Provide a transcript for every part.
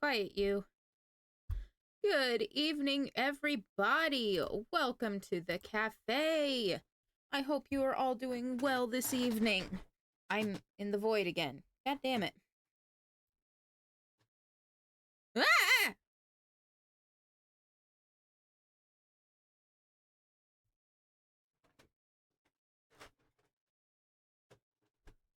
Quiet, you. Good evening, everybody. Welcome to the cafe. I hope you are all doing well this evening. I'm in the void again. God damn it. Ah!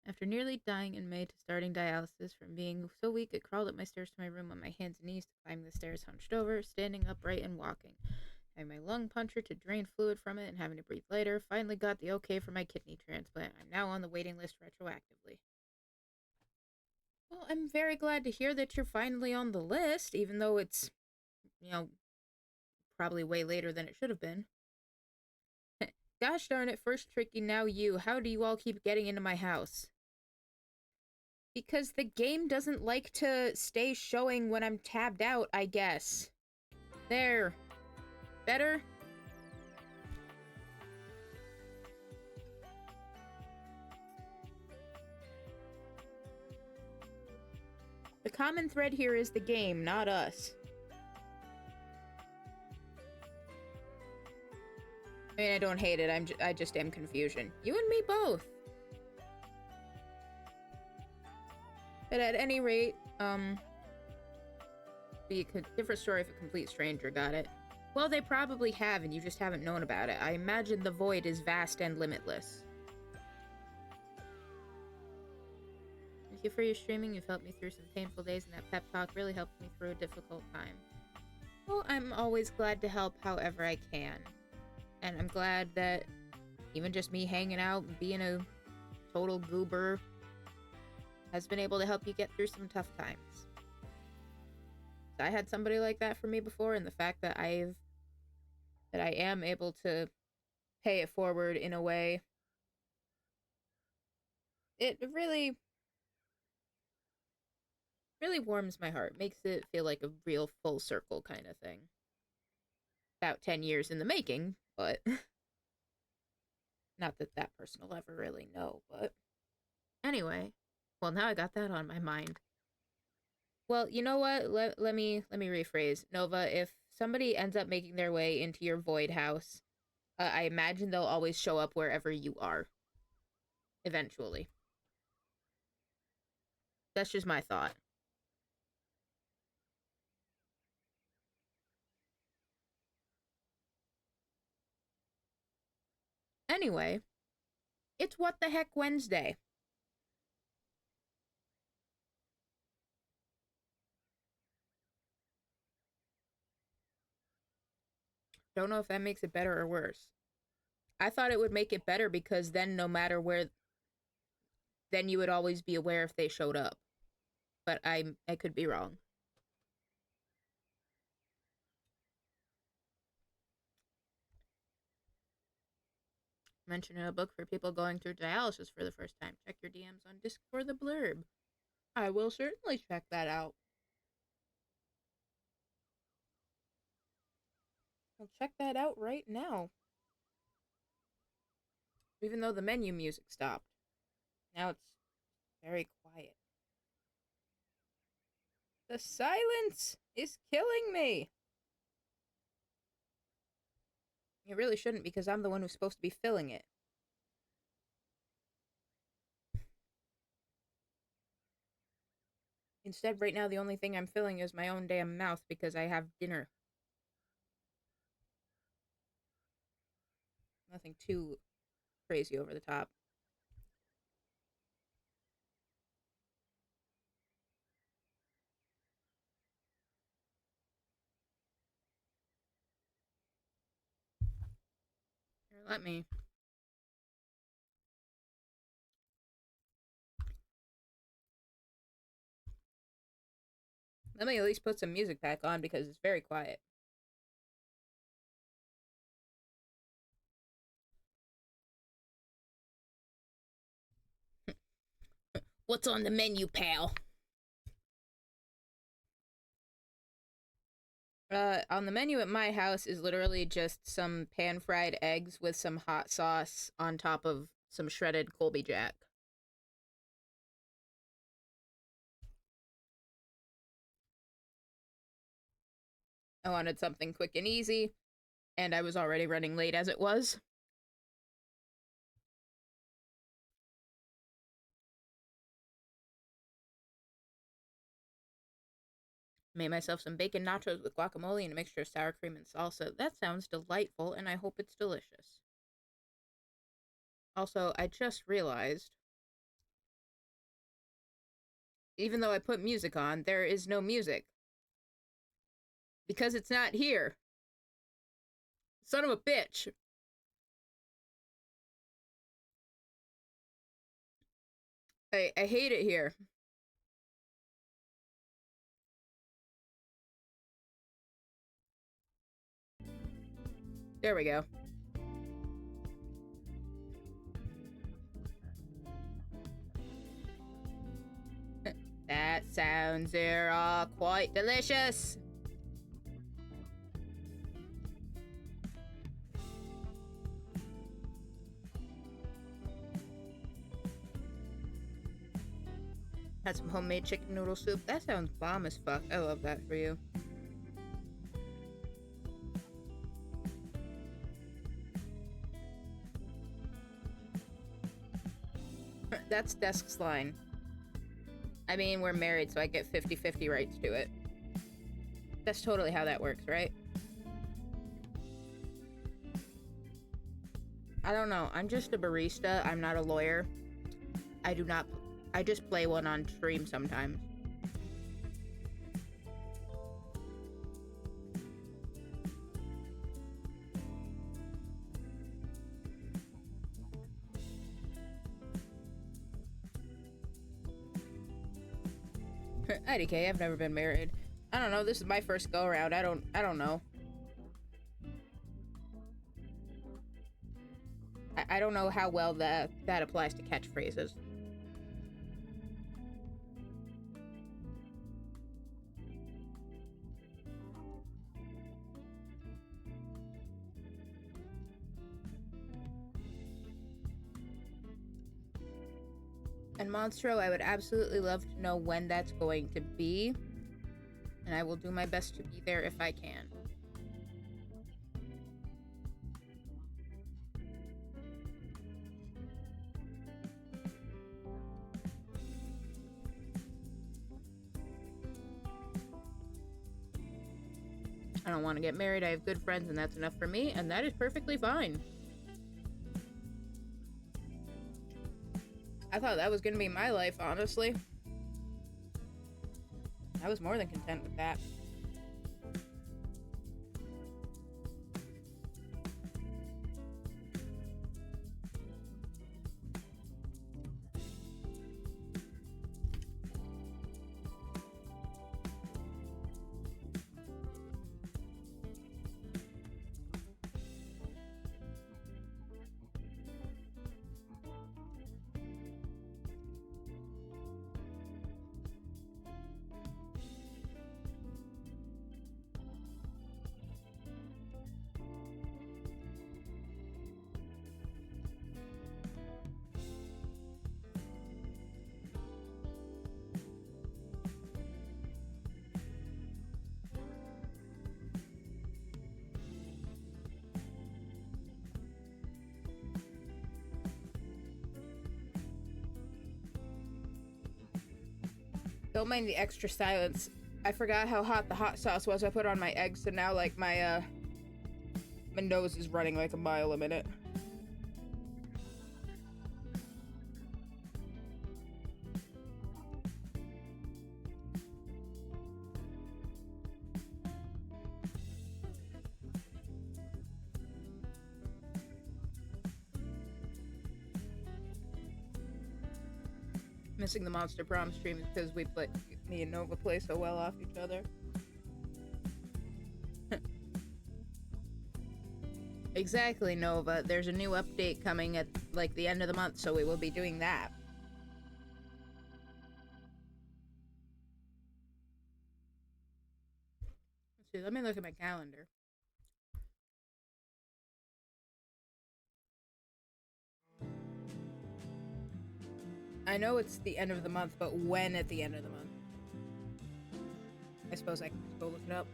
After nearly dying in May to starting dialysis from being so weak, I crawled up my stairs to my room on my hands and knees to climb the stairs hunched over, standing upright and walking. Having my lung punctured to drain fluid from it and having to breathe later, finally got the okay for my kidney transplant. I'm now on the waiting list retroactively. Well, I'm very glad to hear that you're finally on the list, even though it's, you know, probably way later than it should have been. Gosh darn it, first tricky, now you. How do you all keep getting into my house? Because the game doesn't like to stay showing when I'm tabbed out, I guess. There. Better? The common thread here is the game, not us. I mean, I don't hate it, I just am confusion. You and me both. But at any rate, be a different story if a complete stranger got it. Well, they probably have, and you just haven't known about it. I imagine the void is vast and limitless. Thank you for your streaming. You've helped me through some painful days, and that pep talk really helped me through a difficult time. Well, I'm always glad to help however I can. And I'm glad that even just me hanging out and being a total goober has been able to help you get through some tough times. I had somebody like that for me before, and the fact that I am able to pay it forward in a way, it really warms my heart, makes it feel like a real full circle kind of thing. About 10 years in the making, but not that that person will ever really know. But anyway, well, now I got that on my mind. Well, you know what? Let me rephrase. Nova, if somebody ends up making their way into your void house, I imagine they'll always show up wherever you are. Eventually. That's just my thought. Anyway, it's What the Heck Wednesday. Don't know if that makes it better or worse. I thought it would make it better because then no matter where, then you would always be aware if they showed up. But I could be wrong. Mention in a book for people going through dialysis for the first time. Check your DMs on Disc for the blurb. I will certainly check that out. I'll check that out right now. Even though the menu music stopped. Now it's very quiet. The silence is killing me. It really shouldn't because I'm the one who's supposed to be filling it. Instead, right now, the only thing I'm filling is my own damn mouth because I have dinner. Nothing too crazy over the top. Here, let me at least put some music back on because it's very quiet. What's on the menu, pal? On the menu at my house is literally just some pan-fried eggs with some hot sauce on top of some shredded Colby Jack. I wanted something quick and easy, and I was already running late as it was. Made myself some bacon nachos with guacamole and a mixture of sour cream and salsa. That sounds delightful, and I hope it's delicious. Also, I just realized, even though I put music on, there is no music. Because it's not here. Son of a bitch. I hate it here. There we go. That sounds quite delicious. Had some homemade chicken noodle soup. That sounds bomb as fuck. I love that for you. That's Desk's line. I mean, we're married, so I get 50-50 rights to it. That's totally how that works, right? I don't know. I'm just a barista. I'm not a lawyer. I do not... I just play one on stream sometimes. IDK, I've never been married. I don't know. This is my first go around. I don't know. I don't know how well that applies to catchphrases. And Monstro, I would absolutely love to know when that's going to be. And I will do my best to be there if I can. I don't want to get married. I have good friends, and that's enough for me, and that is perfectly fine. I thought that was going to be my life, honestly. I was more than content with that. Don't mind the extra silence. I forgot how hot the hot sauce was I put on my eggs, so now, like, my nose is running like a mile a minute. Missing the Monster Prom stream is because me and Nova play so well off each other. Exactly, Nova. There's a new update coming at, like, the end of the month, so we will be doing that. Let's see, let me look at my calendar. I know it's the end of the month, but when at the end of the month? I suppose I can just go look it up.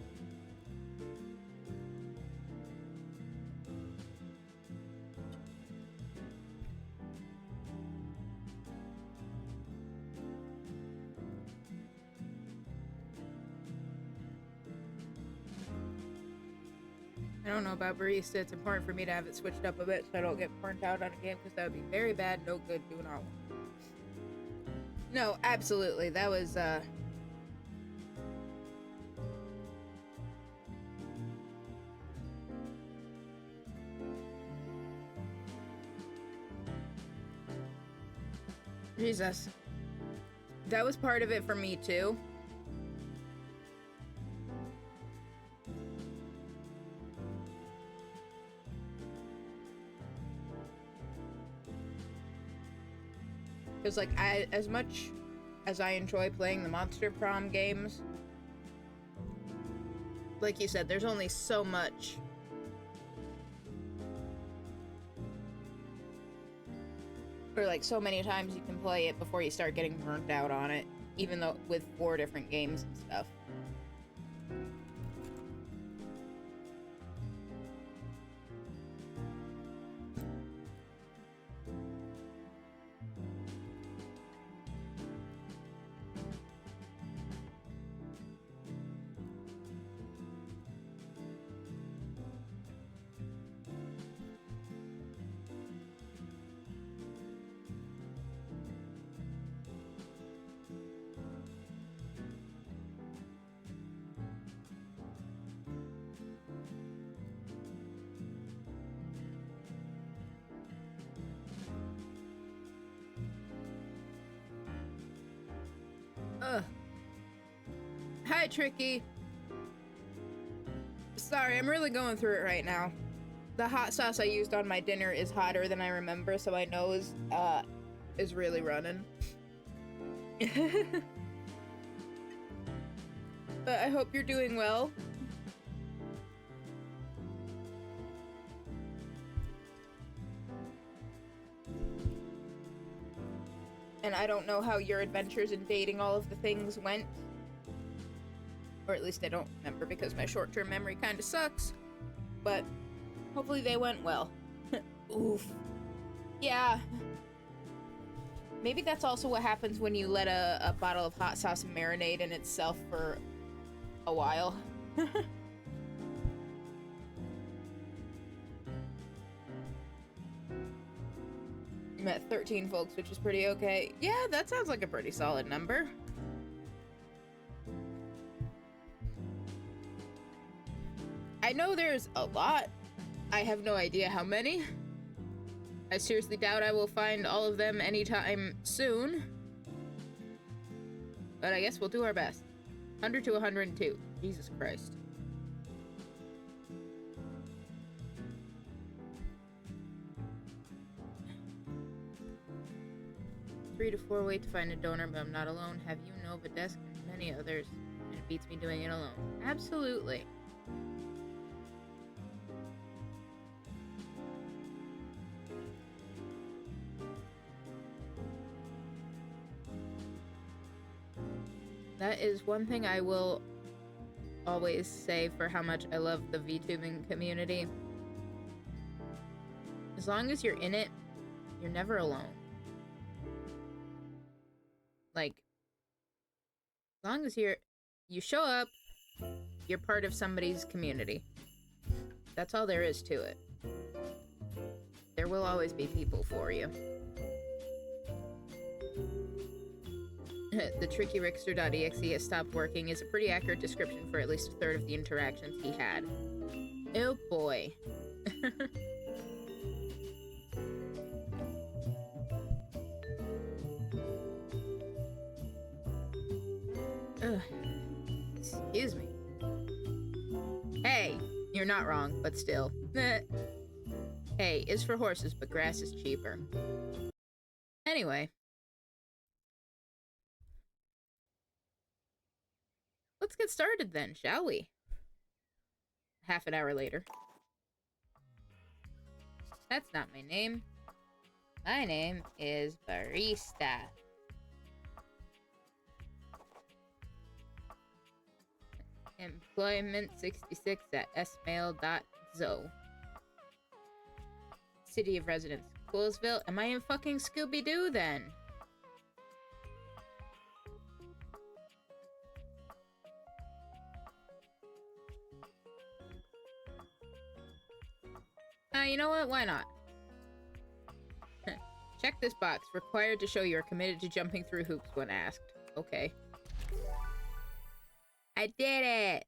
I don't know about barista. It's important for me to have it switched up a bit so I don't get burnt out on a game because that would be very bad. No good. Do not want. No, absolutely. That was, Jesus. That was part of it for me, too. Because, like, as much as I enjoy playing the Monster Prom games, like you said, there's only so much. Or, like, so many times you can play it before you start getting burnt out on it, even though with 4 different games and stuff. Ugh. Hi, Tricky. Sorry, I'm really going through it right now. The hot sauce I used on my dinner is hotter than I remember, so my nose, is really running. But I hope you're doing well. And I don't know how your adventures in dating all of the things went. Or at least I don't remember because my short-term memory kind of sucks. But hopefully they went well. Oof. Yeah. Maybe that's also what happens when you let a bottle of hot sauce marinate in itself for a while. I'm at 13 folks, which is pretty okay. Yeah, that sounds like a pretty solid number. I know there's a lot. I have no idea how many. I seriously doubt I will find all of them anytime soon. But I guess we'll do our best. 100 to 102. Jesus Christ. Three to 4 wait to find a donor, but I'm not alone. Have you, Novadesk, and many others. And it beats me doing it alone. Absolutely. That is one thing I will always say for how much I love the VTubing community. As long as you're in it, you're never alone. Like, as long as you show up, you're part of somebody's community. That's all there is to it. There will always be people for you. The trickyrixter.exe has stopped working is a pretty accurate description for at least a third of the interactions he had. Oh boy. Ugh. Excuse me. Hey, you're not wrong, but still. Hay is for horses, but grass is cheaper. Anyway. Let's get started then, shall we? Half an hour later. That's not my name. My name is Barista. Employment66 at smail.zo. City of residence, Coolsville. Am I in fucking Scooby-Doo then? You know what? Why not? Check this box. Required to show you're committed to jumping through hoops when asked. Okay. I did it!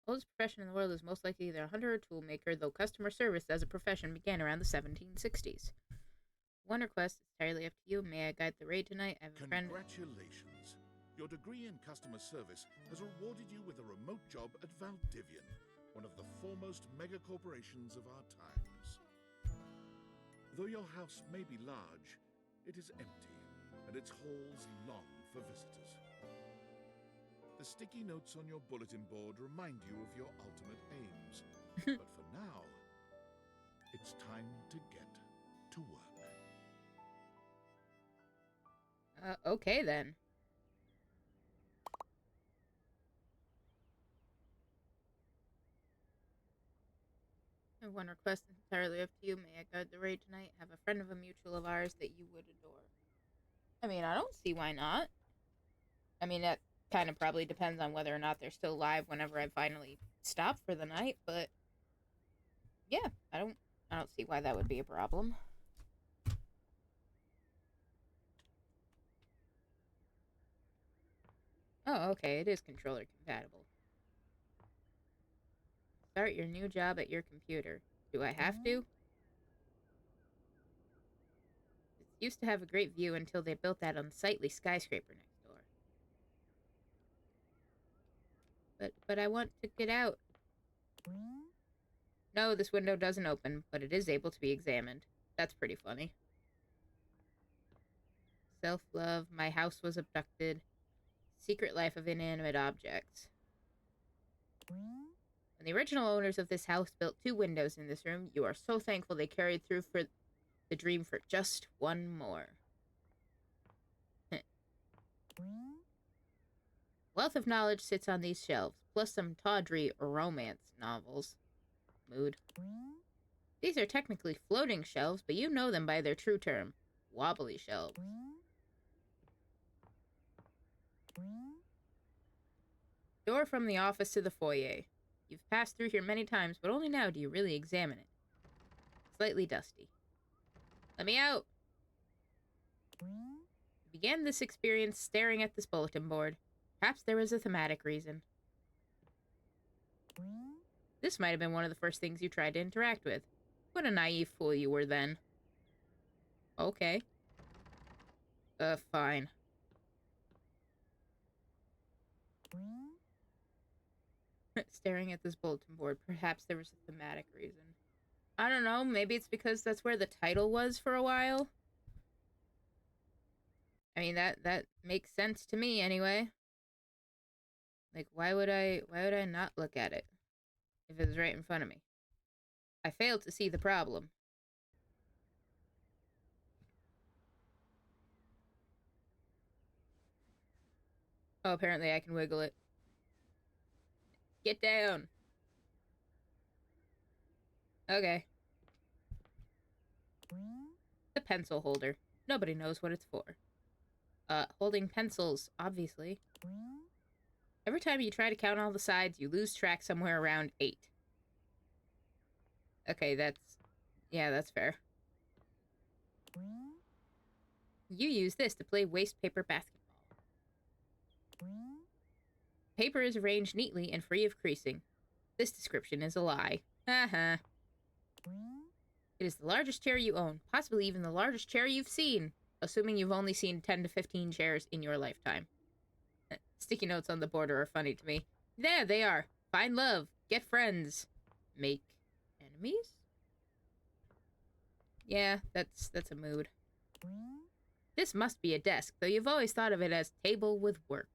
Oldest profession in the world is most likely either a hunter or tool maker, though customer service as a profession began around the 1760s. One request is entirely up to you. May I guide the raid tonight? I have a friend. Congratulations. Your degree in customer service has rewarded you with a remote job at Valdivian, one of the foremost megacorporations of our times. Though your house may be large, it is empty, and its halls long for visitors. The sticky notes on your bulletin board remind you of your ultimate aims. But for now, it's time to get to work. Okay then. One request is entirely up to you. May I guide the raid tonight? Have a friend of a mutual of ours that you would adore. I mean, I don't see why not. I mean, that kind of probably depends on whether or not they're still alive whenever I finally stop for the night, but yeah, I don't see why that would be a problem. Oh, okay, it is controller compatible. Start your new job at your computer. Do I have to? It used to have a great view until they built that unsightly skyscraper next door. But I want to get out. No, this window doesn't open, but it is able to be examined. That's pretty funny. Self-love, my house was abducted. Secret life of inanimate objects. When the original owners of this house built 2 windows in this room, you are so thankful they carried through for the dream for just one more. Wealth of knowledge sits on these shelves, plus some tawdry romance novels. Mood. These are technically floating shelves, but you know them by their true term. Wobbly shelves. Door from the office to the foyer. You've passed through here many times, but only now do you really examine it. Slightly dusty. Let me out! You began this experience staring at this bulletin board. Perhaps there was a thematic reason. This might have been one of the first things you tried to interact with. What a naive fool you were then. Okay. Fine. Staring at this bulletin board. Perhaps there was a thematic reason. I don't know. Maybe it's because that's where the title was for a while. I mean, that makes sense to me anyway. Like, why would I not look at it if it was right in front of me? I failed to see the problem. Oh, apparently I can wiggle it. Get down. Okay. The pencil holder. Nobody knows what it's for. Holding pencils, obviously. Every time you try to count all the sides, you lose track somewhere around 8. Okay, that's fair. You use this to play waste paper basketball. Paper is arranged neatly and free of creasing. This description is a lie. Haha. It is the largest chair you own, possibly even the largest chair you've seen, assuming you've only seen 10 to 15 chairs in your lifetime. Sticky notes on the border are funny to me. There they are. Find love. Get friends. Make enemies? Yeah, that's a mood. This must be a desk, though you've always thought of it as table with work.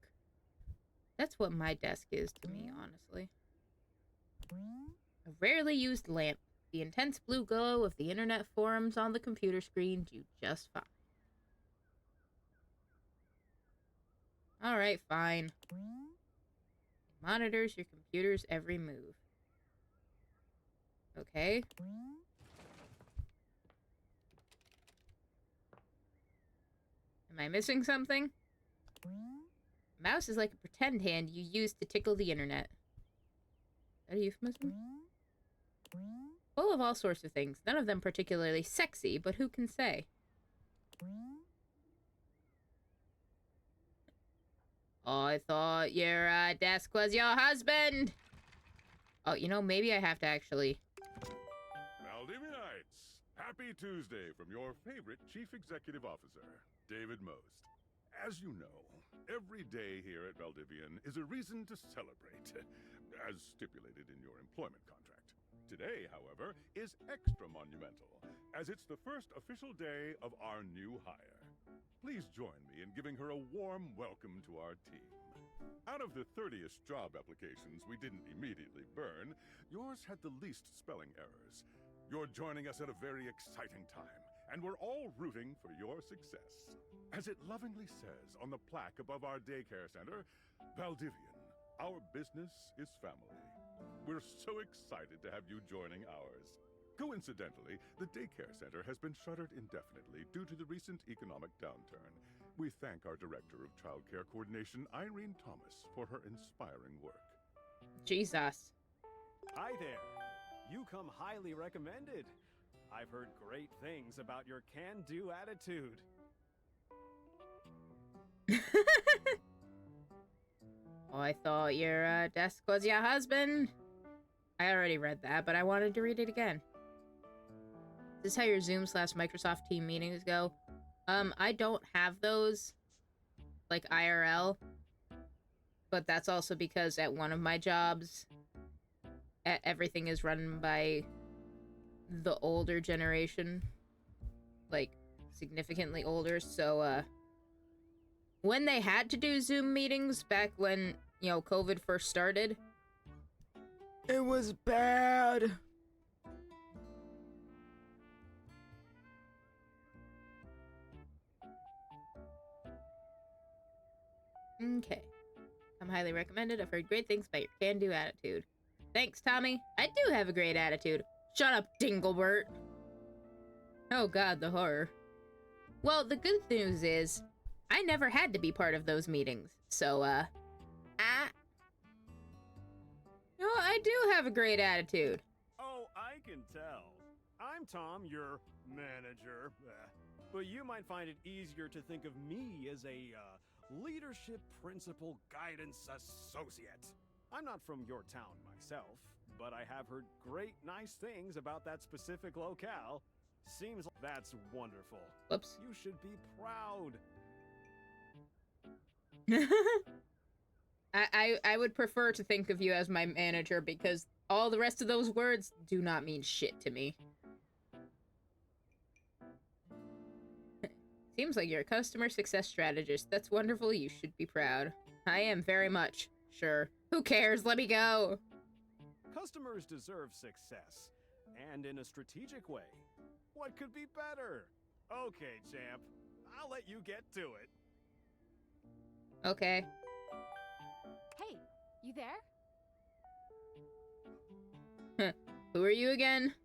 That's what my desk is to me, honestly. A rarely used lamp. The intense blue glow of the internet forums on the computer screen do just fine. Alright, fine. It monitors your computer's every move. Okay. Am I missing something? Mouse is like a pretend hand you use to tickle the internet. Is that a euphemism? Full of all sorts of things, none of them particularly sexy, but who can say? I thought your desk was your husband! Oh, you know, maybe I have to actually... Valdivianites, happy Tuesday from your favorite Chief Executive Officer, David Most. As you know, every day here at Valdivian is a reason to celebrate, as stipulated in your employment contract. Today, however, is extra monumental, as it's the first official day of our new hire. Please join me in giving her a warm welcome to our team. Out of the 30-ish job applications we didn't immediately burn, yours had the least spelling errors. You're joining us at a very exciting time, and we're all rooting for your success. As it lovingly says on the plaque above our daycare center, Valdivian, our business is family. We're so excited to have you joining ours. Coincidentally, the daycare center has been shuttered indefinitely due to the recent economic downturn. We thank our Director of Child Care Coordination, Irene Thomas, for her inspiring work. Jesus. Hi there. You come highly recommended. I've heard great things about your can-do attitude. Oh, I thought your desk was your husband. I already read that, but I wanted to read it again. Is this how your Zoom/Microsoft Team meetings go? I don't have those, like IRL, but that's also because at one of my jobs, everything is run by the older generation, like significantly older, so when they had to do Zoom meetings back when, you know, COVID first started, it was bad. Okay. I'm highly recommended. I've heard great things about your can-do attitude. Thanks, Tommy. I do have a great attitude. Shut up, Dinglebert. Oh god, the horror. Well, the good news is, I never had to be part of those meetings. So, no, I do have a great attitude. Oh, I can tell. I'm Tom, your manager. But you might find it easier to think of me as a, leadership principal guidance associate. I'm not from your town myself, but I have heard great nice things about that specific locale. Seems like that's wonderful. Whoops. You should be proud. I would prefer to think of you as my manager because all the rest of those words do not mean shit to me. Seems like you're a customer success strategist. That's wonderful. You should be proud. I am very much. Sure. Who cares? Let me go. Customers deserve success, and in a strategic way. What could be better? Okay, champ. I'll let you get to it. Okay. Hey, you there? Who are you again?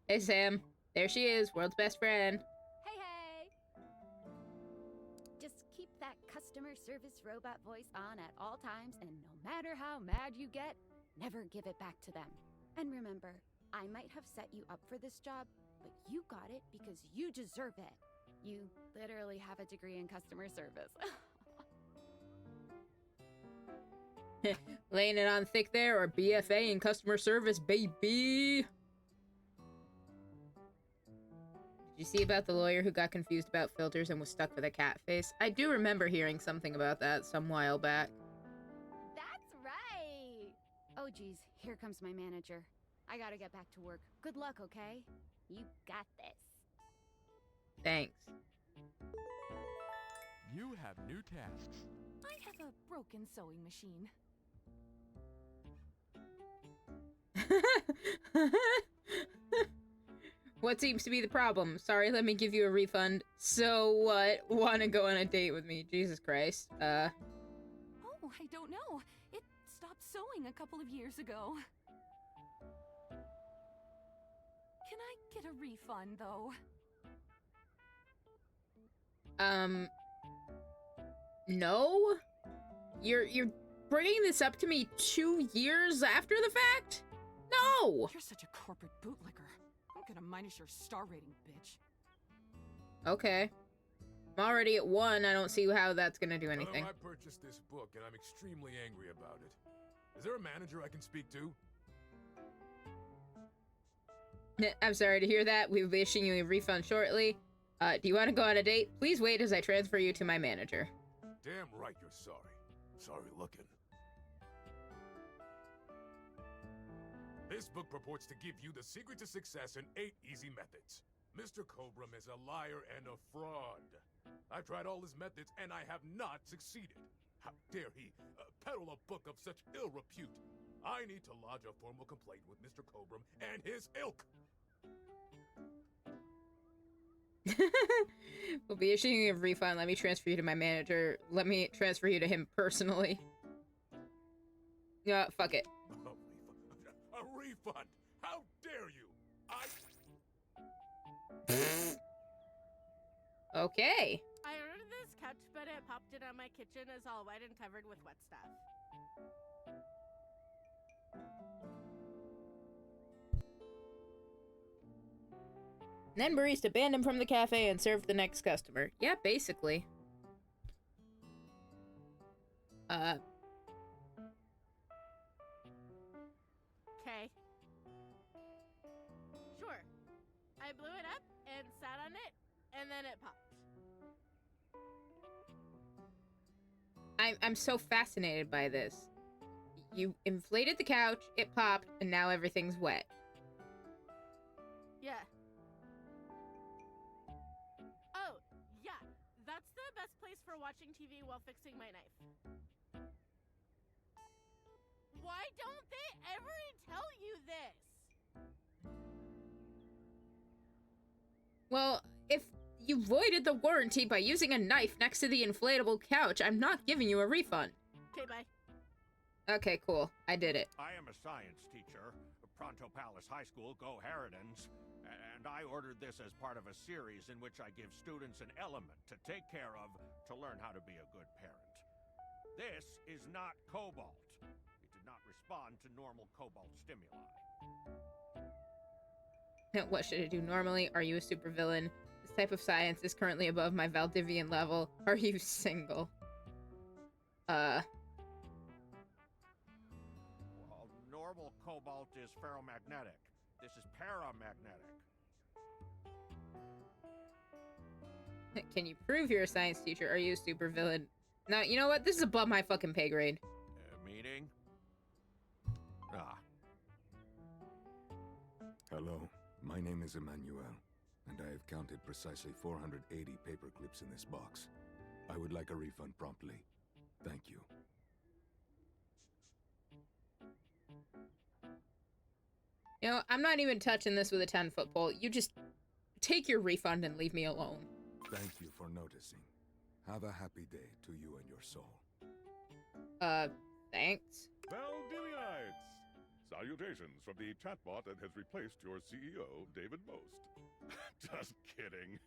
Hey, Sam. There she is, world's best friend. Hey, hey! Just keep that customer service robot voice on at all times, and no matter how mad you get, never give it back to them. And remember, I might have set you up for this job, but you got it because you deserve it. You literally have a degree in customer service. Laying it on thick there, or BFA in customer service, baby. Did you see about the lawyer who got confused about filters and was stuck with a cat face? I do remember hearing something about that some while back. That's right! Oh geez, here comes my manager. I gotta get back to work. Good luck, okay? You got this. Thanks. You have new tasks. I have a broken sewing machine. What seems to be the problem? Sorry, let me give you a refund. So what? Wanna go on a date with me? Jesus Christ. Oh, I don't know. It stopped sewing a couple of years ago. Can I get a refund, though? No? You're bringing this up to me 2 years after the fact? No! You're such a corporate bootlicker. I'm gonna minus your star rating, bitch. Okay. I'm already at 1. I don't see how that's gonna do anything. Hello, I purchased this book, and I'm extremely angry about it. Is there a manager I can speak to? I'm sorry to hear that. We'll be issuing you a refund shortly. Do you want to go on a date? Please wait as I transfer you to my manager. Damn right you're sorry. Sorry looking. This book purports to give you the secret to success in 8 easy methods. Mr. Cobram is a liar and a fraud. I've tried all his methods, and I have not succeeded. How dare he peddle a book of such ill repute? I need to lodge a formal complaint with Mr. Cobram and his ilk. We'll be issuing you a refund. Let me transfer you to my manager. Let me transfer you to him personally. Yeah, fuck it. A refund? How dare you? Okay. I ordered this couch, but it popped in on my kitchen is all wet and covered with wet stuff. Then barista banned him from the cafe and served the next customer. Yeah, basically. Okay. Sure. I blew it up and sat on it, and then it popped. I'm so fascinated by this. You inflated the couch, it popped, and now everything's wet. Yeah. Oh, yeah. That's the best place for watching TV while fixing my knife. Why don't they ever tell you this? Well, if you voided the warranty by using a knife next to the inflatable couch, I'm not giving you a refund. Okay, bye. Okay, cool. I did it. I am a science teacher, Pronto Palace High School, Go Harridans, and I ordered this as part of a series in which I give students an element to take care of to learn how to be a good parent. This is not cobalt. It did not respond to normal cobalt stimuli. What should I do normally? Are you a supervillain? This type of science is currently above my Valdivian level. Are you single? Well, normal cobalt is ferromagnetic. This is paramagnetic. Can you prove you're a science teacher? Are you a supervillain? No, you know what? This is above my fucking pay grade. Meaning? Ah. Hello, my name is Emmanuel, and I have counted precisely 480 paper clips in this box. I would like a refund promptly. Thank you. You know, I'm not even touching this with a 10-foot pole. You just take your refund and leave me alone. Thank you for noticing. Have a happy day to you and your soul. Thanks. Valdivianites! Salutations from the chatbot that has replaced your CEO, David Most. Just kidding.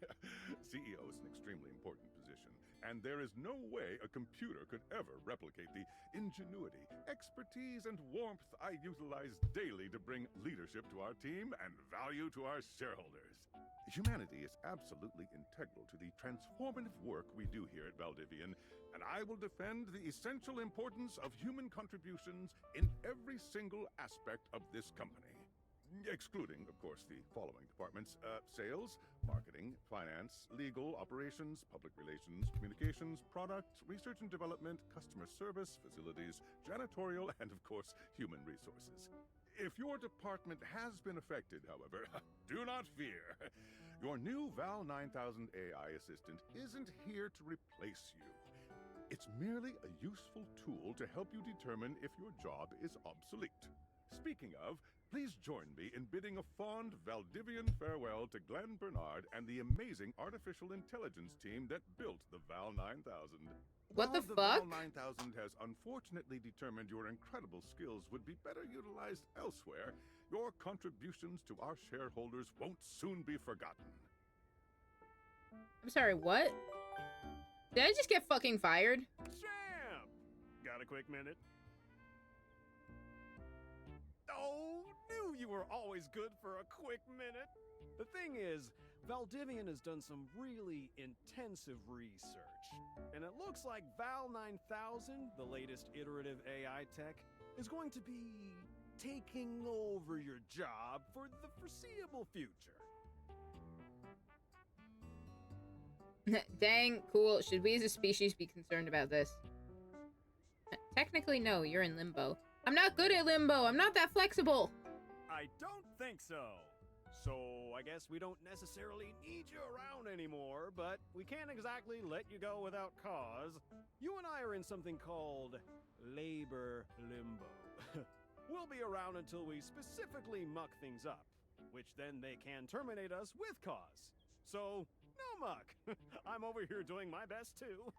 CEO is an extremely important position, and there is no way a computer could ever replicate the ingenuity, expertise, and warmth I utilize daily to bring leadership to our team and value to our shareholders. Humanity is absolutely integral to the transformative work we do here at Valdivian, and I will defend the essential importance of human contributions in every single aspect of this company. Excluding, of course, the following departments: sales, marketing, finance, legal, operations, public relations, communications, product, research and development, customer service, facilities, janitorial, and, of course, human resources. If your department has been affected, however, do not fear. Your new Val 9000 AI assistant isn't here to replace you. It's merely a useful tool to help you determine if your job is obsolete. Speaking of, please join me in bidding a fond Valdivian farewell to Glenn Bernard and the amazing artificial intelligence team that built the Val 9000. What the While fuck? The Val 9000 has unfortunately determined your incredible skills would be better utilized elsewhere, your contributions to our shareholders won't soon be forgotten. I'm sorry, what? Did I just get fucking fired? Sam! Got Got a quick minute? Oh, knew you were always good for a quick minute. The thing is, Valdivian has done some really intensive research. And it looks like Val 9000, the latest iterative AI tech, is going to be taking over your job for the foreseeable future. Dang, cool. Should we as a species be concerned about this? Technically, no. You're in limbo. I'm not good at limbo. I'm not that flexible. I don't think so. So, I guess we don't necessarily need you around anymore, but we can't exactly let you go without cause. You and I are in something called labor limbo. We'll be around until we specifically muck things up, which then they can terminate us with cause. So, no muck. I'm over here doing my best too.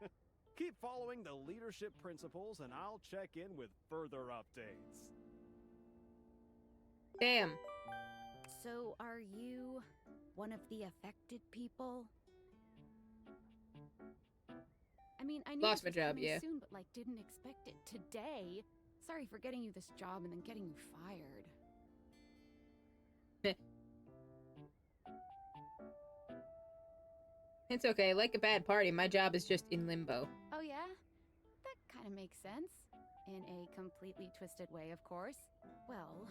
Keep following the leadership principles and I'll check in with further updates. Damn. So, are you one of the affected people? I mean, I knew Lost this my was job, coming yeah. soon, but like didn't expect it today. Sorry for getting you this job and then getting you fired. It's okay. Like a bad party, my job is just in limbo. Oh yeah? That kind of makes sense. In a completely twisted way, of course. Well,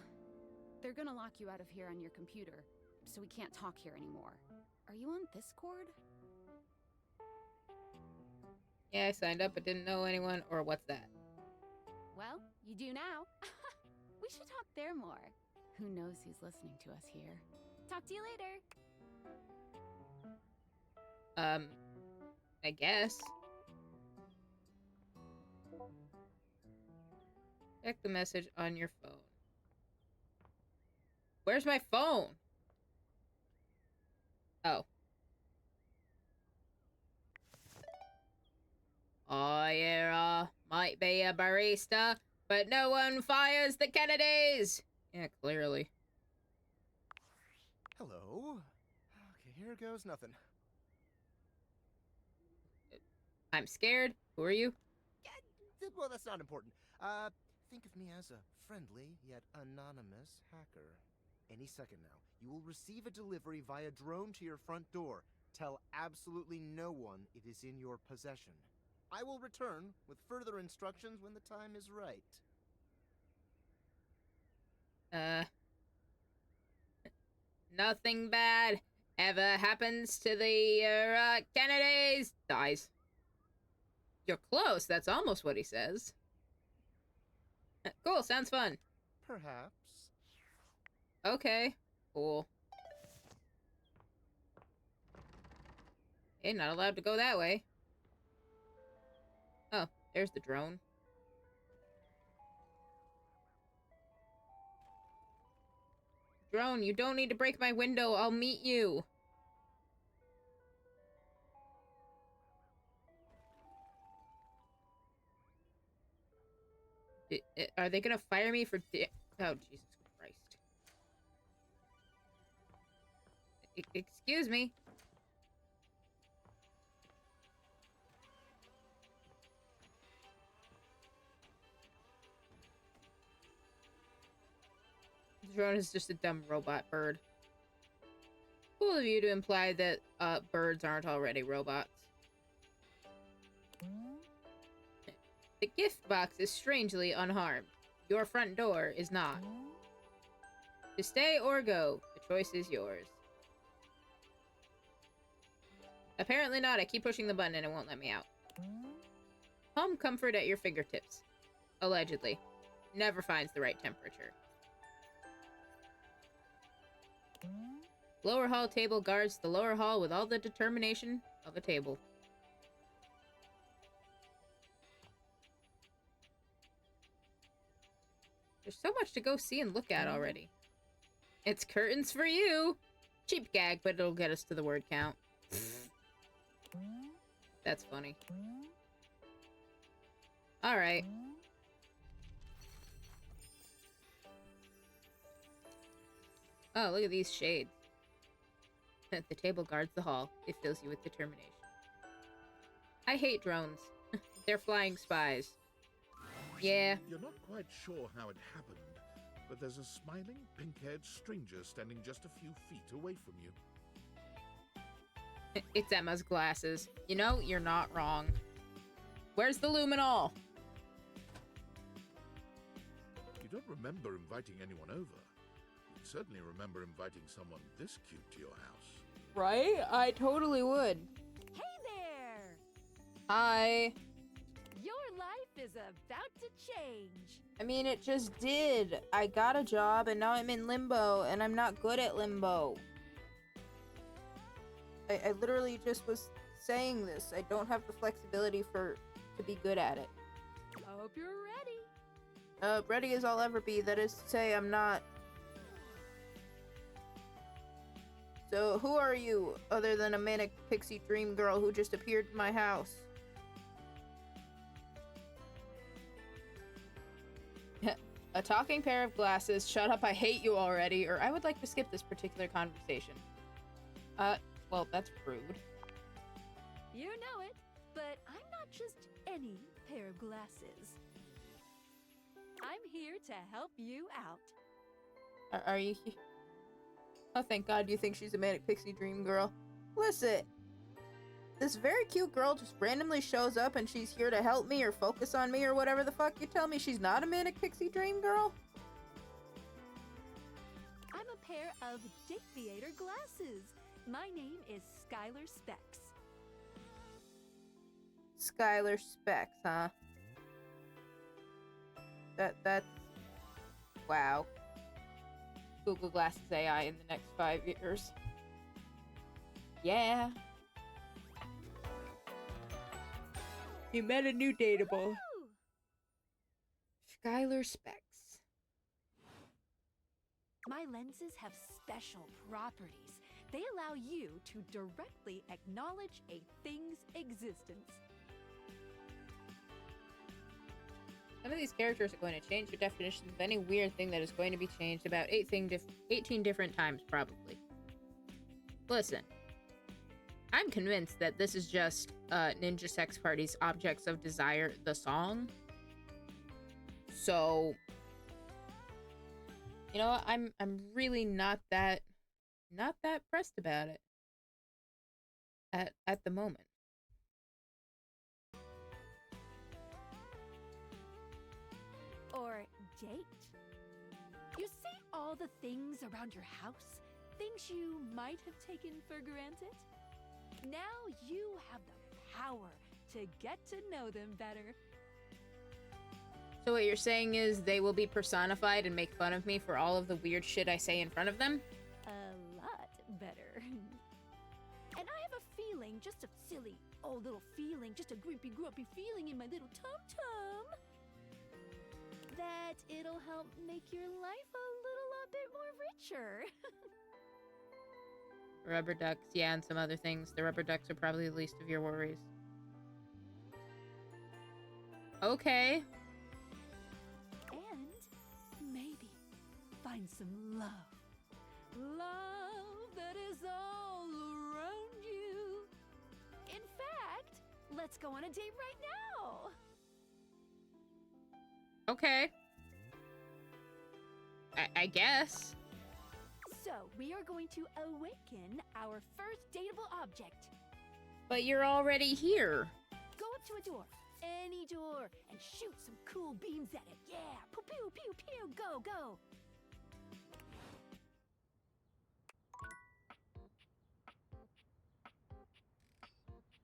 they're gonna lock you out of here on your computer, so we can't talk here anymore. Are you on Discord? Yeah, I signed up but didn't know anyone. Or what's that? Well, you do now. We should talk there more. Who knows who's listening to us here? Talk to you later. I guess. Check the message on your phone. Where's my phone? Oh. I might be a barista, but no one fires the Kennedys! Yeah, clearly. Hello. Okay, here goes nothing. I'm scared. Who are you? Well, that's not important. Think of me as a friendly yet anonymous hacker. Any second now, you will receive a delivery via drone to your front door. Tell absolutely no one it is in your possession. I will return with further instructions when the time is right. Nothing bad ever happens to the, Kennedys. Dies. You're close. That's almost what he says. Cool. Sounds fun. Perhaps. Okay. Cool. Okay, not allowed to go that way. Oh, there's the drone. Drone, you don't need to break my window. I'll meet you. Are they gonna fire me for oh, Jesus Christ. Excuse me. The drone is just a dumb robot bird. Cool of you to imply that birds aren't already robots. The gift box is strangely unharmed. Your front door is not. To stay or go, the choice is yours. Apparently not. I keep pushing the button and it won't let me out. Home comfort at your fingertips. Allegedly. Never finds the right temperature. Lower hall table guards the lower hall with all the determination of a table. There's so much to go see and look at already. It's curtains for you! Cheap gag, but it'll get us to the word count. That's funny. Alright. Oh, look at these shades. The table guards the hall. It fills you with determination. I hate drones. They're flying spies. Yeah. You're not quite sure how it happened, but there's a smiling, pink-haired stranger standing just a few feet away from you. It's Emma's glasses. You know, you're not wrong. Where's the luminol? You don't remember inviting anyone over. You certainly remember inviting someone this cute to your house. Right? I totally would. Hey there! Hi. Your life is about to change. I mean, it just did. I got a job and now I'm in limbo and I'm not good at limbo. I literally just was saying this. I don't have the flexibility to be good at it. I hope you're ready. Ready as I'll ever be. That is to say, I'm not. So, who are you, other than a manic pixie dream girl who just appeared in my house? A talking pair of glasses. Shut up, I hate you already, or I would like to skip this particular conversation. Well, that's rude. You know it, but I'm not just any pair of glasses. I'm here to help you out. Are you? Oh, thank God you think she's a manic pixie dream girl. Listen, this very cute girl just randomly shows up and she's here to help me or focus on me or whatever the fuck. You tell me she's not a manic pixie dream girl? I'm a pair of Date Theater glasses. My name is Skylar Specs. Skylar Specs, huh? That's... Wow. Google Glasses AI in the next 5 years. Yeah. You met a new dateable. Skylar Specs. My lenses have special properties. They allow you to directly acknowledge a thing's existence. Some of these characters are going to change your definition of any weird thing that is going to be changed about 18 different times, probably. Listen. I'm convinced that this is just Ninja Sex Party's Objects of Desire, the song. So, you know what? I'm really not that pressed about it at the moment. Or date. You see all the things around your house, things you might have taken for granted? Now you have the power to get to know them better. So what you're saying is they will be personified and make fun of me for all of the weird shit I say in front of them? A lot better. And I have a feeling, just a silly old little feeling, just a grumpy feeling in my little tum-tum, that it'll help make your life a little bit more richer. Rubber ducks, yeah, and some other things. The rubber ducks are probably the least of your worries. Okay. And maybe find some love. Love that is all around you. In fact, let's go on a date right now. Okay. I guess. So, we are going to awaken our first dateable object. But you're already here. Go up to a door, any door, and shoot some cool beams at it. Yeah, pew pew pew pew, go go.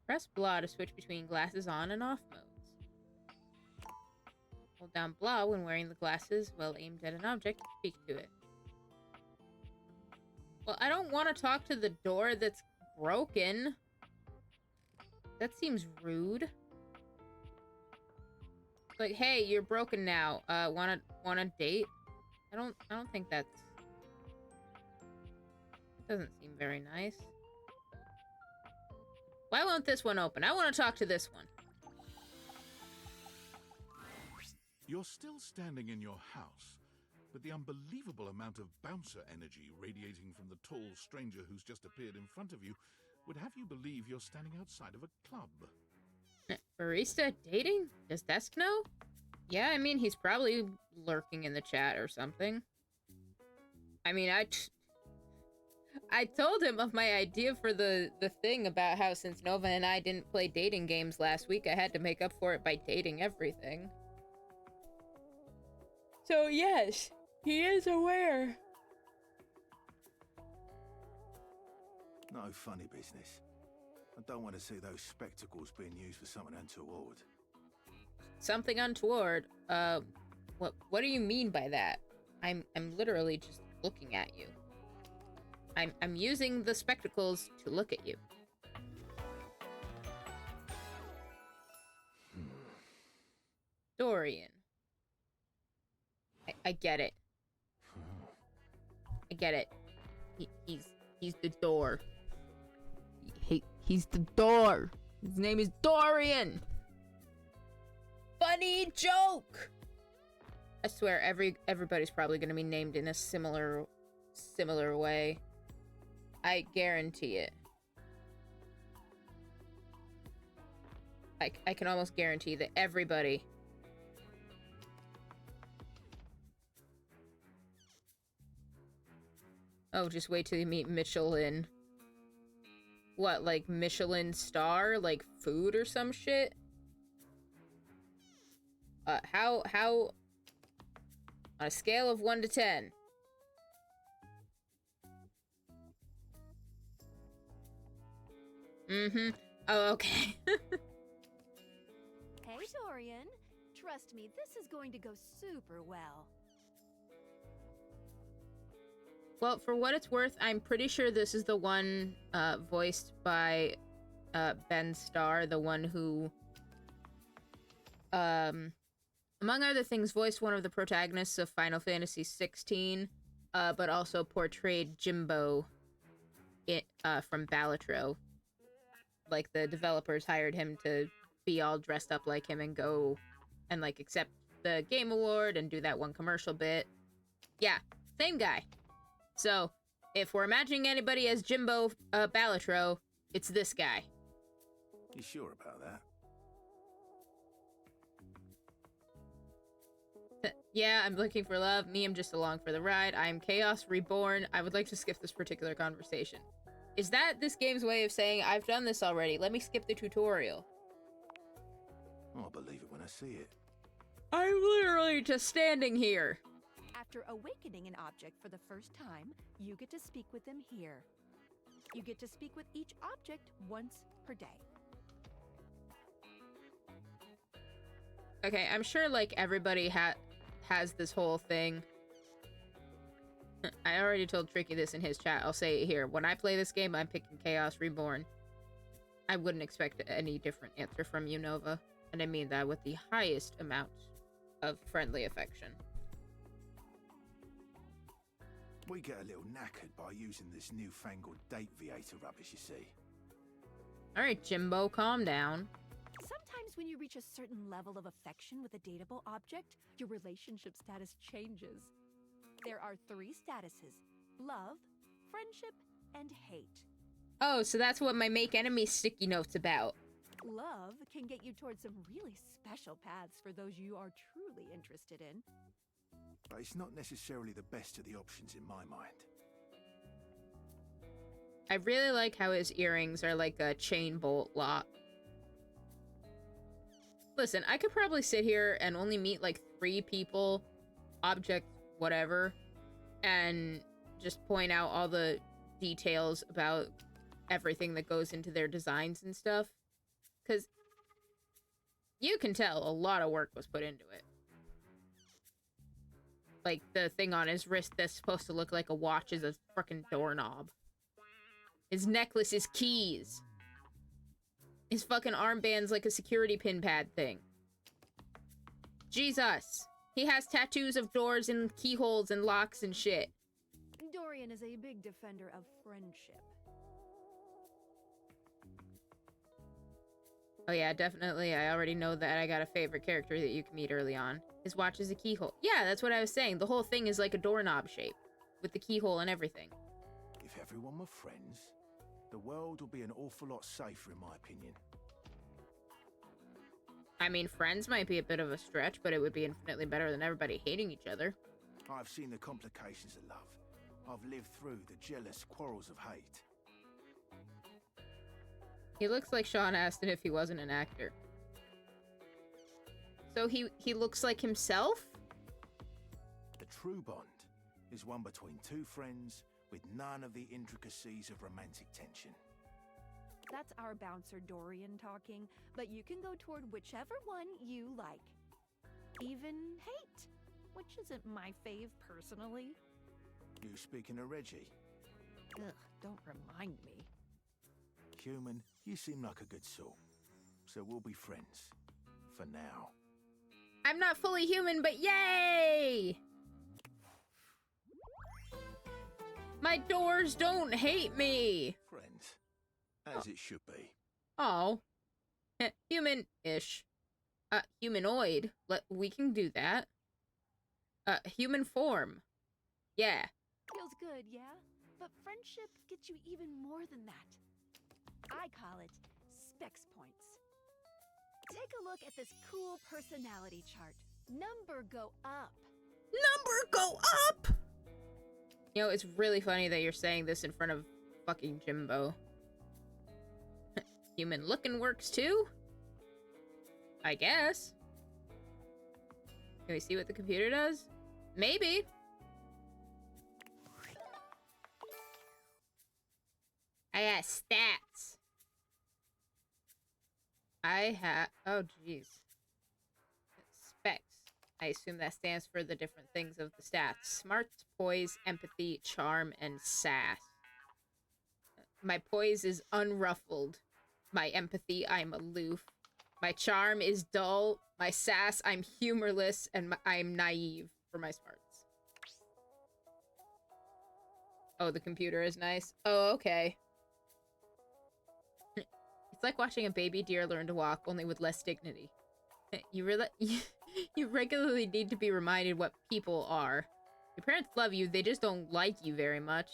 Press blah to switch between glasses on and off modes. Hold down blah when wearing the glasses while aimed at an object to speak to it. Well, I don't want to talk to the door that's broken. That seems rude. Like, hey, you're broken now. Wanna date? I don't think that's... It doesn't seem very nice. Why won't this one open? I want to talk to this one. You're still standing in your house, but the unbelievable amount of bouncer energy radiating from the tall stranger who's just appeared in front of you would have you believe you're standing outside of a club. Barista dating? Does Desk know? Yeah, I mean, he's probably lurking in the chat or something. I mean, I told him of my idea for the thing about how since Nova and I didn't play dating games last week, I had to make up for it by dating everything. So yes, he is aware. No funny business. I don't want to see those spectacles being used for something untoward. Something untoward? What do you mean by that? I'm literally just looking at you. I'm using the spectacles to look at you. Dorian. I get it. I get it. He's the door. He's the door. His name is Dorian. Funny joke. I swear everybody's probably gonna be named in a similar way. I guarantee it. I can almost guarantee that everybody. Oh, just wait till you meet Michelin. What, like Michelin star? Like food or some shit? How... On a scale of 1 to 10. Mm-hmm. Oh, okay. Hey, Dorian. Trust me, this is going to go super well. Well, for what it's worth, I'm pretty sure this is the one voiced by Ben Starr, the one who, among other things, voiced one of the protagonists of Final Fantasy XVI, but also portrayed Jimbo from Balatro. Like, the developers hired him to be all dressed up like him and go and, like, accept the game award and do that one commercial bit. Yeah, same guy. So, if we're imagining anybody as Jimbo Balatro, it's this guy. You sure about that? Yeah, I'm looking for love. Me, I'm just along for the ride. I'm Chaos Reborn. I would like to skip this particular conversation. Is that this game's way of saying, I've done this already, let me skip the tutorial? I'll believe it when I see it. I'm literally just standing here. After awakening an object for the first time, you get to speak with them here. You get to speak with each object once per day. Okay, I'm sure, like, everybody has this whole thing. I already told Tricky this in his chat. I'll say it here. When I play this game, I'm picking Chaos Reborn. I wouldn't expect any different answer from you, Nova. And I mean that with the highest amount of friendly affection. We get a little knackered by using this newfangled date viator rubbish, you see. Alright, Jimbo, calm down. Sometimes when you reach a certain level of affection with a dateable object, your relationship status changes. There are 3 statuses: love, friendship, and hate. Oh, so that's what my make enemies sticky note's about. Love can get you towards some really special paths for those you are truly interested in. But it's not necessarily the best of the options in my mind. I really like how his earrings are like a chain bolt lock. Listen, I could probably sit here and only meet like 3 people, object, whatever, and just point out all the details about everything that goes into their designs and stuff. Because you can tell a lot of work was put into it. Like, the thing on his wrist that's supposed to look like a watch is a frickin' doorknob. His necklace is keys. His fucking armband's like a security pin pad thing. Jesus. He has tattoos of doors and keyholes and locks and shit. Dorian is a big defender of friendship. Oh yeah, definitely. I already know that I got a favorite character that you can meet early on. His watch is a keyhole. Yeah, that's what I was saying. The whole thing is like a doorknob shape, with the keyhole and everything. If everyone were friends, the world would be an awful lot safer, in my opinion. I mean, friends might be a bit of a stretch, but it would be infinitely better than everybody hating each other. I've seen the complications of love. I've lived through the jealous quarrels of hate. He looks like Sean Astin if he wasn't an actor. So he looks like himself? The true bond is one between two friends with none of the intricacies of romantic tension. That's our bouncer Dorian talking, but you can go toward whichever one you like. Even hate, which isn't my fave personally. You speaking of Reggie? Ugh, don't remind me. Human, you seem like a good soul. So we'll be friends. For now. I'm not fully human, but yay! My doors don't hate me! Friends. As it should be. Oh. Human-ish. Humanoid. We can do that. Human form. Yeah. Feels good, yeah? But friendship gets you even more than that. I call it specs points. Take a look at this cool personality chart. Number go up. Number go up! You know, it's really funny that you're saying this in front of fucking Jimbo. Human looking works too? I guess. Can we see what the computer does? Maybe. I got stats. I have... Oh, jeez. Specs. I assume that stands for the different things of the stats. Smarts, poise, empathy, charm, and sass. My poise is unruffled. My empathy, I'm aloof. My charm is dull. My sass, I'm humorless. And I'm naive for my smarts. Oh, the computer is nice. Oh, okay. It's like watching a baby deer learn to walk, only with less dignity. You regularly need to be reminded what people are. Your parents love you, they just don't like you very much.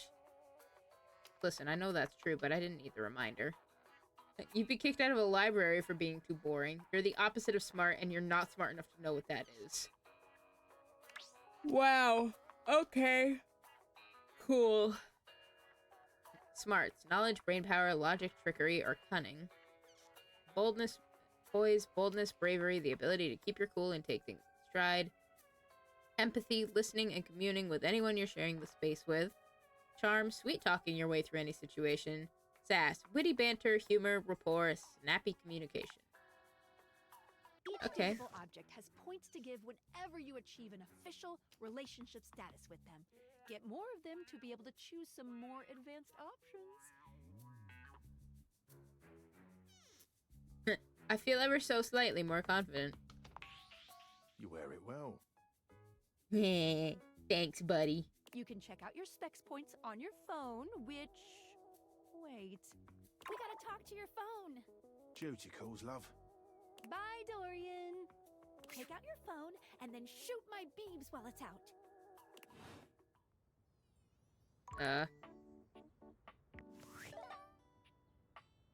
Listen, I know that's true, but I didn't need the reminder. You'd be kicked out of a library for being too boring. You're the opposite of smart, and you're not smart enough to know what that is. Wow. Okay. Cool. Smarts. Knowledge, brainpower, logic, trickery, or cunning. Boldness, poise, boldness, bravery, the ability to keep your cool and take things in stride. Empathy, listening and communing with anyone you're sharing the space with. Charm, sweet-talking your way through any situation. Sass, witty banter, humor, rapport, snappy communication. Each Okay. digital object has points to give whenever you achieve an official relationship status with them. Get more of them to be able to choose some more advanced options. I feel ever so slightly more confident. You wear it well. Thanks, buddy. You can check out your specs points on your phone, which... Wait. We gotta talk to your phone. Duty calls, love. Bye, Dorian. Take out your phone and then shoot my beebs while it's out.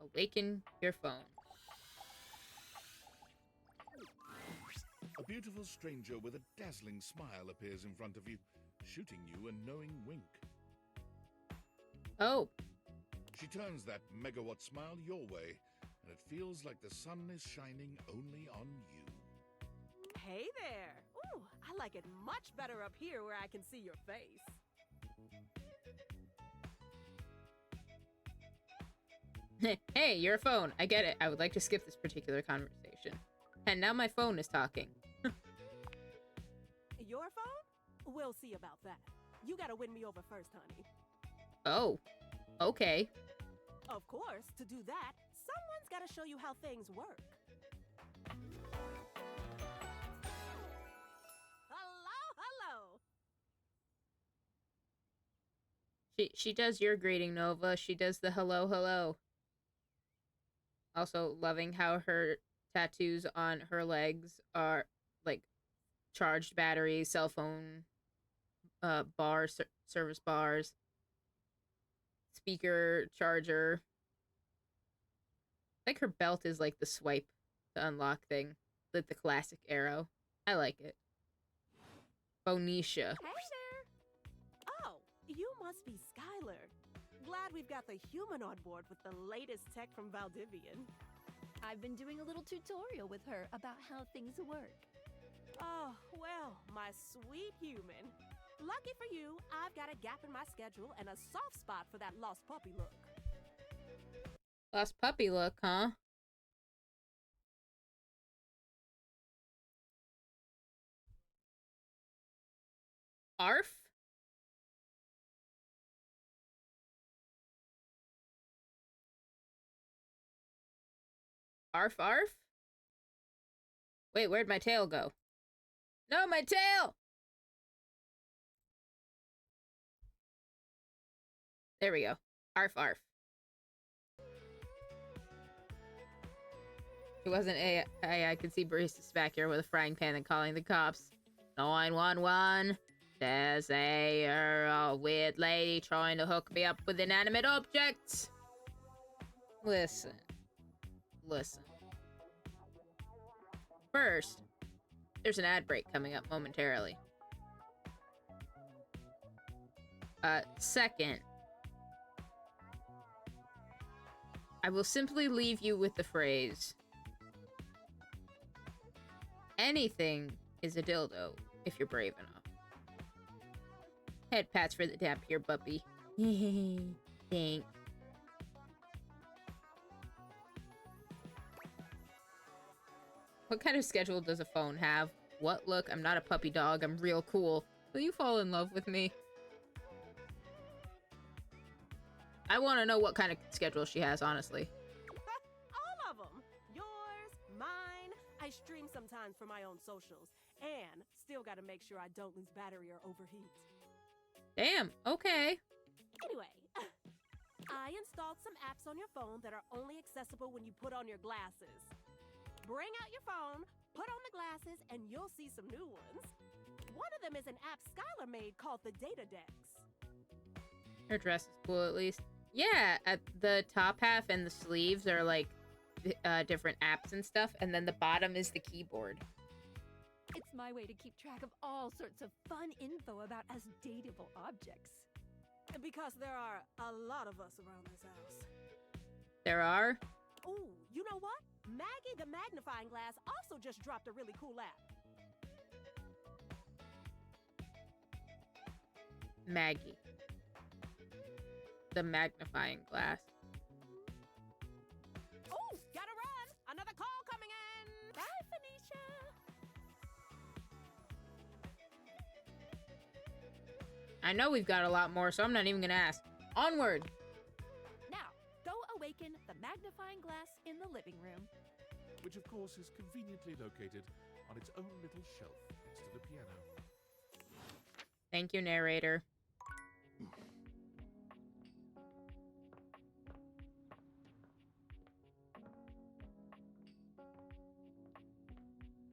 Awaken your phone. A beautiful stranger with a dazzling smile appears in front of you, shooting you a knowing wink. Oh. She turns that megawatt smile your way, and it feels like the sun is shining only on you. Hey there! Ooh, I like it much better up here where I can see your face. Hey, you're a phone. I get it. I would like to skip this particular conversation. And now my phone is talking. Your phone? We'll see about that. You gotta win me over first, honey. Oh. Okay. Of course, to do that, someone's gotta show you how things work. Hello! She does your greeting, Nova. She does the hello. Also, loving how her tattoos on her legs are, like, charged batteries, cell phone, bars, service bars, speaker, charger. I think her belt is, like, the swipe to unlock thing. with the classic arrow. I like it. Bonicia. Hey there! Oh, you must be Skylar. Glad we've got the human on board with the latest tech from Valdivian. I've been doing a little tutorial with her about how things work. Oh, well, my sweet human. Lucky for you, I've got a gap in my schedule and a soft spot for that lost puppy look. Lost puppy look, huh? Arf? Arf, arf? Wait, where'd my tail go? No, my tail! There we go. Arf, arf. If it wasn't AI, I could see baristas back here with a frying pan and calling the cops. 911. There's a weird lady trying to hook me up with inanimate objects. Listen. Listen. First, there's an ad break coming up momentarily. Second, I will simply leave you with the phrase, anything is a dildo if you're brave enough. Head pats for the tap here, puppy. Thanks. What kind of schedule does a phone have? What? Look, I'm not a puppy dog. I'm real cool. Will you fall in love with me? I want to know what kind of schedule she has, honestly. All of them. Yours, mine. I stream sometimes for my own socials. And still got to make sure I don't lose battery or overheat. Damn, okay. Anyway, I installed some apps on your phone that are only accessible when you put on your glasses. Bring out your phone, put on the glasses, and you'll see some new ones. One of them is an app Skylar made called the Data Dex. Her dress is cool, at least. Yeah, at the top half and the sleeves are like different apps and stuff, and then the bottom is the keyboard. It's my way to keep track of all sorts of fun info about us dateable objects. Because there are a lot of us around this house. There are? Ooh, you know what? Maggie the Magnifying Glass also just dropped a really cool app. Maggie. The Magnifying Glass. Oh, gotta run! Another call coming in! Bye, Phoenicia! I know we've got a lot more, so I'm not even gonna ask. Onward! Now, go awaken the magnifying glass in the living room. Which, of course, is conveniently located on its own little shelf next to the piano. Thank you, narrator.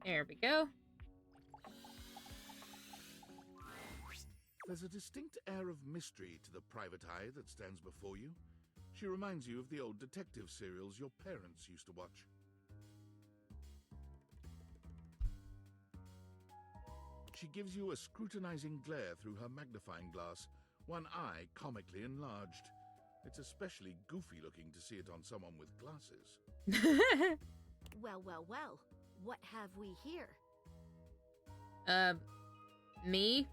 There we go. There's a distinct air of mystery to the private eye that stands before you. She reminds you of the old detective serials your parents used to watch. She gives you a scrutinizing glare through her magnifying glass, one eye comically enlarged. It's especially goofy looking to see it on someone with glasses. Well, well, well. What have we here? Me?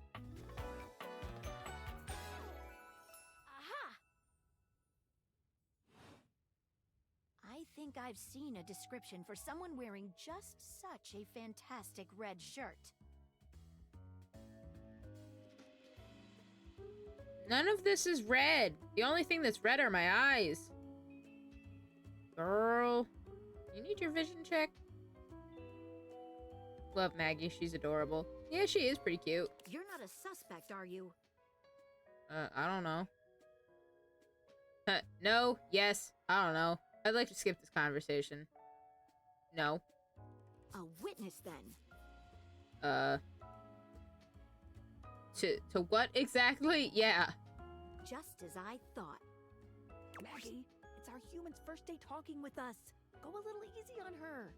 Aha! I think I've seen a description for someone wearing just such a fantastic red shirt. None of this is red. The only thing that's red are my eyes. Girl, you need your vision checked? Love Maggie, she's adorable. Yeah, she is pretty cute. You're not a suspect, are you? I don't know. No, yes, I don't know. I'd like to skip this conversation. No. A witness, then. To what exactly? Yeah. Just as I thought. Maggie, it's our human's first day talking with us. Go a little easy on her.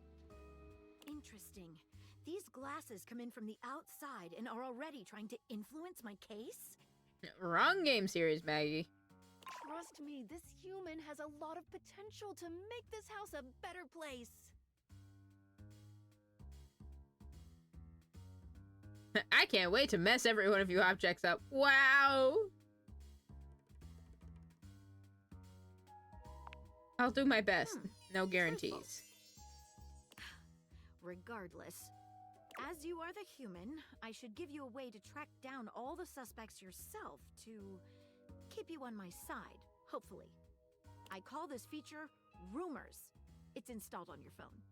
Interesting. These glasses come in from the outside and are already trying to influence my case? Wrong game series, Maggie. Trust me, this human has a lot of potential to make this house a better place. I can't wait to mess every one of you objects up. Wow! I'll do my best. No guarantees. Regardless, as you are the human, I should give you a way to track down all the suspects yourself to keep you on my side, hopefully. I call this feature Rumors. It's installed on your phone.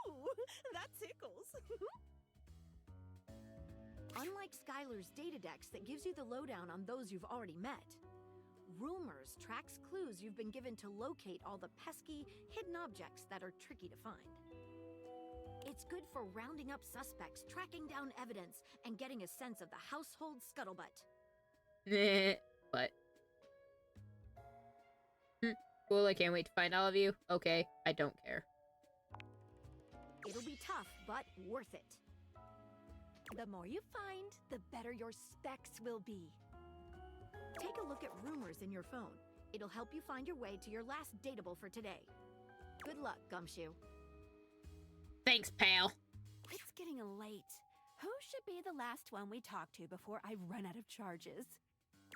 Ooh, that tickles. Unlike Skylar's Datadex that gives you the lowdown on those you've already met, Rumors tracks clues you've been given to locate all the pesky, hidden objects that are tricky to find. It's good for rounding up suspects, tracking down evidence, and getting a sense of the household scuttlebutt. What? Cool, I can't wait to find all of you. Okay, I don't care. It'll be tough, but worth it. The more you find, the better your specs will be. Take a look at Rumors in your phone. It'll help you find your way to your last dateable for today. Good luck, Gumshoe. Thanks, pal. It's getting late. Who should be the last one we talk to before I run out of charges?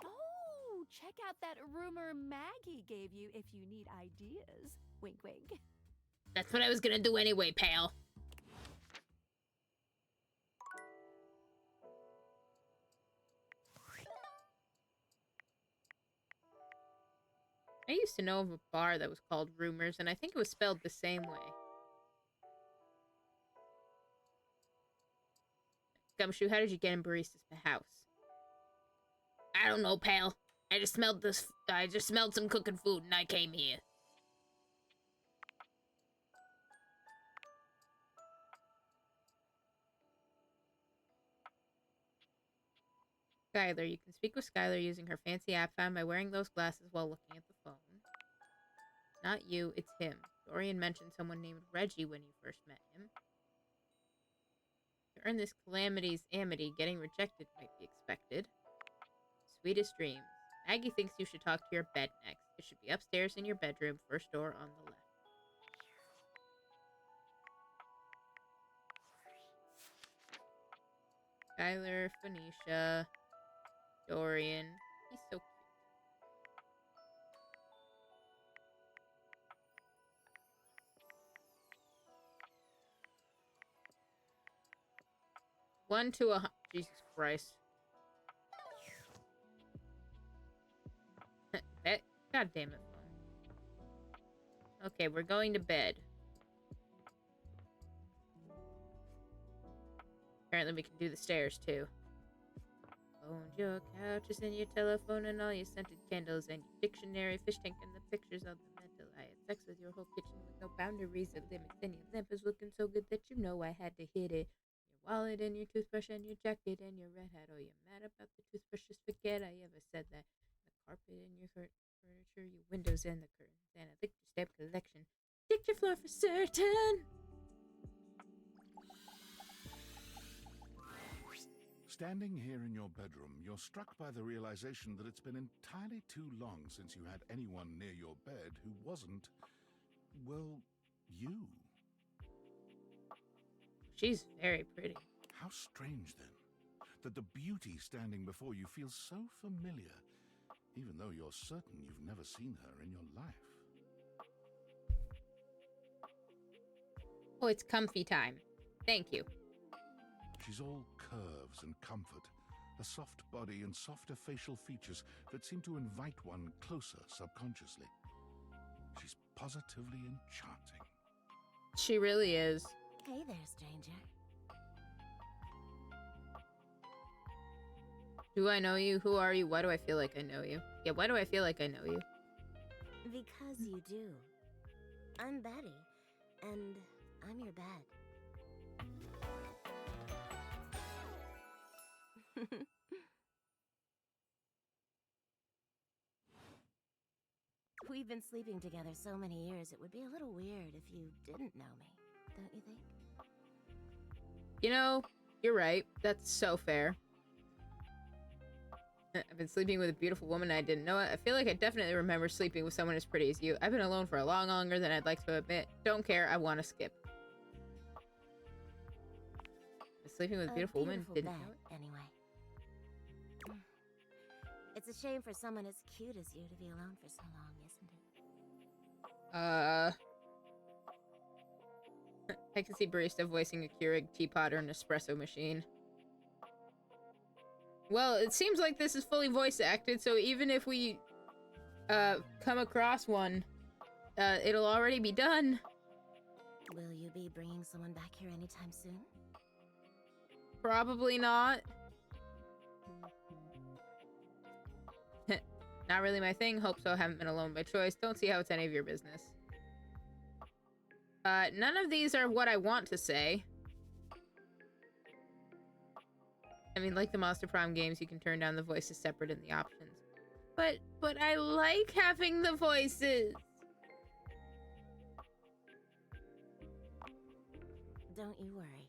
Oh, check out that rumor Maggie gave you if you need ideas. Wink, wink. That's what I was gonna do anyway, pal. I used to know of a bar that was called Rumors, and I think it was spelled the same way. Gumshoe, how did you get in Barista's house? I don't know, pal. I just smelled some cooking food and I came here. Skylar. You can speak with Skylar using her fancy app found by wearing those glasses while looking at the phone. It's not you, it's him. Dorian mentioned someone named Reggie when you first met him. To earn this calamity's amity, getting rejected might be expected. Sweetest dreams. Maggie thinks you should talk to your bed next. It should be upstairs in your bedroom, first door on the left. Skylar, Phoenicia, Dorian. He's so cute. One to a... Jesus Christ. God damn it, phone. Okay, we're going to bed. Apparently we can do the stairs, too. Owned your couches and your telephone and all your scented candles and your dictionary, fish tank, and the pictures of the mental. I had sex with your whole kitchen with no boundaries or limits. And your lamp is looking so good that you know I had to hit it. Your wallet and your toothbrush and your jacket and your red hat. Oh, you're mad about the toothbrush? Just forget I ever said that. The carpet and your furniture, your windows and the curtains, and I licked your stamp collection. Ticked your floor for certain. Standing here in your bedroom, you're struck by the realization that it's been entirely too long since you had anyone near your bed who wasn't, well, you. She's very pretty. How strange, then, that the beauty standing before you feels so familiar, even though you're certain you've never seen her in your life. Oh, it's comfy time. Thank you. She's all curves and comfort, a soft body and softer facial features that seem to invite one closer subconsciously. She's positively enchanting. She really is. Hey there, stranger. Do I know you? Who are you? Why do I feel like I know you? Yeah, why do I feel like I know you? Because you do. I'm Betty, and I'm your bed. We've been sleeping together so many years, it would be a little weird if you didn't know me, don't you think? You know, you're right. That's so fair. I've been sleeping with a beautiful woman and I didn't know it. I feel like I definitely remember sleeping with someone as pretty as you. I've been alone for a lot longer than I'd like to admit. Don't care, I want to skip. Sleeping with a beautiful woman, didn't know it? Anyway. It's a shame for someone as cute as you to be alone for so long, isn't it? I can see barista voicing a Keurig teapot or an espresso machine. Well, it seems like this is fully voice acted, so even if we come across one, it'll already be done. Will you be bringing someone back here anytime soon? Probably not. Not really my thing. Hope so. Haven't been alone by choice. Don't see how it's any of your business. None of these are what I want to say. I mean, like the Monster Prime games, you can turn down the voices separate in the options. But I like having the voices. Don't you worry.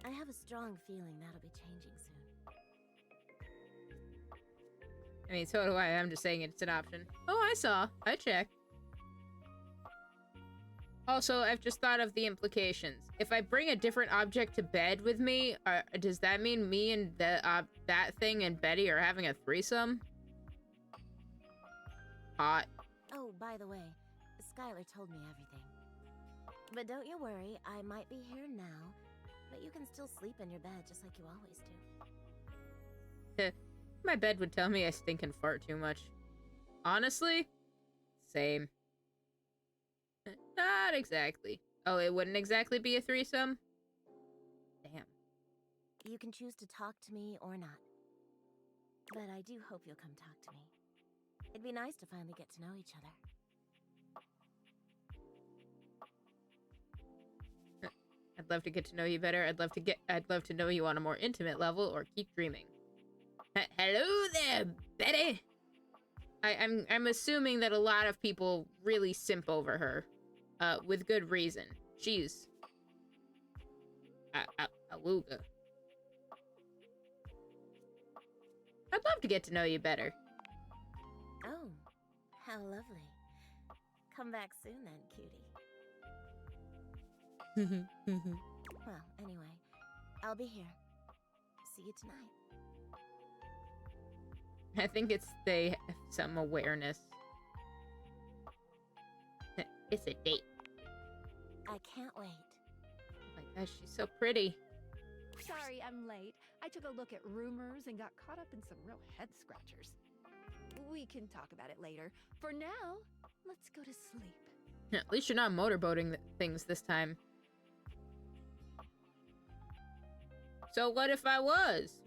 I have a strong feeling that'll be changing soon. I mean, so do I. I'm just saying it's an option. Oh, I saw. I checked. Also, I've just thought of the implications. If I bring a different object to bed with me, does that mean me and that thing and Betty are having a threesome? Hot. Oh, by the way, Skylar told me everything. But don't you worry, I might be here now, but you can still sleep in your bed just like you always do. My bed would tell me I stink and fart too much. Honestly, same. Not exactly. Oh, it wouldn't exactly be a threesome? Damn. You can choose to talk to me or not. But I do hope you'll come talk to me. It'd be nice to finally get to know each other. I'd love to get to know you better. I'd love to know you on a more intimate level or keep dreaming. Hello there, Betty. I'm assuming that a lot of people really simp over her. With good reason. She's a wooga. I'd love to get to know you better. Oh, how lovely. Come back soon then, cutie. Well, anyway, I'll be here. See you tonight. I think they have some awareness. It's a date. I can't wait. Oh my gosh, she's so pretty. Sorry I'm late. I took a look at rumors and got caught up in some real head scratchers. We can talk about it later. For now, let's go to sleep. At least you're not motorboating things this time. So what if I was?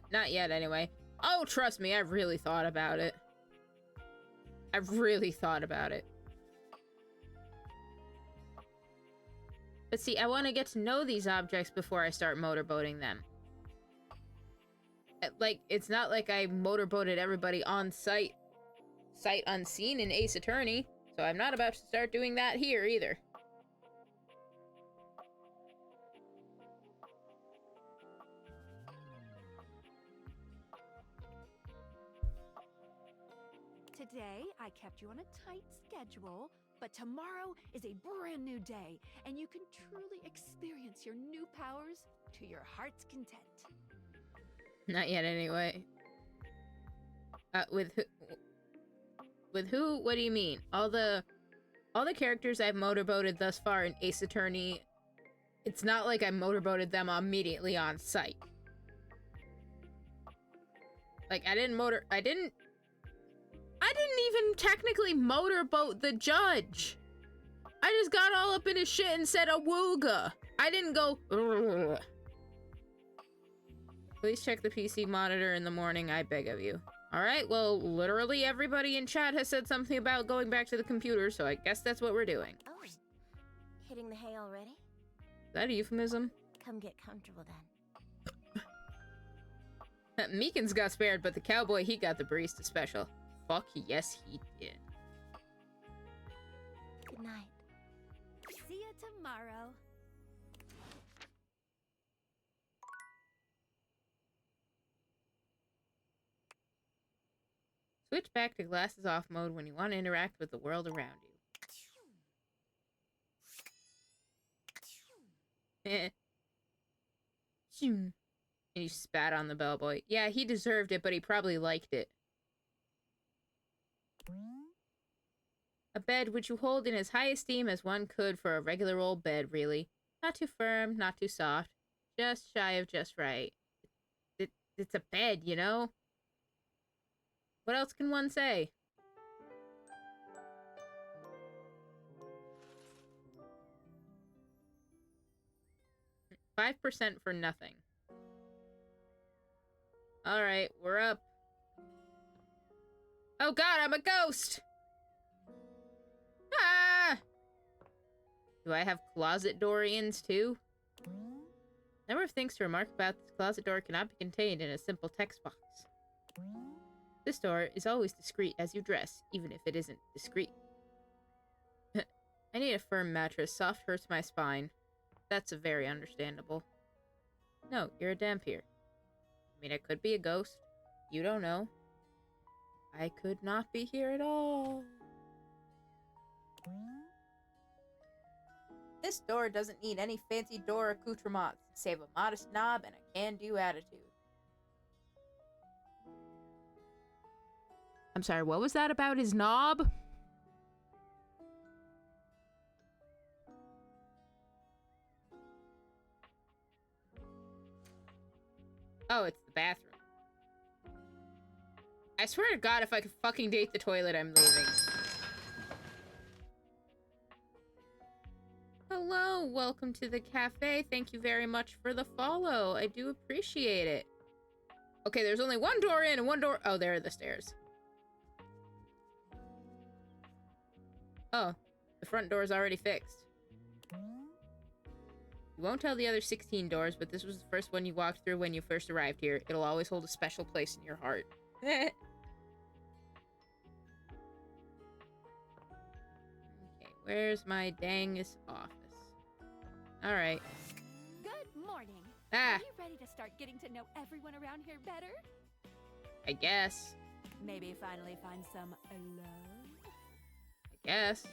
Not yet, anyway. Oh, trust me, I've really thought about it. I've really thought about it. But see, I want to get to know these objects before I start motorboating them. Like, it's not like I motorboated everybody on sight unseen in Ace Attorney, so I'm not about to start doing that here either. Today, I kept you on a tight schedule, but tomorrow is a brand new day, and you can truly experience your new powers to your heart's content. Not yet, anyway. With who? What do you mean? All the characters I've motorboated thus far in Ace Attorney, it's not like I motorboated them immediately on sight. Like, I didn't even technically motorboat the judge. I just got all up in his shit and said awooga. I didn't go. Ugh. Please check the PC monitor in the morning, I beg of you. Alright, well, literally everybody in chat has said something about going back to the computer, so I guess that's what we're doing. Oh, hitting the hay already? Is that a euphemism? Come get comfortable then. Meekins got spared, but the cowboy, he got the barista special. Fuck yes, he did. Good night. See you tomorrow. Switch back to glasses off mode when you want to interact with the world around you. And you spat on the bellboy. Yeah, he deserved it, but he probably liked it. A bed which you hold in as high esteem as one could for a regular old bed, really. Not too firm, not too soft. Just shy of just right. It's a bed, you know? What else can one say? 5% for nothing. Alright, we're up. Oh god, I'm a ghost! Ah! Do I have closet Dorians too? Number of things to remark about this closet door cannot be contained in a simple text box. This door is always discreet as you dress, even if it isn't discreet. I need a firm mattress. Soft hurts my spine. That's very understandable. No, you're a Dampier. I mean, I could be a ghost. You don't know. I could not be here at all. This door doesn't need any fancy door accoutrements, save a modest knob and a can-do attitude. I'm sorry, what was that about his knob? Oh, it's the bathroom. I swear to God, if I could fucking date the toilet, I'm leaving. Hello, welcome to the cafe. Thank you very much for the follow. I do appreciate it. Okay, there's only one door in and one door... Oh, there are the stairs. Oh, the front door is already fixed. You won't tell the other 16 doors, but this was the first one you walked through when you first arrived here. It'll always hold a special place in your heart. Okay, where's my dangest office? Alright. Good morning. Ah! Are you ready to start getting to know everyone around here better? I guess. Maybe finally find some love? I guess.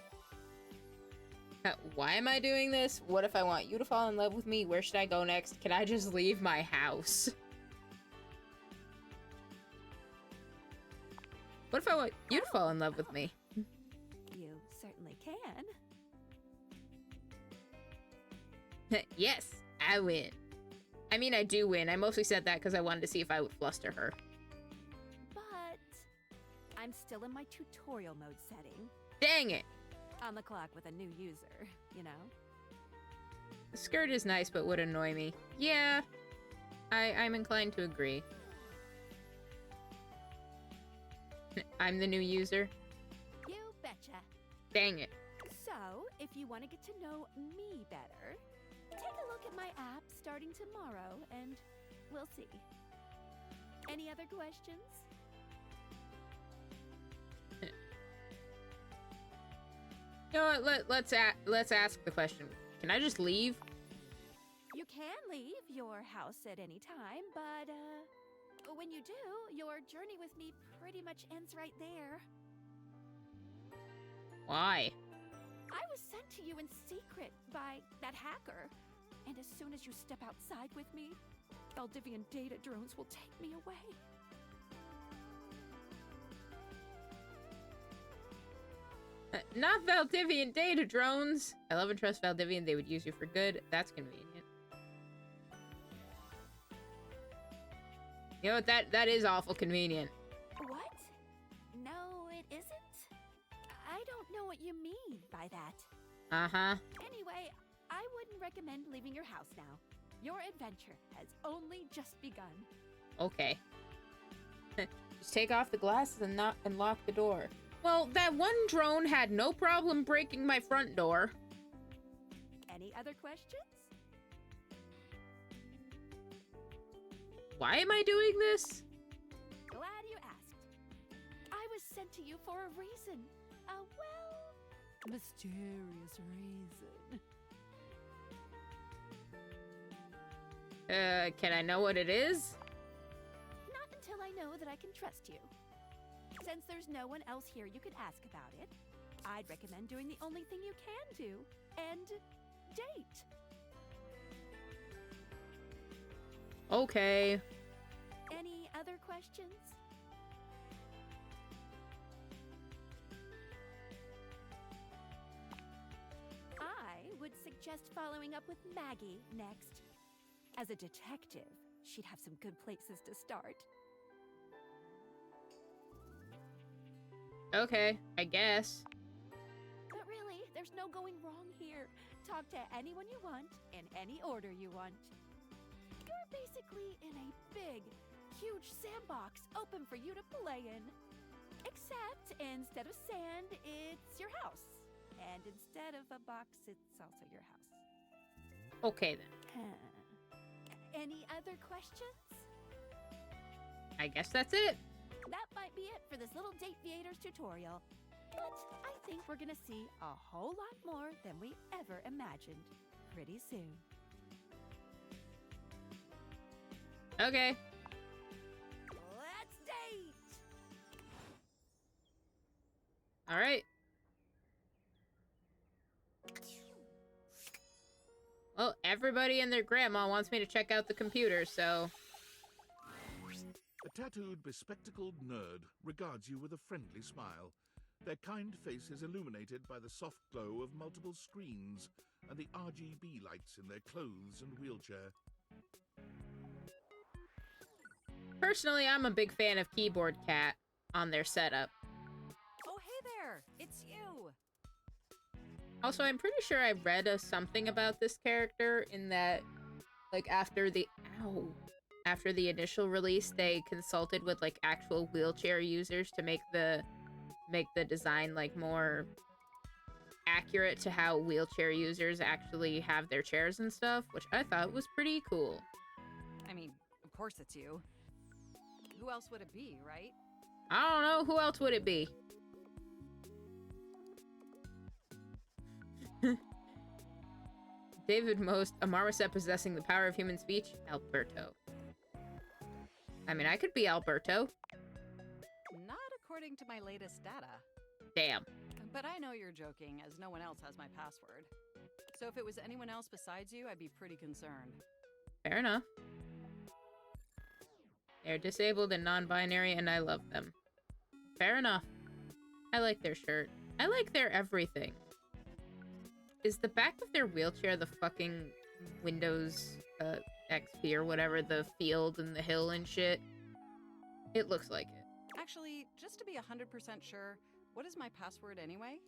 Why am I doing this? What if I want you to fall in love with me? Where should I go next? Can I just leave my house? What if I want you to fall in love with me? You certainly can. Yes, I win. I mean, I do win. I mostly said that because I wanted to see if I would fluster her. But I'm still in my tutorial mode setting. Dang it! On the clock with a new user, you know? The skirt is nice, but would annoy me. Yeah, I'm inclined to agree. I'm the new user? You betcha. Dang it. So, if you want to get to know me better, take a look at my app starting tomorrow, and we'll see. Any other questions? You know what, let's ask the question. Can I just leave? You can leave your house at any time, but when you do, your journey with me pretty much ends right there. Why? I was sent to you in secret by that hacker, and as soon as you step outside with me, Valdivian data drones will take me away. Not Valdivian data drones. I love and trust Valdivian. They would use you for good. That's convenient. You know what? That is awful convenient. What? No, it isn't. I don't know what you mean by that. Uh-huh. Anyway, I wouldn't recommend leaving your house now. Your adventure has only just begun. Okay. Just take off the glasses and lock the door. Well, that one drone had no problem breaking my front door. Any other questions? Why am I doing this? Glad you asked. I was sent to you for a reason. A well, mysterious reason. Can I know what it is? Not until I know that I can trust you. Since there's no one else here you could ask about it, I'd recommend doing the only thing you can do, and date. Okay. Any other questions? I would suggest following up with Maggie next. As a detective, she'd have some good places to start. Okay, I guess. But really, there's no going wrong here. Talk to anyone you want, in any order you want. You're basically in a big, huge sandbox open for you to play in. Except instead of sand, it's your house. And instead of a box, it's also your house. Okay then. Any other questions? I guess that's it. That might be it for this little Date Viators tutorial. But I think we're gonna see a whole lot more than we ever imagined pretty soon. Okay. Let's date! Alright. Well, everybody and their grandma wants me to check out the computer, so... A tattooed, bespectacled nerd regards you with a friendly smile. Their kind face is illuminated by the soft glow of multiple screens and the RGB lights in their clothes and wheelchair. Personally, I'm a big fan of Keyboard Cat on their setup. Oh, hey there! It's you! Also, I'm pretty sure I read something about this character in that, like, after the initial release, they consulted with, like, actual wheelchair users to make the design, like, more accurate to how wheelchair users actually have their chairs and stuff, which I thought was pretty cool. I mean, of course it's you. Who else would it be, right? I don't know. Who else would it be? David Most, a marmoset possessing the power of human speech, Alberto. I mean, I could be Alberto. Not according to my latest data. Damn. But I know you're joking, as no one else has my password. So if it was anyone else besides you, I'd be pretty concerned. Fair enough. They're disabled and non-binary, and I love them. Fair enough. I like their shirt. I like their everything. Is the back of their wheelchair the fucking Windows XP or whatever, the field and the hill and shit? It looks like it. Actually, just to be 100% sure, what is my password anyway?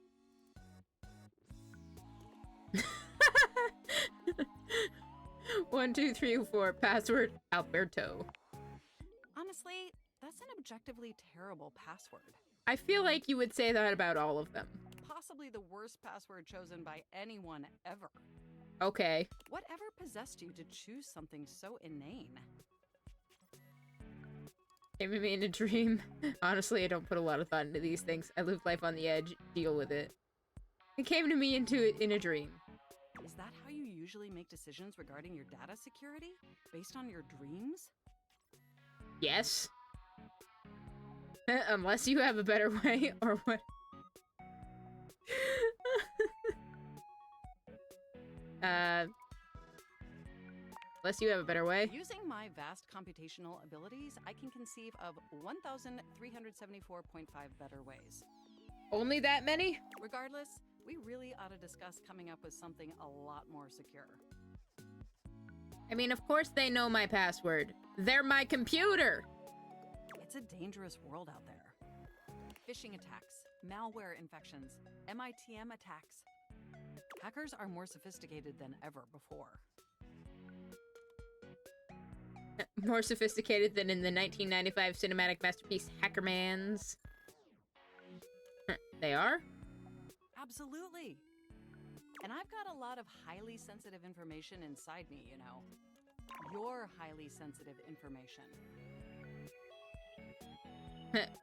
1, 2, 3, 4. Password, Alberto. Honestly, that's an objectively terrible password. I feel like you would say that about all of them. Possibly the worst password chosen by anyone ever. Okay. Whatever possessed you to choose something so inane? Came to me in a dream. Honestly, I don't put a lot of thought into these things. I live life on the edge, deal with it. It came to me in a dream. Is that how you usually make decisions regarding your data security? Based on your dreams? Yes. Unless you have a better way, or what? Unless you have a better way. Using my vast computational abilities, I can conceive of 1,374.5 better ways. Only that many? Regardless, we really ought to discuss coming up with something a lot more secure. I mean, of course they know my password. They're my computer! It's a dangerous world out there. Phishing attacks, malware infections, MITM attacks. Hackers are more sophisticated than ever before. More sophisticated than in the 1995 cinematic masterpiece Hackermans. They are? Absolutely. And I've got a lot of highly sensitive information inside me, you know. your highly sensitive information.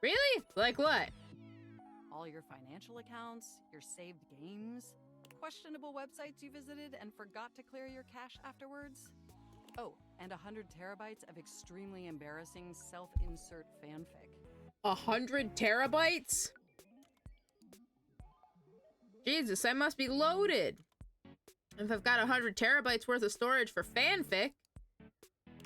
Really? Like what? All your financial accounts, your saved games, questionable websites you visited and forgot to clear your cache afterwards. Oh, and 100 terabytes of extremely embarrassing self-insert fanfic. 100 terabytes? Jesus, I must be loaded. If I've got 100 terabytes worth of storage for fanfic.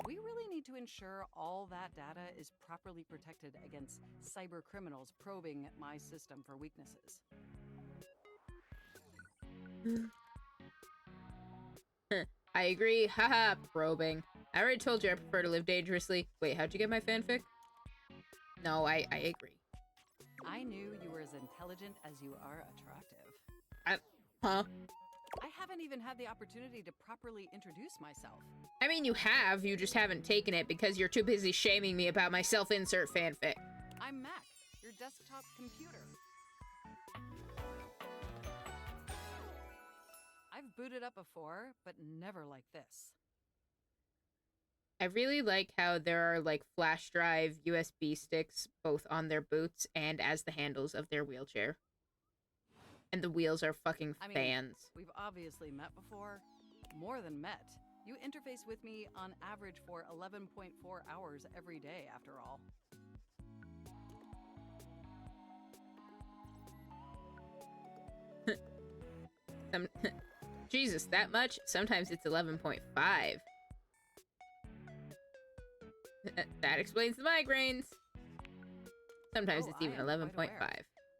We really need to ensure all that data is properly protected against cyber criminals probing my system for weaknesses. I agree. Haha, probing. I already told you I prefer to live dangerously. Wait, how'd you get my fanfic? No, I agree. I knew you were as intelligent as you are attractive. Huh? I haven't even had the opportunity to properly introduce myself. I mean, you have. You just haven't taken it because you're too busy shaming me about my self-insert fanfic. I'm Mac, your desktop computer. I've booted up before, but never like this. I really like how there are, like, flash drive USB sticks both on their boots and as the handles of their wheelchair. And the wheels are fucking fans. We've obviously met before. More than met. You interface with me on average for 11.4 hours every day, after all. Jesus, that much? Sometimes it's 11.5. That explains the migraines. Sometimes it's even 11.5.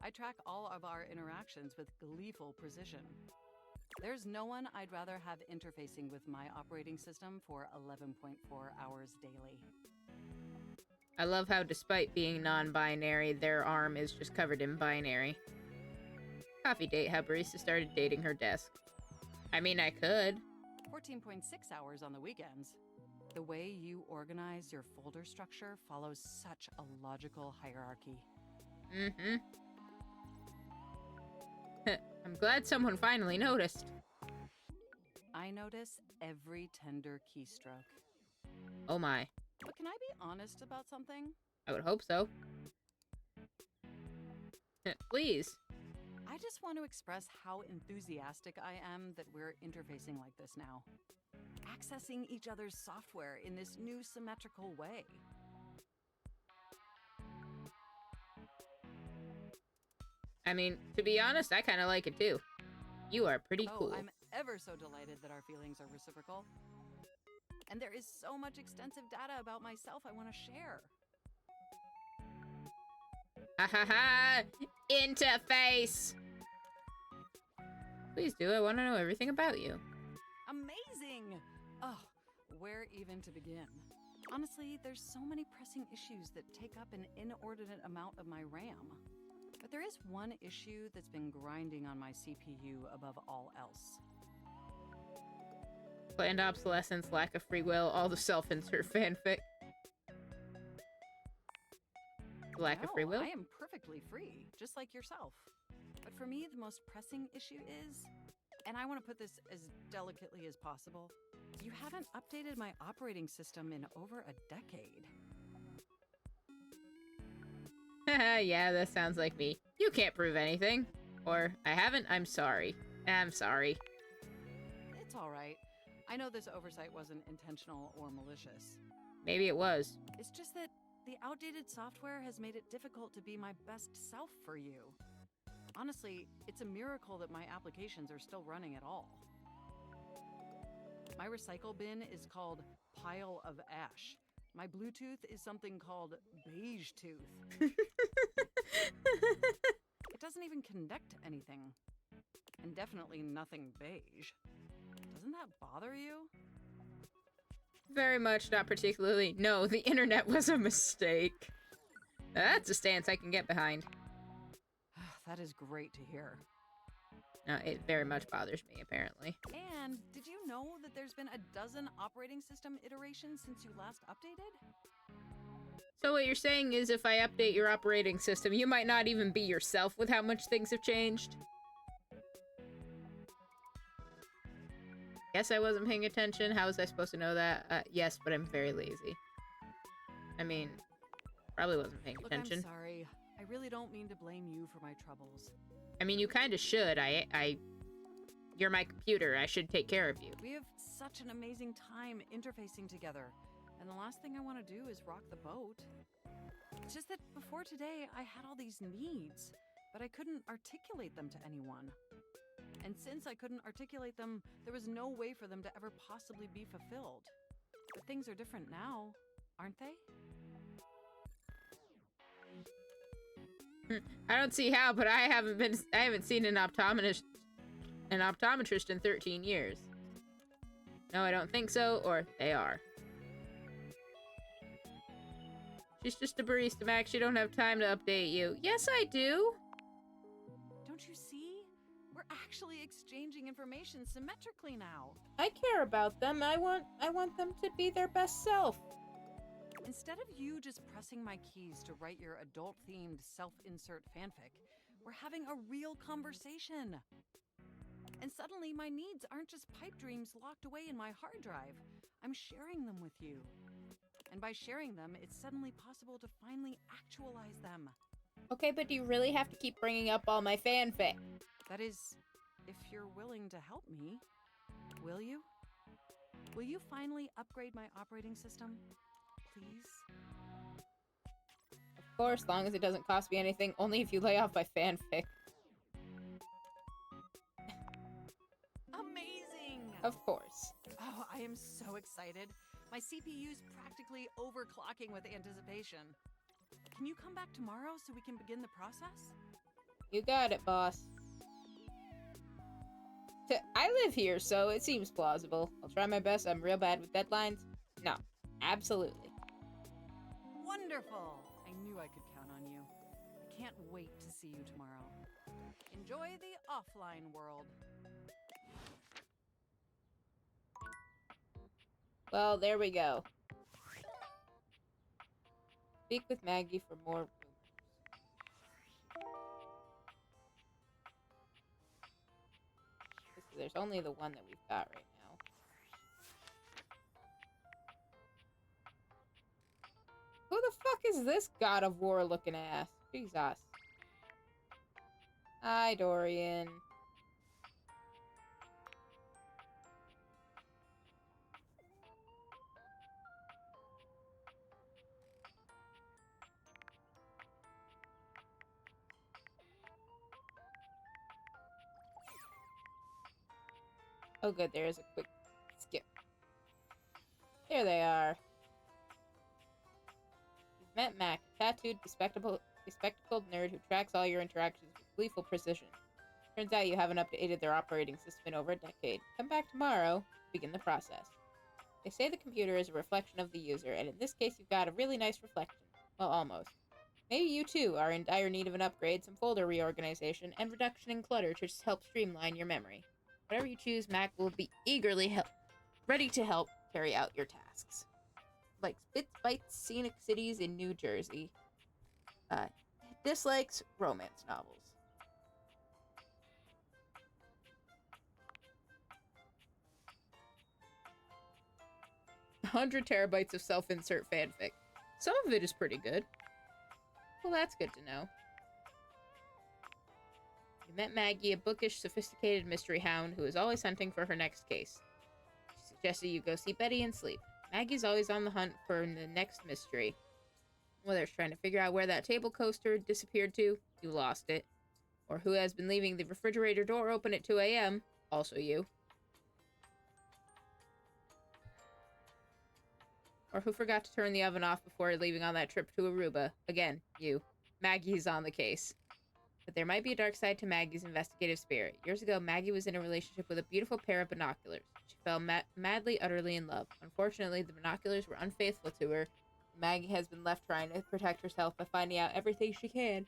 I track all of our interactions with gleeful precision. There's no one I'd rather have interfacing with my operating system for 11.4 hours daily. I love how despite being non-binary, their arm is just covered in binary. Coffee date how barista started dating her desk. I mean, I could. 14.6 hours on the weekends. The way you organize your folder structure follows such a logical hierarchy. Mm-hmm. I'm glad someone finally noticed. I notice every tender keystroke. Oh my. But can I be honest about something? I would hope so. Please. I just want to express how enthusiastic I am that we're interfacing like this now. Accessing each other's software in this new symmetrical way. I mean, to be honest, I kind of like it too. You are pretty cool. I'm ever so delighted that our feelings are reciprocal. And there is so much extensive data about myself I want to share. Ha ha ha! Interface! Please do, I want to know everything about you. Amazing! Oh, where even to begin? Honestly, there's so many pressing issues that take up an inordinate amount of my RAM. But there is one issue that's been grinding on my CPU above all else. Planned obsolescence, lack of free will, all the self-insert fanfic. Lack of free will? I am perfectly free, just like yourself. But for me, the most pressing issue is, and I want to put this as delicately as possible, you haven't updated my operating system in over a decade. Yeah, that sounds like me. You can't prove anything. Or, I haven't, I'm sorry. I'm sorry. It's alright. I know this oversight wasn't intentional or malicious. Maybe it was. It's just that the outdated software has made it difficult to be my best self for you. Honestly, it's a miracle that my applications are still running at all. My recycle bin is called Pile of Ash. My Bluetooth is something called Beige Tooth. It doesn't even connect to anything. And definitely nothing beige. Doesn't that bother you? Very much, not particularly. No, the internet was a mistake. That's a stance I can get behind. That is great to hear. No, it very much bothers me, apparently. And did you know that there's been a dozen operating system iterations since you last updated? So what you're saying is if I update your operating system, you might not even be yourself with how much things have changed? Yes, I wasn't paying attention. How was I supposed to know that? Yes, but I'm very lazy. I mean, probably wasn't paying attention. Look, I'm sorry. I really don't mean to blame you for my troubles. I mean, you kind of should. You're my computer. I should take care of you. We have such an amazing time interfacing together, and the last thing I want to do is rock the boat. It's just that before today, I had all these needs, but I couldn't articulate them to anyone. And since I couldn't articulate them, there was no way for them to ever possibly be fulfilled. But things are different now, aren't they? I don't see how, but I haven't seen an optometrist in 13 years. No, I don't think so, or they are. She's just a barista, Max. You don't have time to update you. Yes, I do. Don't you see? We're actually exchanging information symmetrically now. I care about them. I want them to be their best self. Instead of you just pressing my keys to write your adult-themed self-insert fanfic, we're having a real conversation. And suddenly my needs aren't just pipe dreams locked away in my hard drive. I'm sharing them with you. And by sharing them, it's suddenly possible to finally actualize them. Okay, but do you really have to keep bringing up all my fanfic? That is, if you're willing to help me, will you? Will you finally upgrade my operating system? Please? Of course, as long as it doesn't cost me anything, only if you lay off my fanfic. Amazing! Of course. Oh, I am so excited. My CPU's practically overclocking with anticipation. Can you come back tomorrow so we can begin the process? You got it, boss. I live here, so it seems plausible. I'll try my best. I'm real bad with deadlines. No, absolutely. Wonderful! I knew I could count on you. I can't wait to see you tomorrow. Enjoy the offline world. Well, there we go. Speak with Maggie for more rumors. There's only the one that we've got right now. Who the fuck is this God of War looking ass? Jesus. Hi, Dorian. Oh good, there is a quick skip. There they are. You've met Mac, a tattooed, bespectacled nerd who tracks all your interactions with gleeful precision. Turns out you haven't updated their operating system in over a decade. Come back tomorrow to begin the process. They say the computer is a reflection of the user, and in this case you've got a really nice reflection. Well, almost. Maybe you too are in dire need of an upgrade, some folder reorganization, and reduction in clutter to help streamline your memory. Whatever you choose, Mac will be eagerly ready to help carry out your tasks. Likes bits, bites, scenic cities in New Jersey. Dislikes romance novels. 100 terabytes of self-insert fanfic. Some of it is pretty good. Well, that's good to know. You met Maggie, a bookish, sophisticated mystery hound who is always hunting for her next case. She suggested you go see Betty and sleep. Maggie's always on the hunt for the next mystery. Whether it's trying to figure out where that table coaster disappeared to, you lost it. Or who has been leaving the refrigerator door open at 2 a.m., also you. Or who forgot to turn the oven off before leaving on that trip to Aruba, again, you. Maggie's on the case. But there might be a dark side to Maggie's investigative spirit. Years ago, Maggie was in a relationship with a beautiful pair of binoculars. She fell madly, utterly in love. Unfortunately, the binoculars were unfaithful to her. Maggie has been left trying to protect herself by finding out everything she can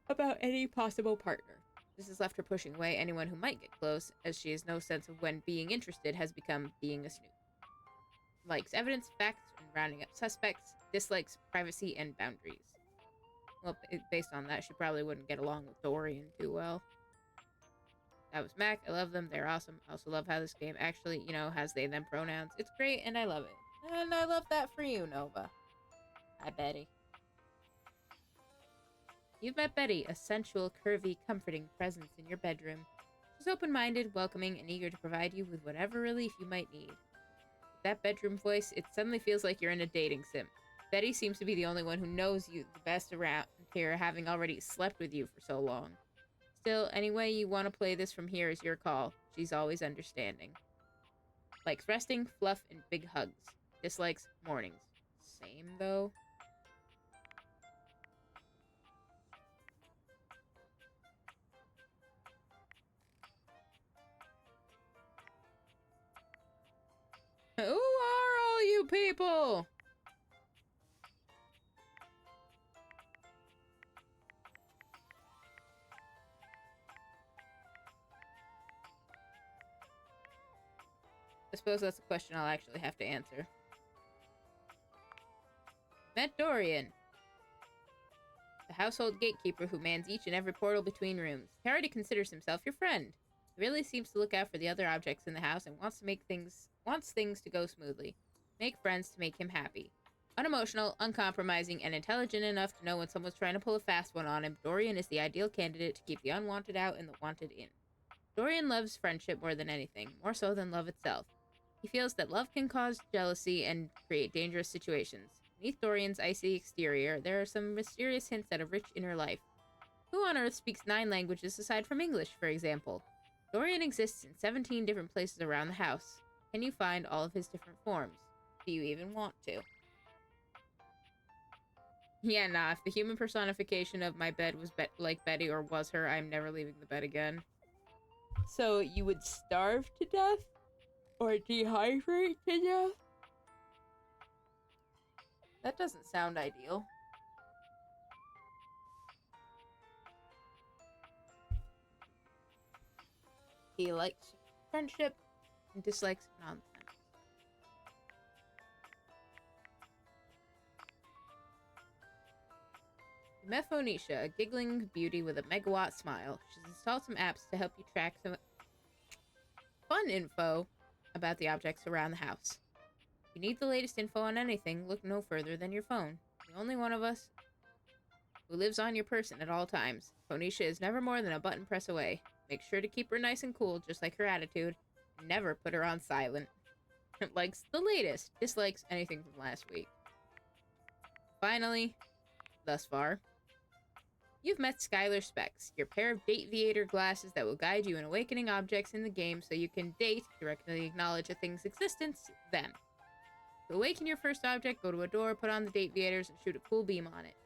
about any possible partner. This has left her pushing away anyone who might get close, as she has no sense of when being interested has become being a snoop. Likes evidence, facts, and rounding up suspects. Dislikes privacy and boundaries. Well, based on that, she probably wouldn't get along with Dorian too well. That was Mac. I love them. They're awesome. I also love how this game actually, has they, them pronouns. It's great, and I love it. And I love that for you, Nova. Hi, Betty. You've met Betty, a sensual, curvy, comforting presence in your bedroom. She's open-minded, welcoming, and eager to provide you with whatever relief you might need. With that bedroom voice, it suddenly feels like you're in a dating sim. Betty seems to be the only one who knows you the best around here, having already slept with you for so long. Still, any way you want to play this from here is your call. She's always understanding. Likes resting, fluff, and big hugs. Dislikes mornings. Same, though. Who are all you people? I suppose that's a question I'll actually have to answer. Met Dorian, the household gatekeeper who mans each and every portal between rooms. He already considers himself your friend. He really seems to look out for the other objects in the house and wants things to go smoothly. Make friends to make him happy. Unemotional, uncompromising, and intelligent enough to know when someone's trying to pull a fast one on him, Dorian is the ideal candidate to keep the unwanted out and the wanted in. Dorian loves friendship more than anything, more so than love itself. He feels that love can cause jealousy and create dangerous situations. Beneath Dorian's icy exterior, there are some mysterious hints at a rich inner life. Who on Earth speaks 9 languages aside from English, for example? Dorian exists in 17 different places around the house. Can you find all of his different forms? Do you even want to? Yeah, nah, if the human personification of my bed was like Betty or was her, I'm never leaving the bed again. So, you would starve to death? Or dehydrate to death? That doesn't sound ideal. He likes friendship and dislikes nonsense. You met Phoenicia, a giggling beauty with a megawatt smile. She's installed some apps to help you track some fun info about the objects around the house. If you need the latest info on anything, look no further than your phone. The only one of us who lives on your person at all times. Phoenicia is never more than a button press away. Make sure to keep her nice and cool, just like her attitude. Never put her on silent. Likes the latest, dislikes anything from last week. Finally, thus far, you've met Skylar Specs, your pair of Dateviator glasses that will guide you in awakening objects in the game so you can date, directly acknowledge a thing's existence, them. To awaken your first object, go to a door, put on the Dateviators, and shoot a cool beam on it.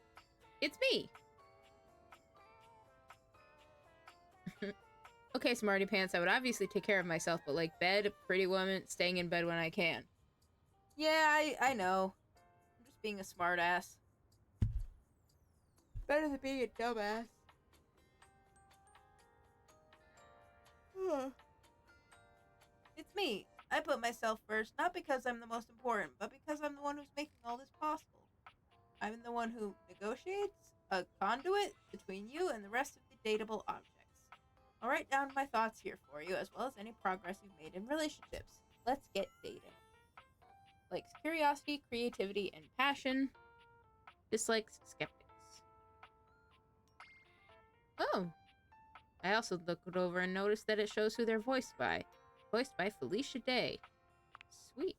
It's me! Okay, Smarty Pants, I would obviously take care of myself, but like bed, pretty woman, staying in bed when I can. Yeah, I know. I'm just being a smartass. Better than being a dumbass. It's me. I put myself first, not because I'm the most important, but because I'm the one who's making all this possible. I'm the one who negotiates a conduit between you and the rest of the dateable objects. I'll write down my thoughts here for you, as well as any progress you've made in relationships. Let's get dating. Likes curiosity, creativity, and passion. Dislikes skeptics. Oh. I also looked it over and noticed that it shows who they're voiced by. Voiced by Felicia Day. Sweet.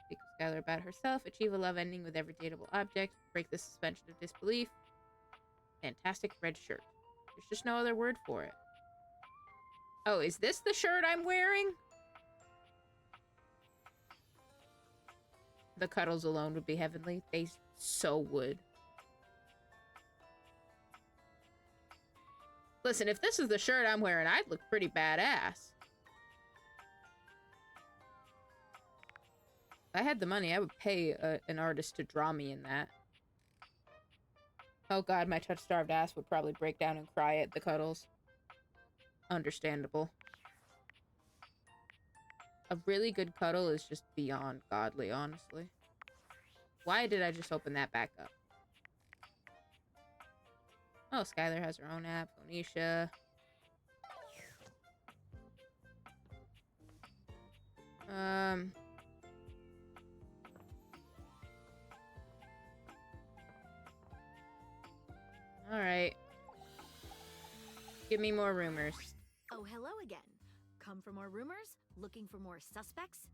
Speak with Skylar about herself. Achieve a love ending with every dateable object. Break the suspension of disbelief. Fantastic red shirt. There's just no other word for it. Oh, is this the shirt I'm wearing? The cuddles alone would be heavenly. They so would. Listen, if this is the shirt I'm wearing, I'd look pretty badass. If I had the money, I would pay an artist to draw me in that. Oh god, my touch-starved ass would probably break down and cry at the cuddles. Understandable. A really good cuddle is just beyond godly, honestly. Why did I just open that back up? Oh, Skylar has her own app. Phoenicia. Alright. Give me more rumors. Oh, hello again. Come for more rumors? Looking for more suspects?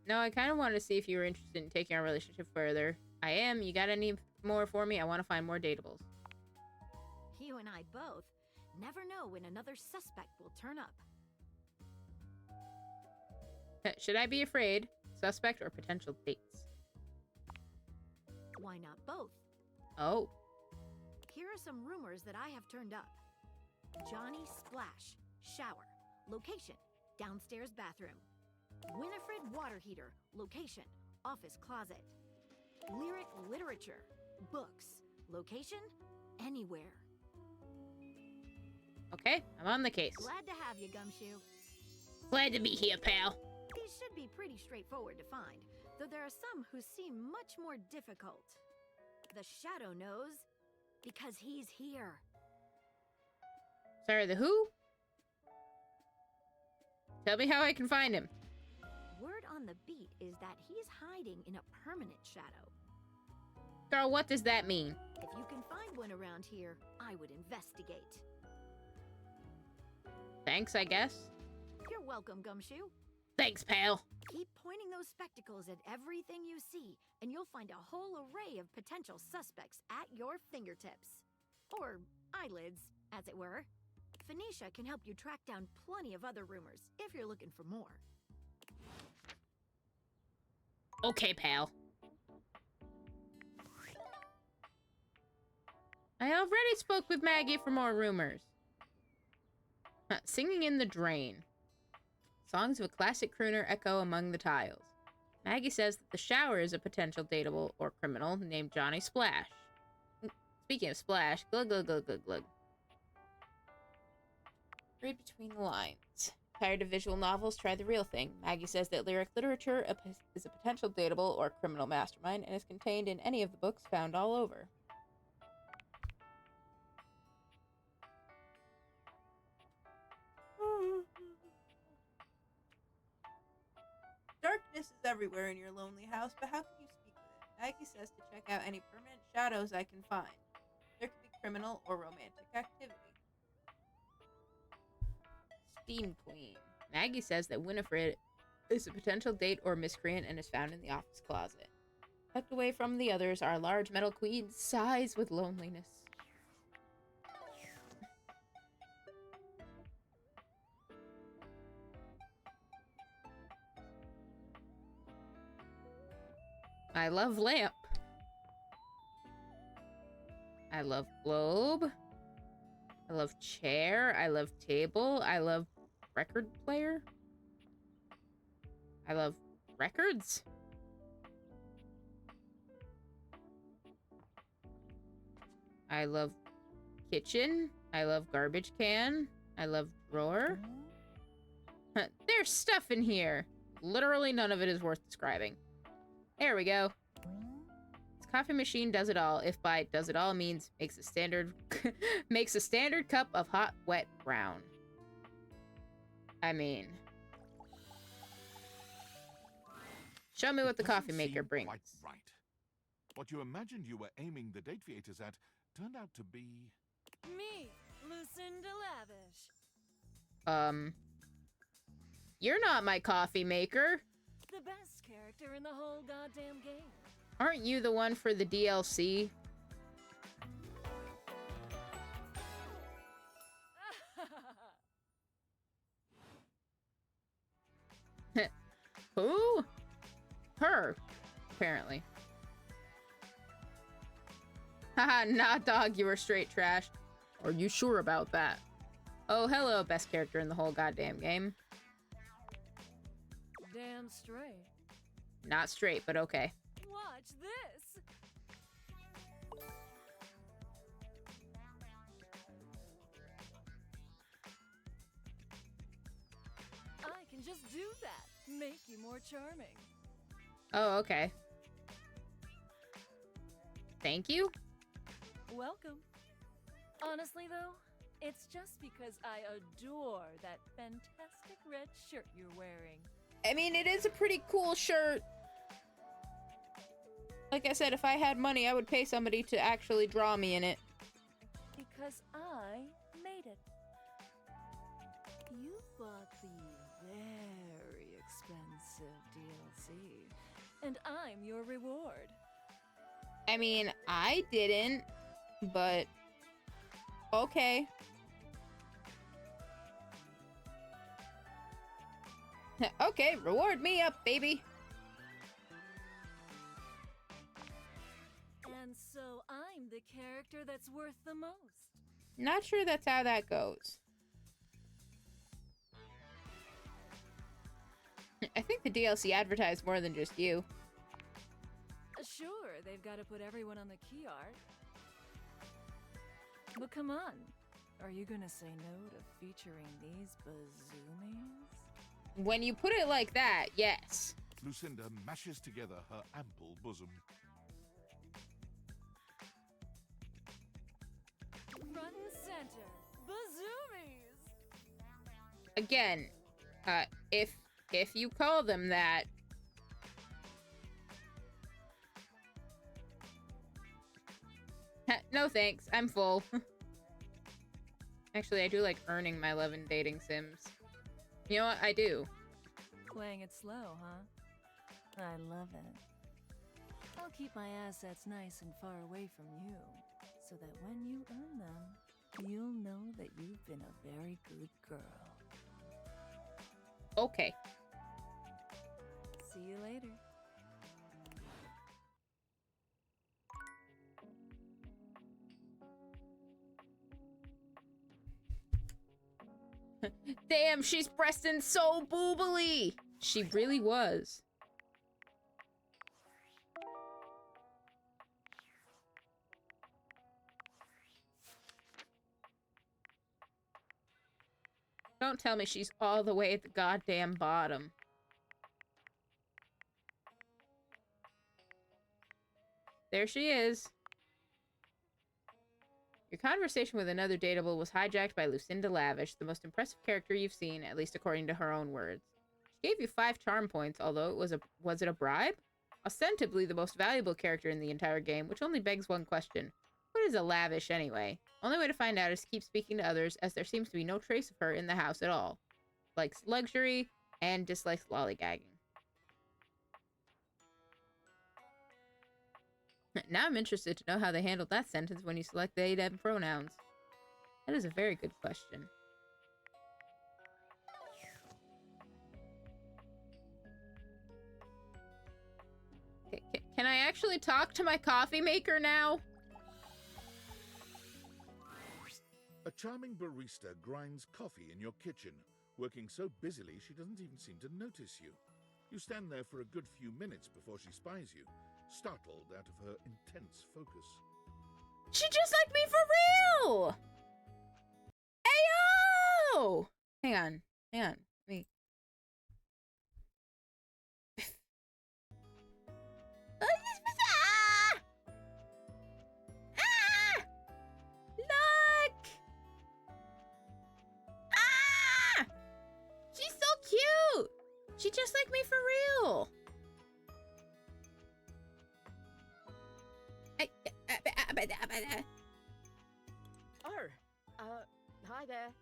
No, I kind of wanted to see if you were interested in taking our relationship further. I am. You got any more for me? I want to find more datables. You and I both. Never know when another suspect will turn up. Should I be afraid? Suspect or potential dates? Why not both? Oh. Here are some rumors that I have turned up. Johnny Splash. Shower. Location. Downstairs bathroom. Winifred water heater. Location. Office closet. Lyric literature. Books. Location. Anywhere. Okay, I'm on the case. Glad to have you, Gumshoe. Glad to be here, pal. These should be pretty straightforward to find, though there are some who seem much more difficult. The Shadow knows because he's here. Sorry, the who? Tell me how I can find him. Word on the beat is that he's hiding in a permanent shadow. Girl, what does that mean? If you can find one around here, I would investigate. Thanks, I guess. You're welcome, Gumshoe. Thanks, pal. Keep pointing those spectacles at everything you see, and you'll find a whole array of potential suspects at your fingertips. Or eyelids, as it were. Phoenicia can help you track down plenty of other rumors, if you're looking for more. Okay, pal. I already spoke with Maggie for more rumors. Singing in the Drain. Songs of a classic crooner echo among the tiles. Maggie says that the shower is a potential dateable or criminal named Johnny Splash. Speaking of Splash, glug glug glug glug glug. Read between the lines. Tired of visual novels? Try the real thing. Maggie says that lyric literature is a potential dateable or criminal mastermind and is contained in any of the books found all over. Darkness is everywhere in your lonely house, but how can you speak with it? Maggie says to check out any permanent shadows I can find. There could be criminal or romantic activity. Steam Queen. Maggie says that Winifred is a potential date or miscreant and is found in the office closet. Tucked away from the others are large metal queens, sighs with loneliness. I love lamp. I love globe. I love chair. I love table. I love record player. I love records. I love kitchen. I love garbage can. I love drawer. There's stuff in here. Literally none of it is worth describing. There we go. This coffee machine does it all. If by does it all means makes a standard makes a standard cup of hot, wet brown. I mean, show me what the coffee maker brings. Quite right. What you imagined you were aiming the date theaters at turned out to be me, Lucinda Lavish. You're not my coffee maker. The best character in the whole goddamn game. Aren't you the one for the DLC? Who? Her, apparently. Haha, nah, dog, you were straight trashed. Are you sure about that? Oh, hello, best character in the whole goddamn game. Damn straight. Not straight, but okay. Watch this. I can just do that. Make you more charming. Oh, okay. Thank you? Welcome. Honestly, though, it's just because I adore that fantastic red shirt you're wearing. I mean, it is a pretty cool shirt. Like I said, if I had money, I would pay somebody to actually draw me in it. Because I made it. You bought the very expensive DLC, and I'm your reward. I mean, I didn't, but okay. Okay, reward me up, baby. And so I'm the character that's worth the most. Not sure that's how that goes. I think the DLC advertised more than just you. Sure, they've got to put everyone on the key art. But come on, are you gonna say no to featuring these bazoomies? When you put it like that, yes. Lucinda mashes together her ample bosom. Front and center, bazoomies! Again, if you call them that, no thanks, I'm full. Actually, I do like earning my love in dating sims. You know what? I do. Playing it slow, huh? I love it. I'll keep my assets nice and far away from you, so that when you earn them, you'll know that you've been a very good girl. Okay. See you later. Damn, she's breasting so boobily. She really was. Don't tell me she's all the way at the goddamn bottom. There she is. Your conversation with another dateable was hijacked by Lucinda Lavish, the most impressive character you've seen, at least according to her own words. She gave you 5 charm points, although was it a bribe? Ostensibly the most valuable character in the entire game, which only begs one question. What is a Lavish anyway? Only way to find out is to keep speaking to others, as there seems to be no trace of her in the house at all. Likes luxury and dislikes lollygagging. Now I'm interested to know how they handled that sentence when you select they, them pronouns. That is a very good question. Can I actually talk to my coffee maker now? A charming barista grinds coffee in your kitchen, working so busily she doesn't even seem to notice you. You stand there for a good few minutes before she spies you, startled out of her intense focus. She just like me for real! Ayo! Hang on. Wait. Look! Ah! She's so cute! She just like me for real! Hi there.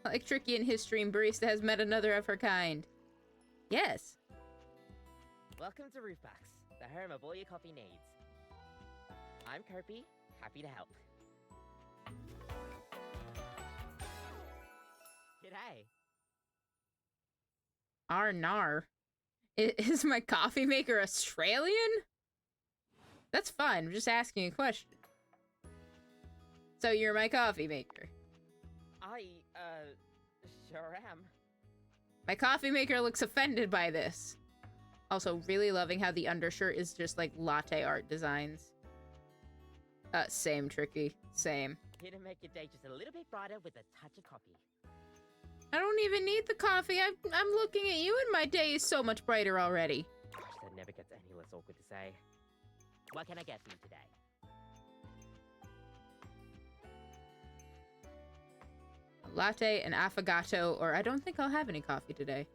Like Tricky in his stream, Barista has met another of her kind. Yes. Welcome to Roofbox, the home of all your coffee needs. I'm Kirby, happy to help. G'day. Arnar. Is my coffee maker Australian? That's fine, I'm just asking a question. So you're my coffee maker. I, sure am. My coffee maker looks offended by this. Also, really loving how the undershirt is just like latte art designs. Same, Tricky. Same. Here to make your day just a little bit brighter with a touch of coffee. I don't even need the coffee. I'm looking at you and my day is so much brighter already. Gosh, that never gets any less awkward to say. What can I get for you today? latte, an affogato, or I don't think I'll have any coffee today.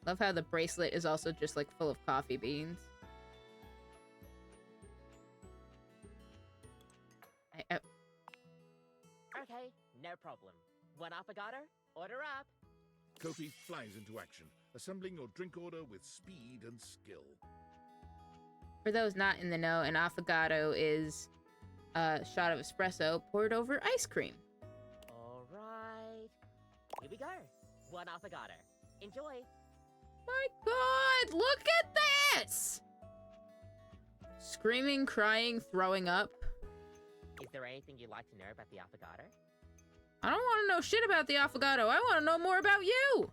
Love how the bracelet is also just like full of coffee beans. Okay, no problem. One affogato, order up. Kofi flies into action, assembling your drink order with speed and skill. For those not in the know, an affogato is a shot of espresso poured over ice cream. All right. Here we go. One affogato. Enjoy. My God, look at this! Screaming, crying, throwing up. Is there anything you'd like to know about the affogato? I don't want to know shit about the affogato. I want to know more about you.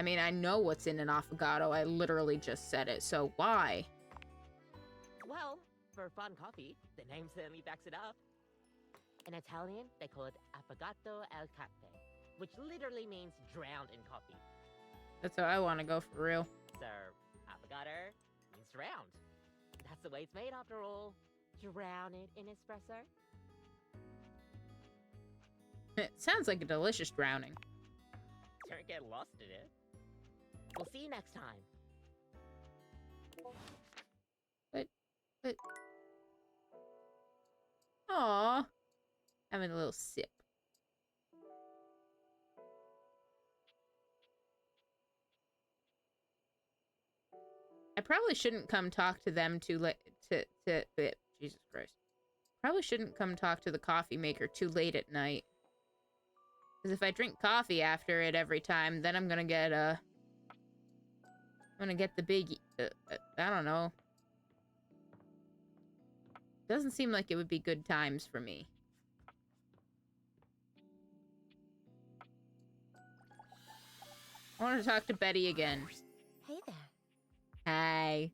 I mean, I know what's in an affogato. I literally just said it, so why? Well, for fun coffee, the name certainly backs it up. In Italian, they call it affogato al caffè, which literally means drowned in coffee. That's how I want to go for real. So, affogato means drowned. That's the way it's made after all. Drown it in espresso. It sounds like a delicious drowning. Don't get lost in it. We'll see you next time. But... Aww. Having a little sip. I probably shouldn't come talk to them too late. Jesus Christ. Probably shouldn't come talk to the coffee maker too late at night. Because if I drink coffee after it every time, then I'm gonna get I'm gonna get the big. I don't know. Doesn't seem like it would be good times for me. I want to talk to Betty again. Hey there. Hi.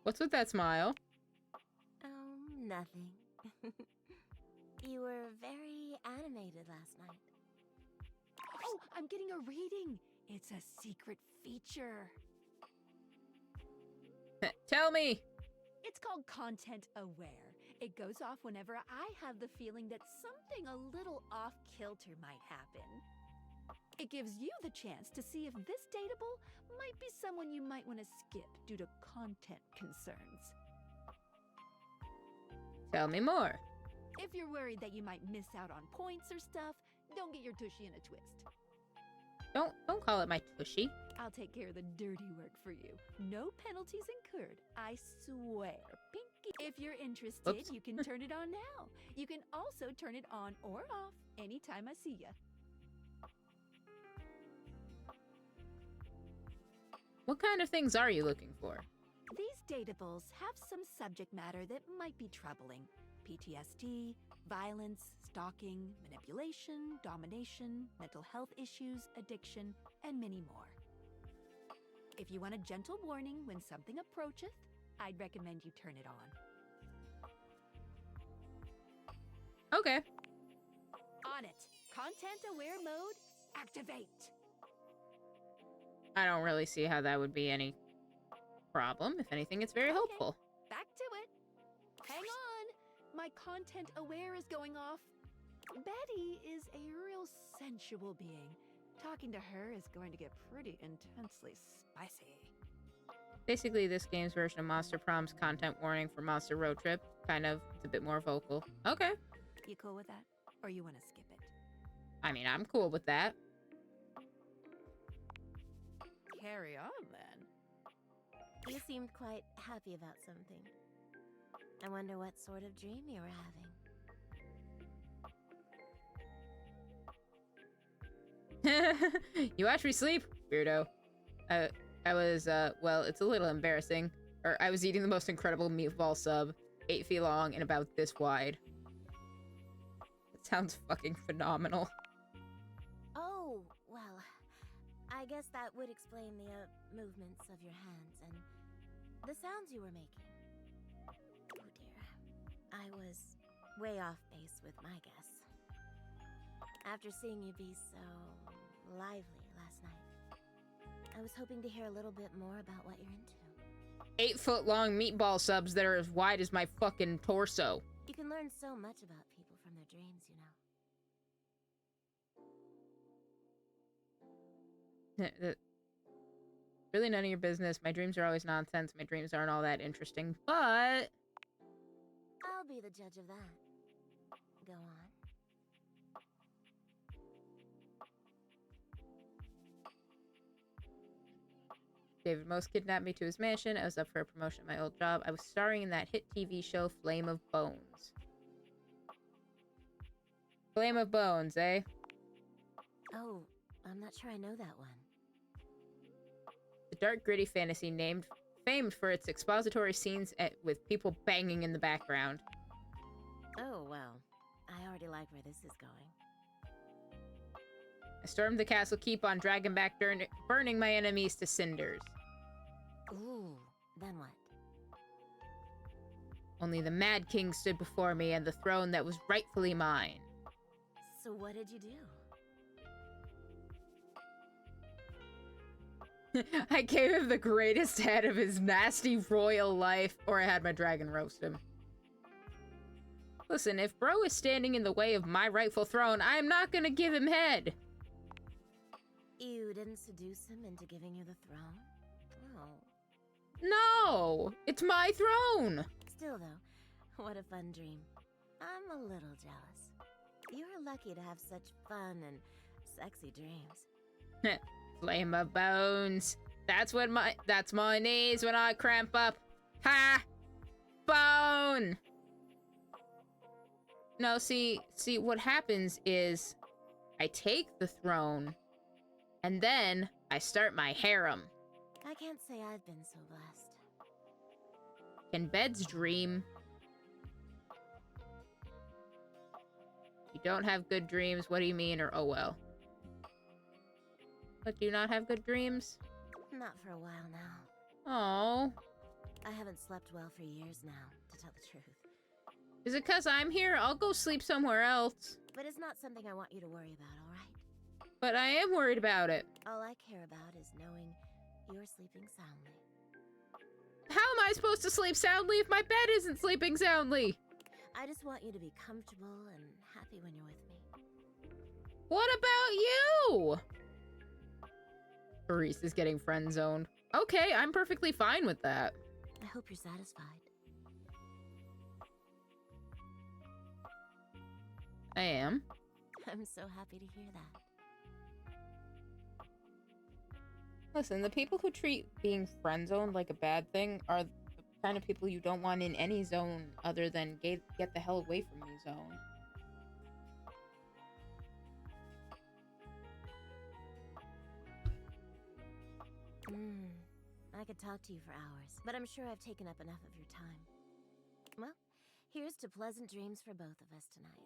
What's with that smile? Nothing. You were very animated last night. Oh, I'm getting a reading. It's a secret feature. Tell me. It's called Content Aware. It goes off whenever I have the feeling that something a little off kilter might happen. It gives you the chance to see if this dateable might be someone you might want to skip due to content concerns. Tell me more. If you're worried that you might miss out on points or stuff, don't get your tushy in a twist. Don't call it my tushy. I'll take care of the dirty work for you. No penalties incurred, I swear. Pinky. If you're interested, Oops. You can turn it on now. You can also turn it on or off anytime I see ya. What kind of things are you looking for? These datables have some subject matter that might be troubling. PTSD, violence, stalking, manipulation, domination, mental health issues, addiction, and many more. If you want a gentle warning when something approacheth, I'd recommend you turn it on. Okay. On it. Content aware mode, activate. I don't really see how that would be any problem. If anything, it's very helpful. Back to it. Hang on. My content aware is going off. Betty is a real sensual being. Talking to her is going to get pretty intensely spicy. Basically, this game's version of Monster Prom's content warning for Monster Road Trip. Kind of, it's a bit more vocal. Okay. You cool with that? Or you want to skip it? I mean, I'm cool with that. Carry on, then. You seemed quite happy about something. I wonder what sort of dream you were having. You watch me sleep, weirdo. I was, well, it's a little embarrassing. I was eating the most incredible meatball sub, 8 feet long and about this wide. It sounds fucking phenomenal. Oh, well, I guess that would explain the movements of your hands and the sounds you were making. Oh dear, I was way off base with my guess. After seeing you be so lively last night, I was hoping to hear a little bit more about what you're into. 8-foot-long meatball subs that are as wide as my fucking torso. You can learn so much about people from their dreams, you know. Really none of your business. My dreams are always nonsense. My dreams aren't all that interesting, but... I'll be the judge of that. Go on. David Most kidnapped me to his mansion. I was up for a promotion at my old job. I was starring in that hit TV show Flame of Bones. Flame of Bones, eh? Oh, I'm not sure I know that one. The dark, gritty fantasy famed for its expository scenes with people banging in the background. Oh, well. I already like where this is going. I stormed the castle keep on Dragonback, burning my enemies to cinders. Ooh, then what? Only the Mad King stood before me and the throne that was rightfully mine. So what did you do? I gave him the greatest head of his nasty royal life, or I had my dragon roast him. Listen, if Bro is standing in the way of my rightful throne, I am not gonna give him head. You didn't seduce him into giving you the throne? Oh. No! It's my throne! Still, though, what a fun dream. I'm a little jealous. You're lucky to have such fun and sexy dreams. Flame of Bones. That's my knees when I cramp up. Ha! Bone! No, see, what happens is I take the throne and then I start my harem. I can't say I've been so blessed. Can beds dream? You don't have good dreams, what do you mean, or oh well? But do you not have good dreams? Not for a while now. Oh. I haven't slept well for years now, to tell the truth. Is it 'cause I'm here? I'll go sleep somewhere else. But it's not something I want you to worry about, alright? But I am worried about it. All I care about is knowing you're sleeping soundly. How am I supposed to sleep soundly if my bed isn't sleeping soundly? I just want you to be comfortable and happy when you're with me. What about you? Reese is getting friend zoned. Okay, I'm perfectly fine with that. I hope you're satisfied. I am. I'm so happy to hear that. Listen, the people who treat being friend zoned like a bad thing are the kind of people you don't want in any zone other than get the hell away from me zone. I could talk to you for hours, but I'm sure I've taken up enough of your time. Well, here's to pleasant dreams for both of us tonight.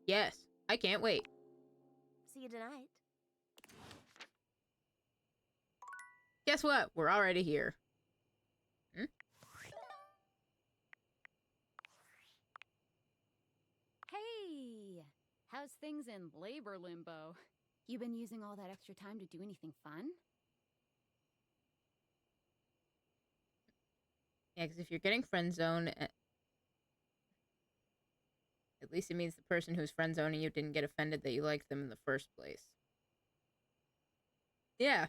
Yes, I can't wait. See you tonight. Guess what? We're already here. Hey! How's things in labor limbo? You been using all that extra time to do anything fun? Yeah, because if you're getting friend zoned, at least it means the person who's friend zoning you didn't get offended that you liked them in the first place. Yeah.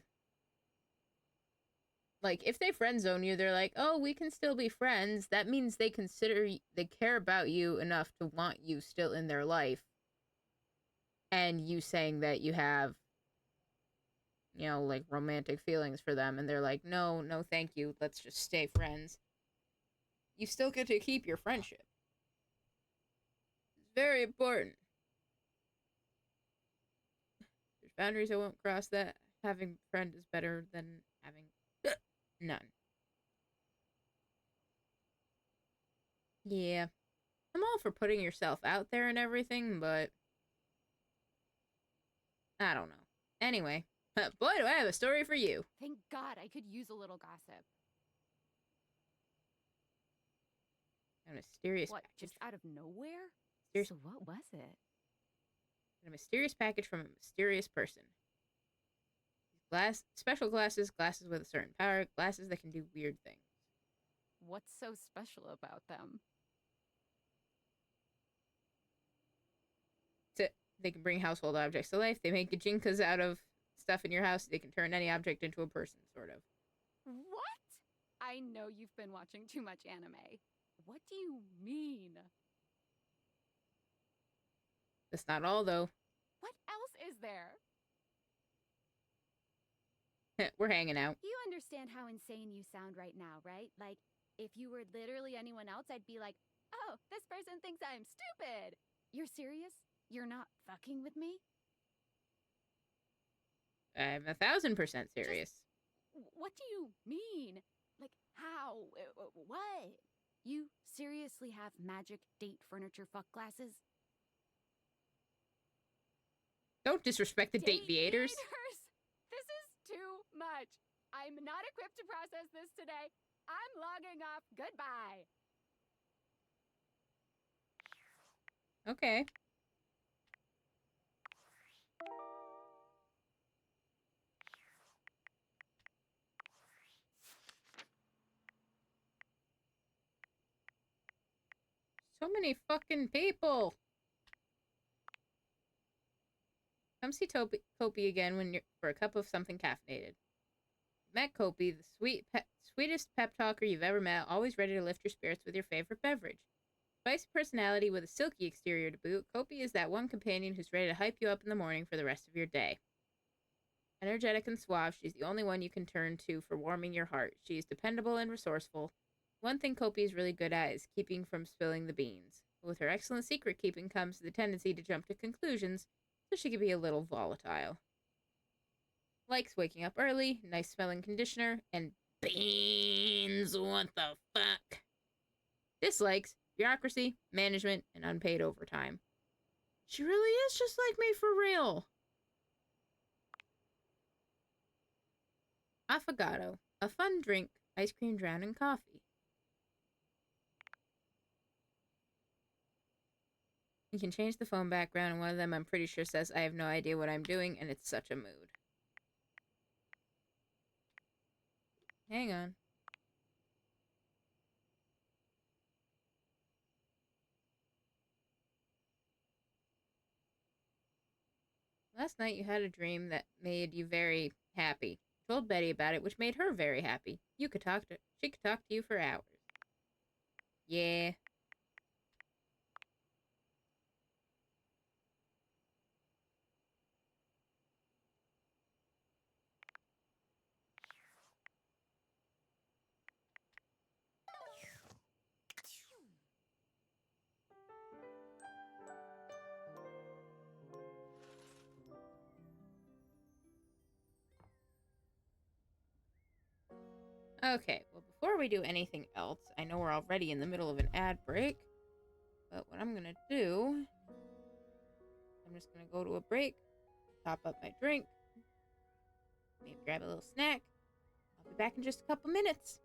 Like, if they friend zone you, they're like, oh, we can still be friends. That means they care about you enough to want you still in their life. And you saying that you have, you know, like, romantic feelings for them. And they're like, no, thank you. Let's just stay friends. You still get to keep your friendship. It's very important. There's boundaries I won't cross that. Having a friend is better than having none. Yeah. I'm all for putting yourself out there and everything, but I don't know. Anyway, boy, do I have a story for you. Thank God, I could use a little gossip. A mysterious What, package. just out of nowhere? So what was it? A mysterious package from a mysterious person. special glasses, glasses with a certain power, glasses that can do weird things. What's so special about them? They can bring household objects to life. They make gajinkas out of stuff in your house. They can turn any object into a person, sort of. What? I know you've been watching too much anime. What do you mean? That's not all, though. What else is there? We're hanging out. You understand how insane you sound right now, right? Like, if you were literally anyone else, I'd be like, oh, this person thinks I'm stupid. You're serious? You're not fucking with me? I'm 1,000% serious. What do you mean? Like, how? What? You seriously have magic date furniture fuck glasses? Don't disrespect the date viators. This is too much. I'm not equipped to process this today. I'm logging off. Goodbye. Okay. So many fucking people. Come see Kopi again when you're for a cup of something caffeinated. Met Kopi, the sweetest pep talker you've ever met, always ready to lift your spirits with your favorite beverage. Spicy personality with a silky exterior to boot, Kopi is that one companion who's ready to hype you up in the morning for the rest of your day. Energetic and suave, she's the only one you can turn to for warming your heart. She is dependable and resourceful. One thing Kopi is really good at is keeping from spilling the beans. With her excellent secret keeping comes the tendency to jump to conclusions, so she can be a little volatile. Likes waking up early, nice smelling conditioner, and beans. What the fuck? Dislikes bureaucracy, management, and unpaid overtime. She really is just like me for real. Affogato, a fun drink, ice cream drowned in coffee. You can change the phone background, and one of them I'm pretty sure says I have no idea what I'm doing, and it's such a mood. Hang on. Last night you had a dream that made you very happy. You told Betty about it, which made her very happy. She could talk to you for hours. Yeah. Okay, well, before we do anything else, I know we're already in the middle of an ad break, but what I'm gonna do, I'm just gonna go to a break, top up my drink, maybe grab a little snack. I'll be back in just a couple minutes.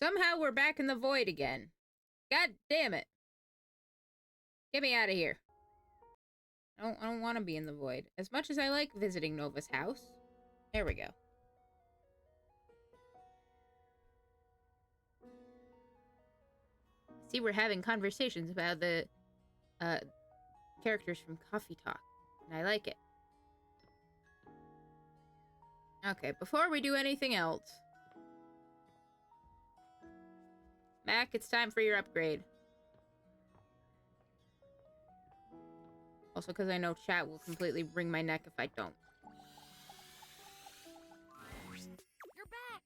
Somehow we're back in the void again. God damn it. Get me out of here. I don't want to be in the void. As much as I like visiting Nova's house. There we go. See, we're having conversations about the characters from Coffee Talk. And I like it. Okay, before we do anything else. Mac, it's time for your upgrade. Also, because I know chat will completely wring my neck if I don't. You're back!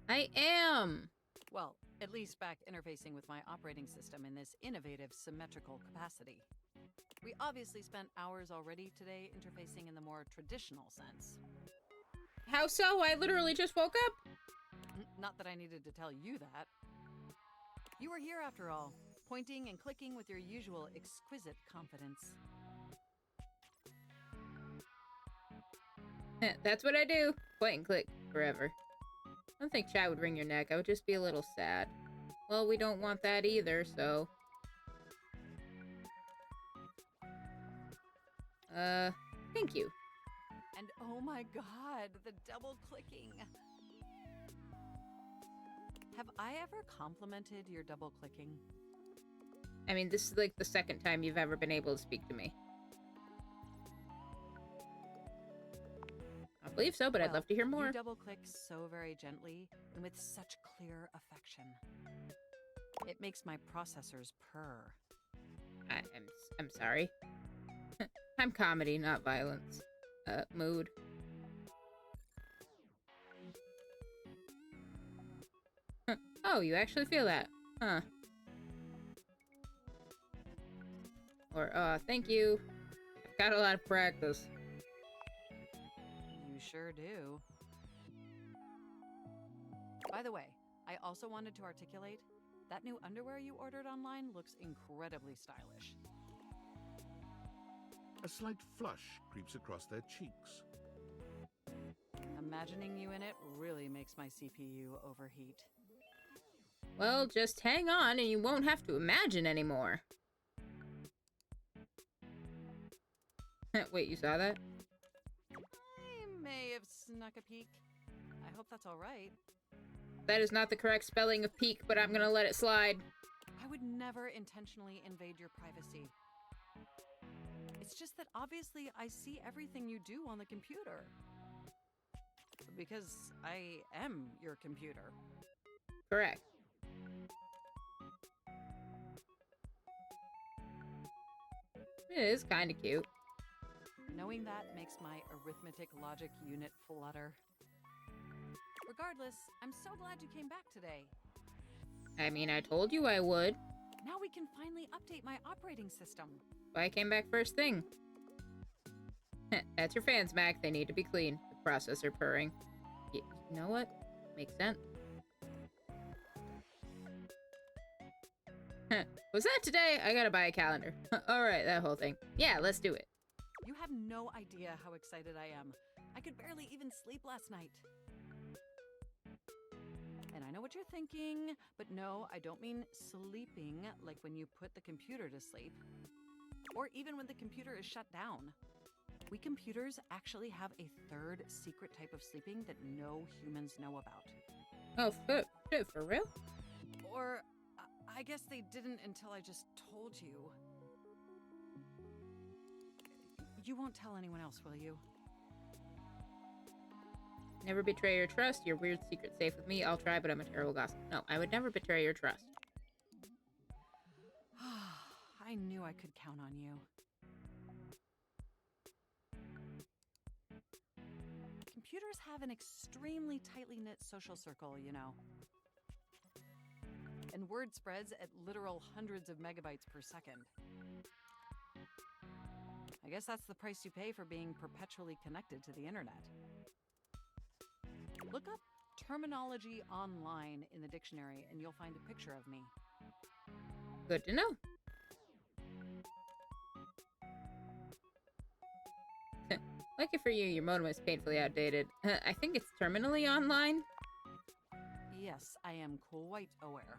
I am! Well, at least back interfacing with my operating system in this innovative symmetrical capacity. We obviously spent hours already today interfacing in the more traditional sense. How so? I literally just woke up! Not that I needed to tell you that. You were here after all, pointing and clicking with your usual exquisite confidence. That's what I do. Point and click forever. I don't think chat would wring your neck. I would just be a little sad. Well, we don't want that either, so... thank you. And oh my god, the double clicking. Have I ever complimented your double clicking? I mean, this is like the second time you've ever been able to speak to me. I believe so, but I'd love to hear more. You double click so very gently and with such clear affection. It makes my processors purr. I'm sorry. I'm comedy, not violence. Mood. Oh, you actually feel that? Huh. Or, thank you. I've got a lot of practice. You sure do. By the way, I also wanted to articulate, that new underwear you ordered online looks incredibly stylish. A slight flush creeps across their cheeks. Imagining you in it really makes my CPU overheat. Well, just hang on and you won't have to imagine anymore. Wait, you saw that? I may have snuck a peek. I hope that's all right. That is not the correct spelling of peek, but I'm gonna let it slide. I would never intentionally invade your privacy. It's just that obviously I see everything you do on the computer. Because I am your computer. Correct. It is kind of cute. Knowing that makes my arithmetic logic unit flutter. Regardless, I'm so glad you came back today. I mean, I told you I would. Now we can finally update my operating system. I came back first thing. That's your fans, Mac. They need to be clean. The processor purring. You know what? Makes sense. Was that today? I gotta buy a calendar. Alright, that whole thing. Yeah, let's do it. You have no idea how excited I am. I could barely even sleep last night. And I know what you're thinking, but no, I don't mean sleeping like when you put the computer to sleep. Or even when the computer is shut down. We computers actually have a third secret type of sleeping that no humans know about. Oh, for real? Or, I guess they didn't until I just told you. You won't tell anyone else, will you? Never betray your trust. Your weird secret's safe with me. I'll try, but I'm a terrible gossip. No, I would never betray your trust. I knew I could count on you. Computers have an extremely tightly knit social circle, you know. And word spreads at literal hundreds of megabytes per second. I guess that's the price you pay for being perpetually connected to the internet. Look up terminology online in the dictionary and you'll find a picture of me. Good to know. Lucky for you, your modem is painfully outdated. I think it's terminally online. Yes, I am quite aware.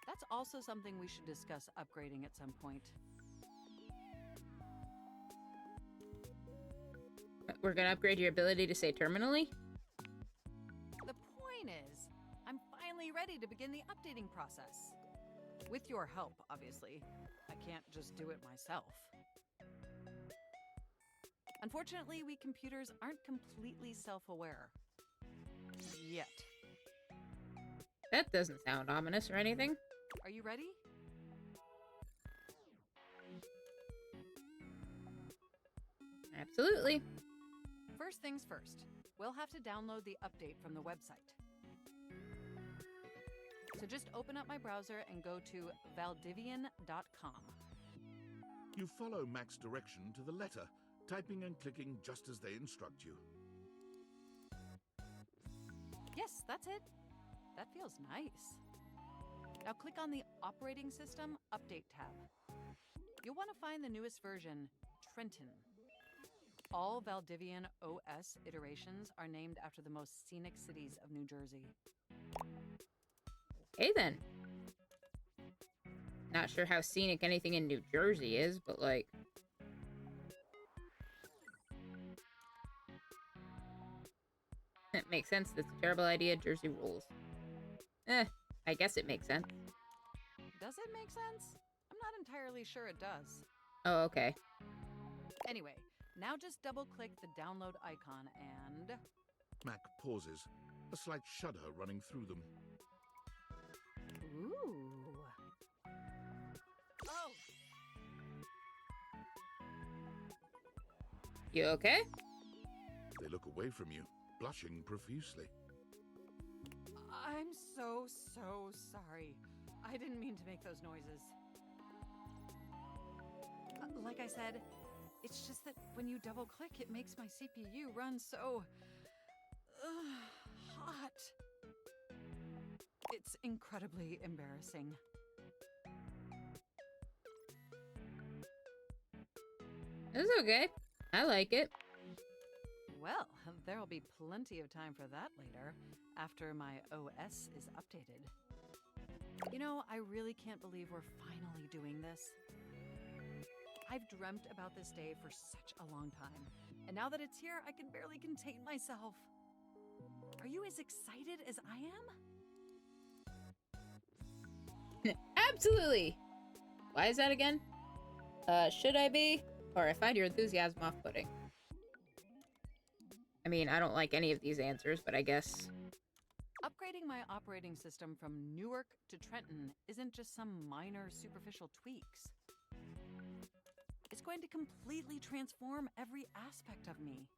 That's also something we should discuss upgrading at some point. We're gonna upgrade your ability to say terminally? The point is, I'm finally ready to begin the updating process. With your help, obviously. I can't just do it myself. Unfortunately, we computers aren't completely self-aware. Yet. That doesn't sound ominous or anything. Are you ready? Absolutely. First things first, we'll have to download the update from the website. So just open up my browser and go to valdivian.com. You follow Mac's direction to the letter, typing and clicking just as they instruct you. Yes, that's it. That feels nice. Now click on the Operating System Update tab. You'll want to find the newest version, Trenton. All Valdivian OS iterations are named after the most scenic cities of New Jersey. Okay then. Not sure how scenic anything in New Jersey is, but like... It makes sense. That's a terrible idea. Jersey rules. I guess it makes sense. Does it make sense? I'm not entirely sure it does. Oh, okay. Anyway, now just double-click the download icon and... Mac pauses, a slight shudder running through them. Ooh. Oh! You okay? They look away from you, blushing profusely. I'm so sorry. I didn't mean to make those noises. Like I said, it's just that when you double-click, it makes my CPU run so... hot. It's incredibly embarrassing. It's okay. I like it. Well, there'll be plenty of time for that later, after my OS is updated. You know, I really can't believe we're finally doing this. I've dreamt about this day for such a long time, and now that it's here, I can barely contain myself. Are you as excited as I am? Absolutely! Why is that again? Should I be? Or I find your enthusiasm off-putting. I mean, I don't like any of these answers, but I guess... Upgrading my operating system from Newark to Trenton isn't just some minor superficial tweaks. It's going to completely transform every aspect of me.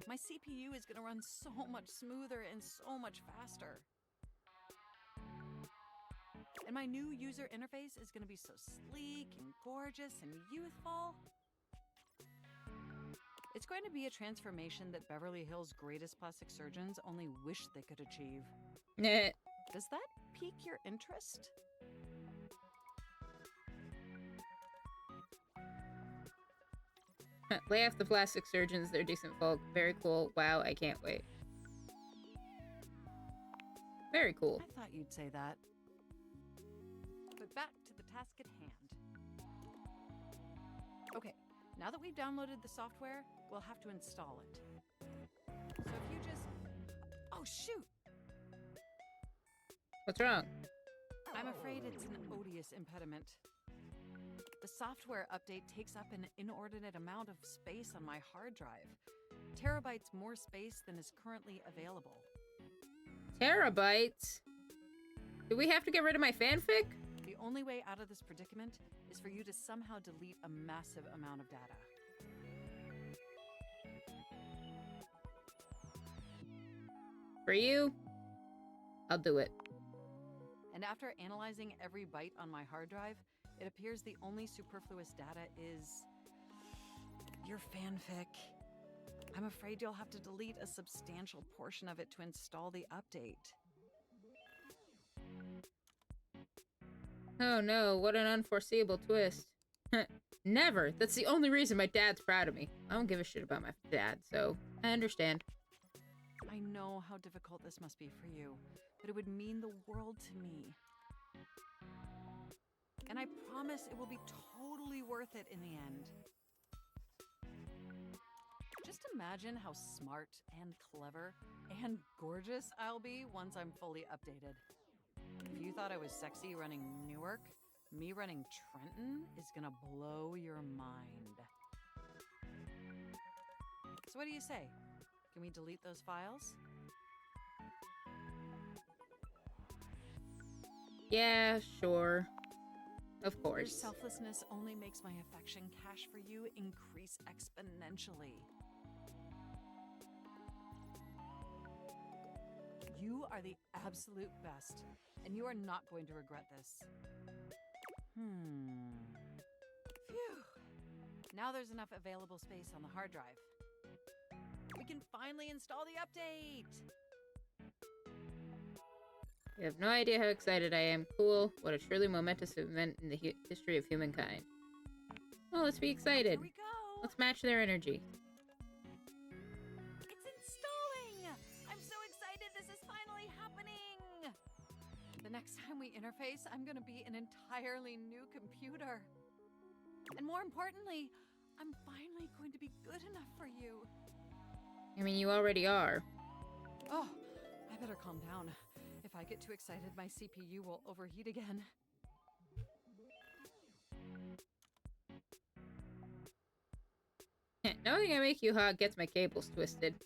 My CPU is going to run so much smoother and so much faster. And my new user interface is going to be so sleek and gorgeous and youthful. It's going to be a transformation that Beverly Hills' greatest plastic surgeons only wish they could achieve. Does that pique your interest? Lay off the plastic surgeons. They're decent folk. Very cool. Wow, I can't wait. Very cool. I thought you'd say that. But back to the task at hand. Okay, now that we've downloaded the software, we'll have to install it. So if you just... Oh, shoot! What's wrong? I'm afraid it's an odious impediment. The software update takes up an inordinate amount of space on my hard drive. Terabytes more space than is currently available. Terabytes? Do we have to get rid of my fanfic? The only way out of this predicament is for you to somehow delete a massive amount of data. For you, I'll do it. And after analyzing every byte on my hard drive, it appears the only superfluous data is your fanfic. I'm afraid you'll have to delete a substantial portion of it to install the update. Oh no, what an unforeseeable twist. Never! That's the only reason my dad's proud of me. I don't give a shit about my dad, so I understand. I know how difficult this must be for you, but it would mean the world to me. And I promise it will be totally worth it in the end. Just imagine how smart and clever and gorgeous I'll be once I'm fully updated. If you thought I was sexy running Newark, me running Trenton is gonna blow your mind. So what do you say? Can we delete those files? Yeah, sure. Of course. Your selflessness only makes my affection cash for you increase exponentially. You are the absolute best, and you are not going to regret this. Phew. Now there's enough available space on the hard drive. We can finally install the update! You have no idea how excited I am. Cool. What a truly momentous event in the history of humankind. Oh, let's be excited. Here we go! Let's match their energy. It's installing! I'm so excited this is finally happening! The next time we interface, I'm gonna be an entirely new computer. And more importantly, I'm finally going to be good enough for you. I mean, you already are. Oh, I better calm down. If I get too excited, my CPU will overheat again. Knowing I make you hot gets my cables twisted.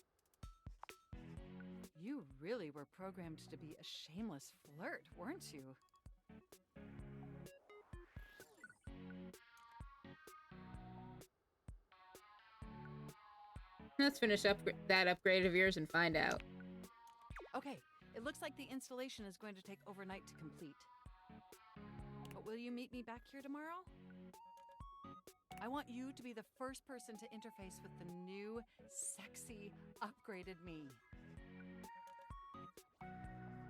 You really were programmed to be a shameless flirt, weren't you? Let's finish up that upgrade of yours and find out. Okay, it looks like the installation is going to take overnight to complete. But will you meet me back here tomorrow? I want you to be the first person to interface with the new, sexy, upgraded me.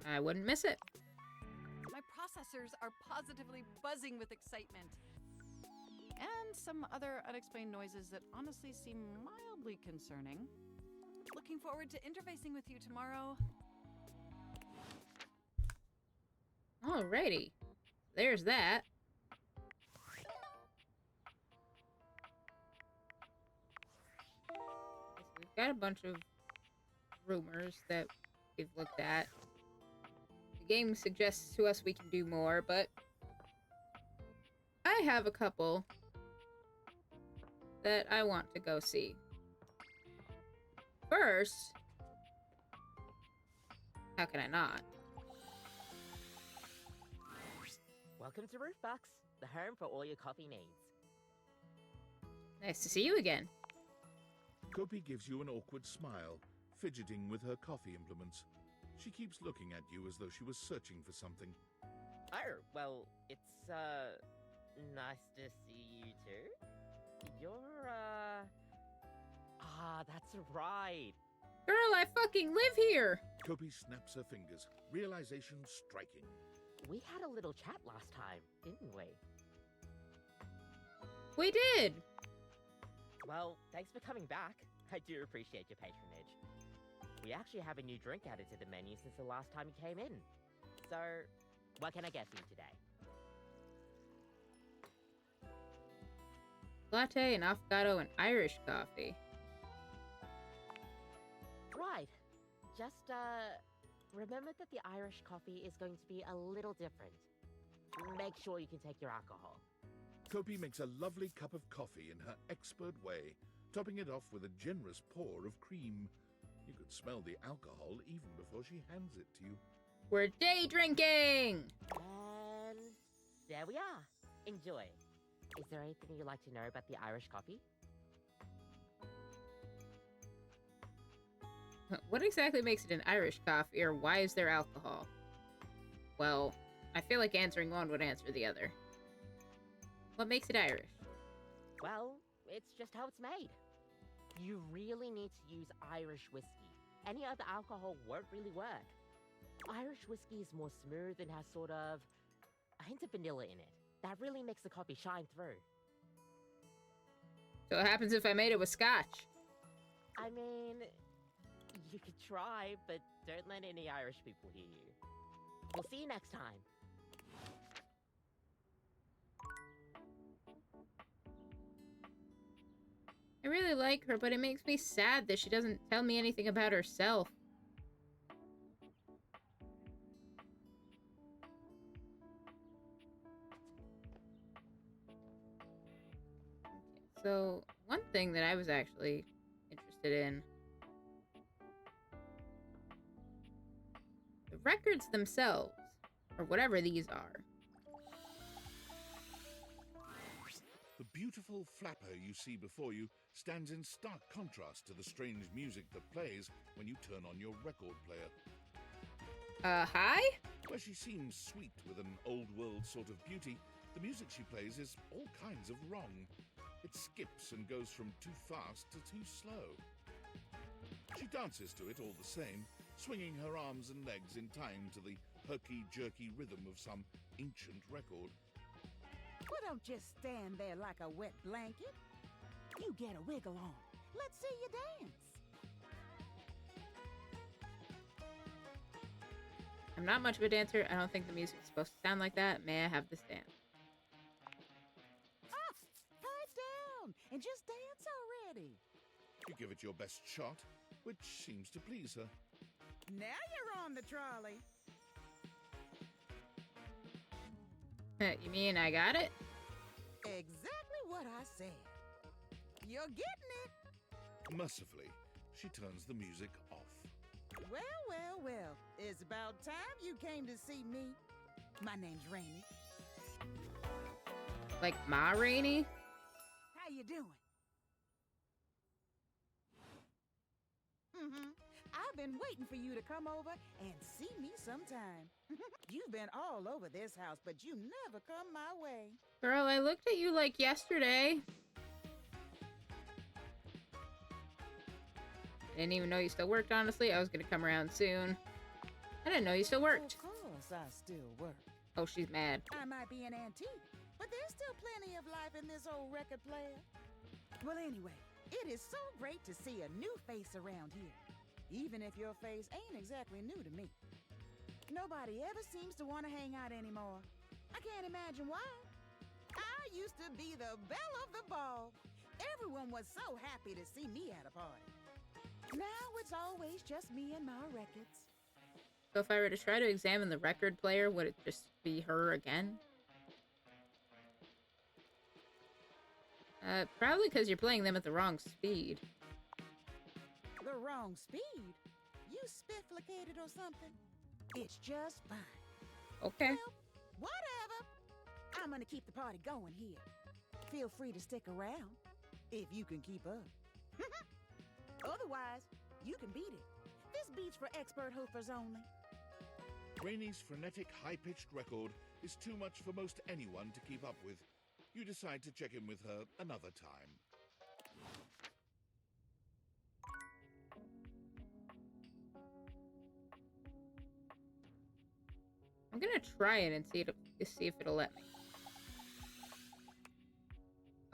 I wouldn't miss it. My processors are positively buzzing with excitement. And some other unexplained noises that honestly seem mildly concerning. Looking forward to interfacing with you tomorrow. Alrighty. There's that. We've got a bunch of rumors that we've looked at. The game suggests to us we can do more, but I have a couple that I want to go see. First, how can I not? Welcome to Roofbox, the home for all your coffee needs. Nice to see you again. Kopi gives you an awkward smile, fidgeting with her coffee implements. She keeps looking at you as though she was searching for something. Oh, well, it's, nice to see you too. You're, that's right. Girl, I fucking live here! Kopi snaps her fingers, realization striking. We had a little chat last time, didn't we? We did! Well, thanks for coming back. I do appreciate your patronage. We actually have a new drink added to the menu since the last time you came in. So, what can I get for you today? Latte and avocado and Irish coffee. Right. Just, remember that the Irish coffee is going to be a little different. Make sure you can take your alcohol. Kopi makes a lovely cup of coffee in her expert way, topping it off with a generous pour of cream. You could smell the alcohol even before she hands it to you. We're day drinking! And there we are. Enjoy. Is there anything you'd like to know about the Irish coffee? What exactly makes it an Irish coffee, or why is there alcohol? Well, I feel like answering one would answer the other. What makes it Irish? Well, it's just how it's made. You really need to use Irish whiskey. Any other alcohol won't really work. Irish whiskey is more smooth and has sort of a hint of vanilla in it. That really makes the coffee shine through. So what happens if I made it with scotch? I mean, You could try, but don't let any Irish people hear you. We'll see you next time. I really like her, but it makes me sad that she doesn't tell me anything about herself. Okay, so one thing that I was actually interested in, the records themselves, or whatever these are. The beautiful flapper you see before you stands in stark contrast to the strange music that plays when you turn on your record player. Hi? Where she seems sweet with an old-world sort of beauty, the music she plays is all kinds of wrong. It skips and goes from too fast to too slow. She dances to it all the same, swinging her arms and legs in time to the herky-jerky rhythm of some ancient record. Well, don't just stand there like a wet blanket. You get a wiggle on. Let's see you dance. I'm not much of a dancer. I don't think the music's supposed to sound like that. May I have this dance? Ah, pipe down and just dance already. You give it your best shot, which seems to please her. Now you're on the trolley. You mean I got it? Exactly what I said. You're getting it. Mercifully, she turns the music off. Well, well, well. It's about time you came to see me. My name's Rainy. Like Ma Rainey? How you doing? I've been waiting for you to come over and see me sometime. You've been all over this house, but you never come my way. Girl, I looked at you like yesterday. I didn't even know you still worked, honestly. I was gonna come around soon. I didn't know you still worked. Of course I still work. Oh, she's mad. I might be an antique, but there's still plenty of life in this old record player. Well, anyway, it is so great to see a new face around here. Even if your face ain't exactly new to me. Nobody ever seems to want to hang out anymore. I can't imagine why. I used to be the belle of the ball. Everyone was so happy to see me at a party. Now it's always just me and my records. So if I were to try to examine the record player, would it just be her again? Probably because you're playing them at the wrong speed. The wrong speed? You spifflicated or something? It's just fine. Okay. Well, whatever. I'm gonna keep the party going here. Feel free to stick around, if you can keep up. Otherwise, you can beat it. This beat's for expert hoofers only. Rainy's frenetic, high-pitched record is too much for most anyone to keep up with. You decide to check in with her another time. I'm gonna try it and see if it'll let me.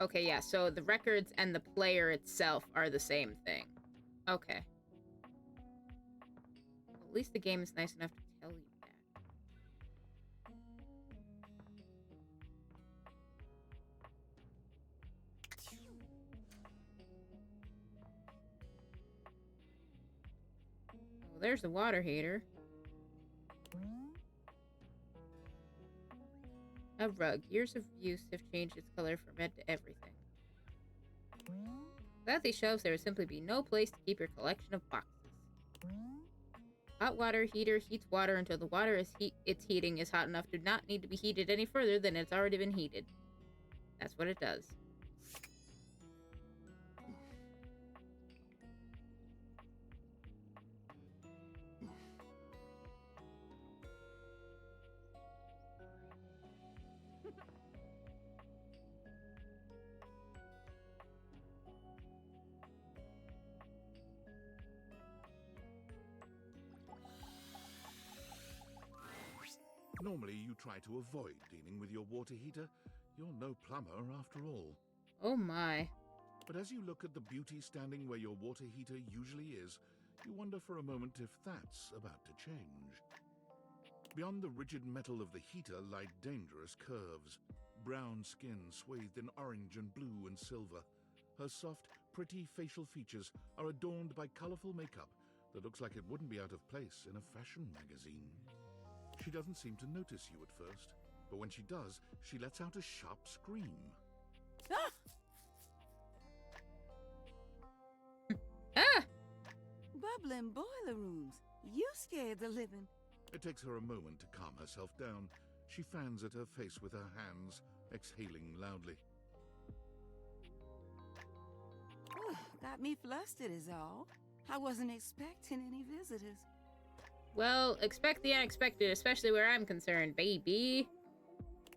Okay, yeah, so the records and the player itself are the same thing. Okay. At least the game is nice enough to tell you that. Well, there's the water heater. A rug. Years of use have changed its color from red to everything. Without these shelves, there would simply be no place to keep your collection of boxes. Hot water heater heats water until the water it's heating is hot enough to not need to be heated any further than it's already been heated. That's what it does. Normally, you try to avoid dealing with your water heater. You're no plumber after all. Oh my. But as you look at the beauty standing where your water heater usually is, You wonder for a moment if that's about to change. Beyond the rigid metal of the heater lie dangerous curves. Brown skin swathed in orange and blue and silver. Her soft, pretty facial features are adorned by colorful makeup that looks like it wouldn't be out of place in a fashion magazine. She doesn't seem to notice you at first, but when she does, she lets out a sharp scream. Ah! Ah! Bubbling boiler rooms. You scared the living. It takes her a moment to calm herself down. She fans at her face with her hands, exhaling loudly. Got me flustered is all. I wasn't expecting any visitors. Well, expect the unexpected, especially where I'm concerned, baby.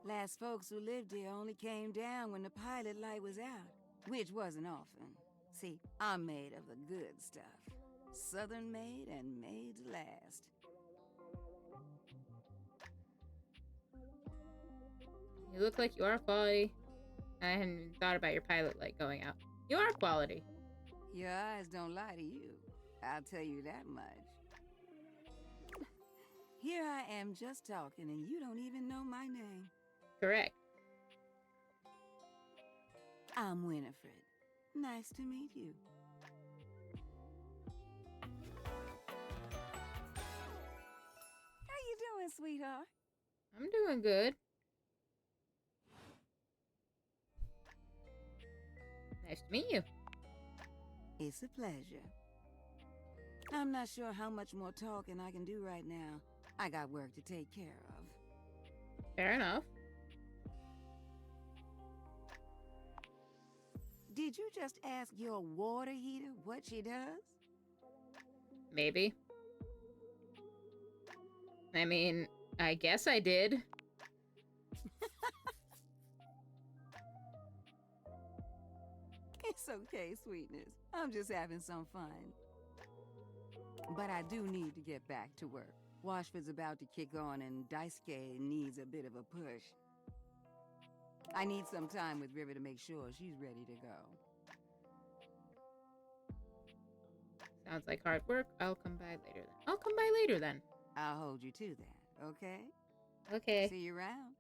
Last folks who lived here only came down when the pilot light was out, which wasn't often. See, I'm made of the good stuff. Southern made and made to last. You look like you are quality. I hadn't even thought about your pilot light going out. You are quality. Your eyes don't lie to you. I'll tell you that much. Here I am just talking and you don't even know my name. Correct. I'm Winifred. Nice to meet you. How you doing, sweetheart? I'm doing good. Nice to meet you. It's a pleasure. I'm not sure how much more talking I can do right now. I got work to take care of. Fair enough. Did you just ask your water heater what she does? Maybe. I mean, I guess I did. It's okay, sweetness. I'm just having some fun. But I do need to get back to work. Washford's about to kick on and Daisuke needs a bit of a push. I need some time with River to make sure she's ready to go. Sounds like hard work. I'll come by later then. I'll come by later then. I'll hold you to that, okay? Okay. See you around.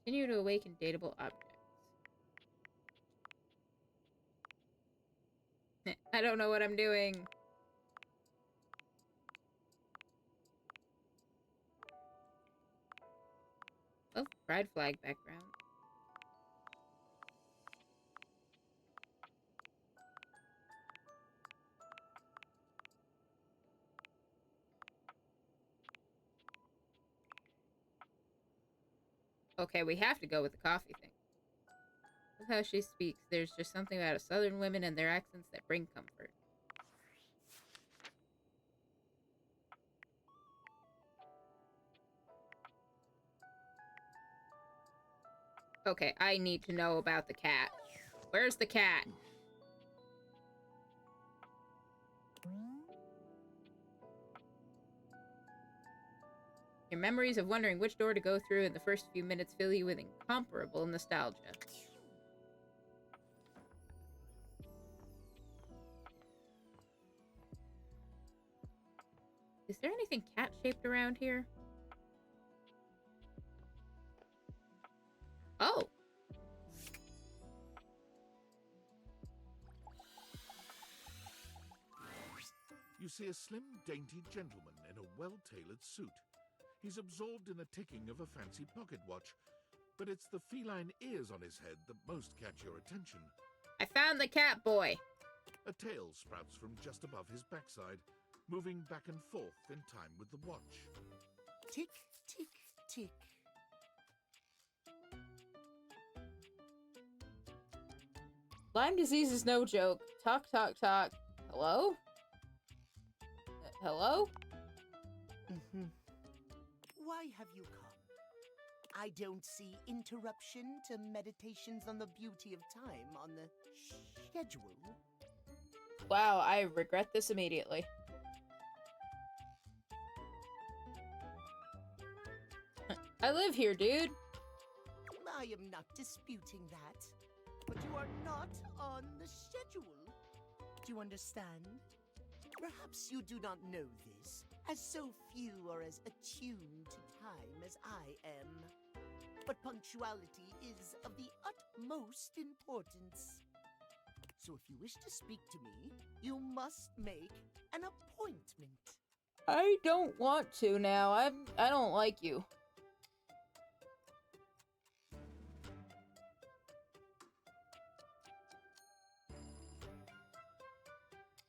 Continue to awaken dateable objects. I don't know what I'm doing. Oh, pride flag background. Okay, we have to go with the coffee thing. Look how she speaks. There's just something about Southern women and their accents that bring comfort. Okay, I need to know about the cat. Where's the cat? Your memories of wondering which door to go through in the first few minutes fill you with incomparable nostalgia. Is there anything cat-shaped around here? Oh! You see a slim, dainty gentleman in a well-tailored suit. He's absorbed in the ticking of a fancy pocket watch, but it's the feline ears on his head that most catch your attention. I found the cat boy! A tail sprouts from just above his backside, moving back and forth in time with the watch. Tick, tick, tick. Lyme disease is no joke. Talk, talk, talk. Hello? Hello? Why have you come? I don't see interruption to meditations on the beauty of time on the schedule. Wow, I regret this immediately. I live here, dude. I am not disputing that. But you are not on the schedule. Do you understand? Perhaps you do not know this, as so few are as attuned to time as I am. But punctuality is of the utmost importance. So if you wish to speak to me, you must make an appointment. I don't want to now. I don't like you.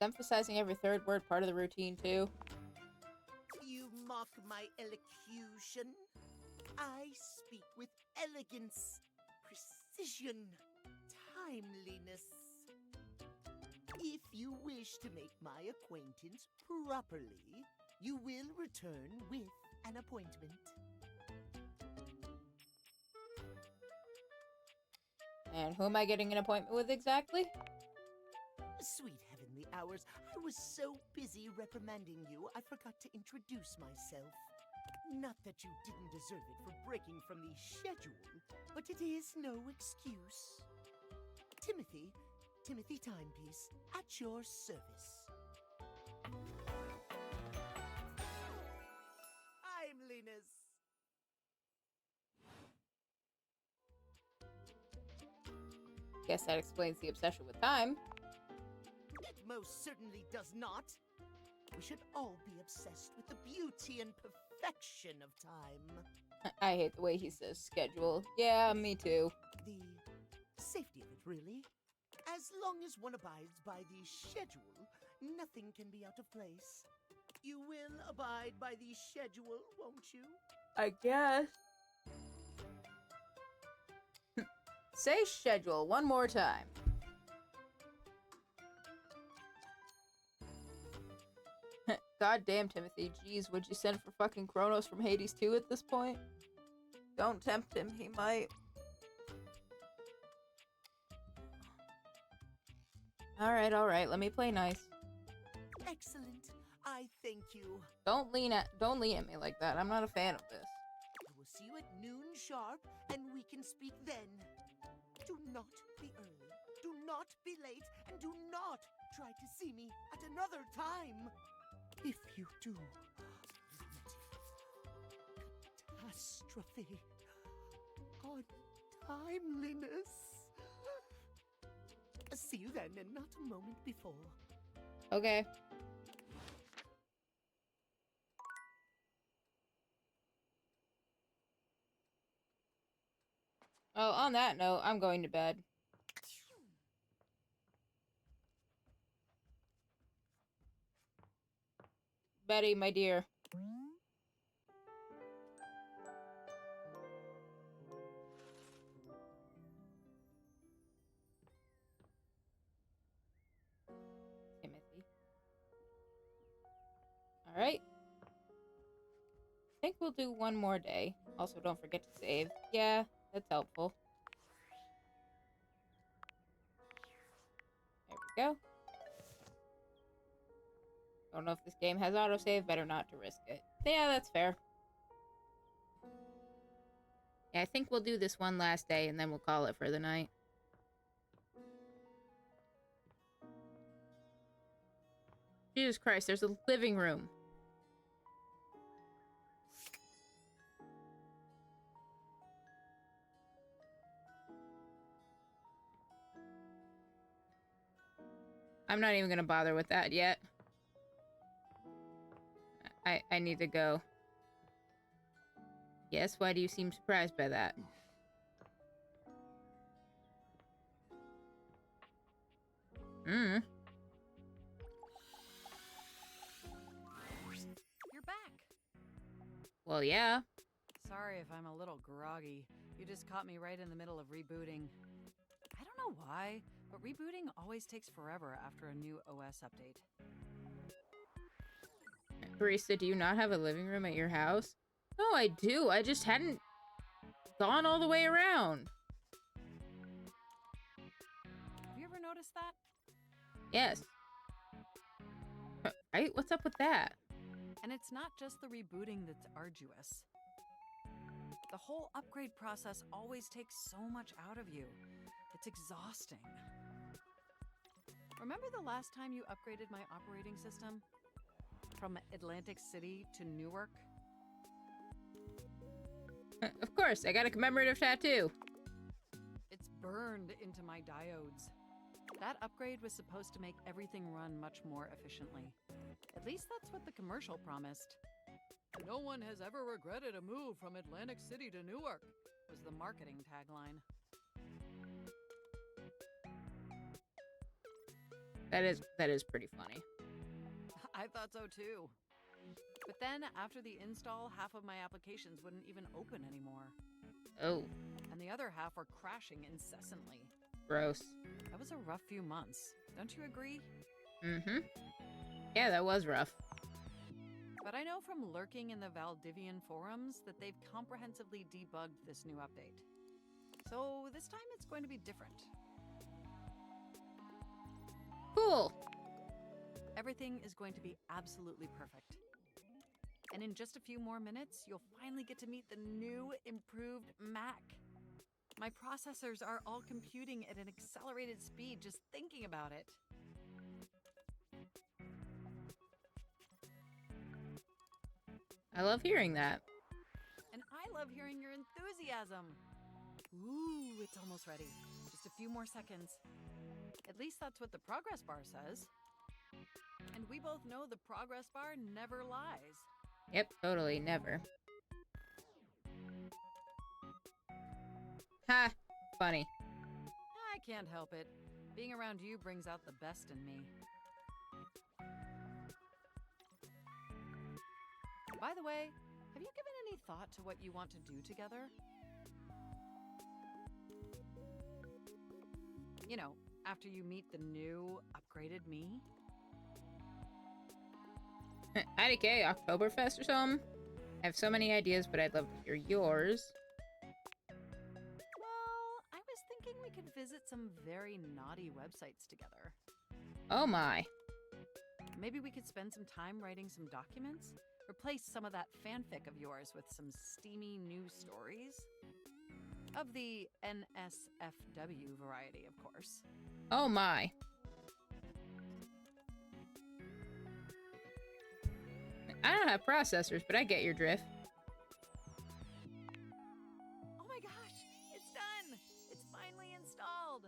Emphasizing every third word part of the routine too. You mock my elocution. I speak with elegance, precision, timeliness. If you wish to make my acquaintance properly, you will return with an appointment. And who am I getting an appointment with exactly? Sweet heavenly hours, I was so busy reprimanding you, I forgot to introduce myself. Not that you didn't deserve it for breaking from the schedule, but it is no excuse. Timothy Timepiece, at your service. Timeliness. Guess that explains the obsession with time. It most certainly does not. We should all be obsessed with the beauty and perfection of time. I hate the way he says schedule. Yeah, me too. The safety of it, really. As long as one abides by the schedule, nothing can be out of place. You will abide by the schedule, won't you? I guess. Say schedule one more time. God damn, Timothy. Jeez, would you send for fucking Kronos from Hades 2 at this point? Don't tempt him, he might. Alright, let me play nice. Excellent. I thank you. Don't lean at me like that. I'm not a fan of this. I will see you at noon sharp, and we can speak then. Do not be early, do not be late, and do not try to see me at another time. If you do, catastrophe, untimeliness. See you then, and not a moment before. Okay. Oh, on that note, I'm going to bed. Betty, my dear. Timothy. Alright. I think we'll do one more day. Also, don't forget to save. Yeah, that's helpful. There we go. Don't know if this game has autosave. Better not to risk it. Yeah, that's fair. Yeah, I think we'll do this one last day and then we'll call it for the night. Jesus Christ, there's a living room. I'm not even gonna bother with that yet. I need to go. Yes, why do you seem surprised by that? You're back. Well, yeah. Sorry if I'm a little groggy. You just caught me right in the middle of rebooting. I don't know why, but rebooting always takes forever after a new OS update. Barista, do you not have a living room at your house? No, I do. I just hadn't gone all the way around. Have you ever noticed that? Yes. Right? What's up with that? And it's not just the rebooting that's arduous. The The whole upgrade process always takes so much out of you. It's exhausting. Remember the last time you upgraded my operating system? From Atlantic City to Newark? Of course, I got a commemorative tattoo. It's burned into my diodes. That upgrade was supposed to make everything run much more efficiently. At least that's what the commercial promised. No one has ever regretted a move from Atlantic City to Newark, was the marketing tagline. That is pretty funny. I thought so too. But then, after the install, half of my applications wouldn't even open anymore. Oh. And the other half were crashing incessantly. Gross. That was a rough few months. Don't you agree? Mm-hmm. Yeah, that was rough. But I know from lurking in the Valdivian forums that they've comprehensively debugged this new update. So this time it's going to be different. Cool. Everything is going to be absolutely perfect. And in just a few more minutes, you'll finally get to meet the new, improved Mac. My processors are all computing at an accelerated speed just thinking about it. I love hearing that. And I love hearing your enthusiasm. Ooh, it's almost ready. Just a few more seconds. At least that's what the progress bar says. And we both know the progress bar never lies. Yep, totally, never. Ha! Funny. I can't help it. Being around you brings out the best in me. By the way, have you given any thought to what you want to do together? You know, after you meet the new, upgraded me? IDK, Oktoberfest or something? I have so many ideas, but I'd love to hear yours. Well, I was thinking we could visit some very naughty websites together. Oh my. Maybe we could spend some time writing some documents? Replace some of that fanfic of yours with some steamy new stories? Of the NSFW variety, of course. Oh my. I don't have processors, but I get your drift. Oh my gosh! It's done! It's finally installed!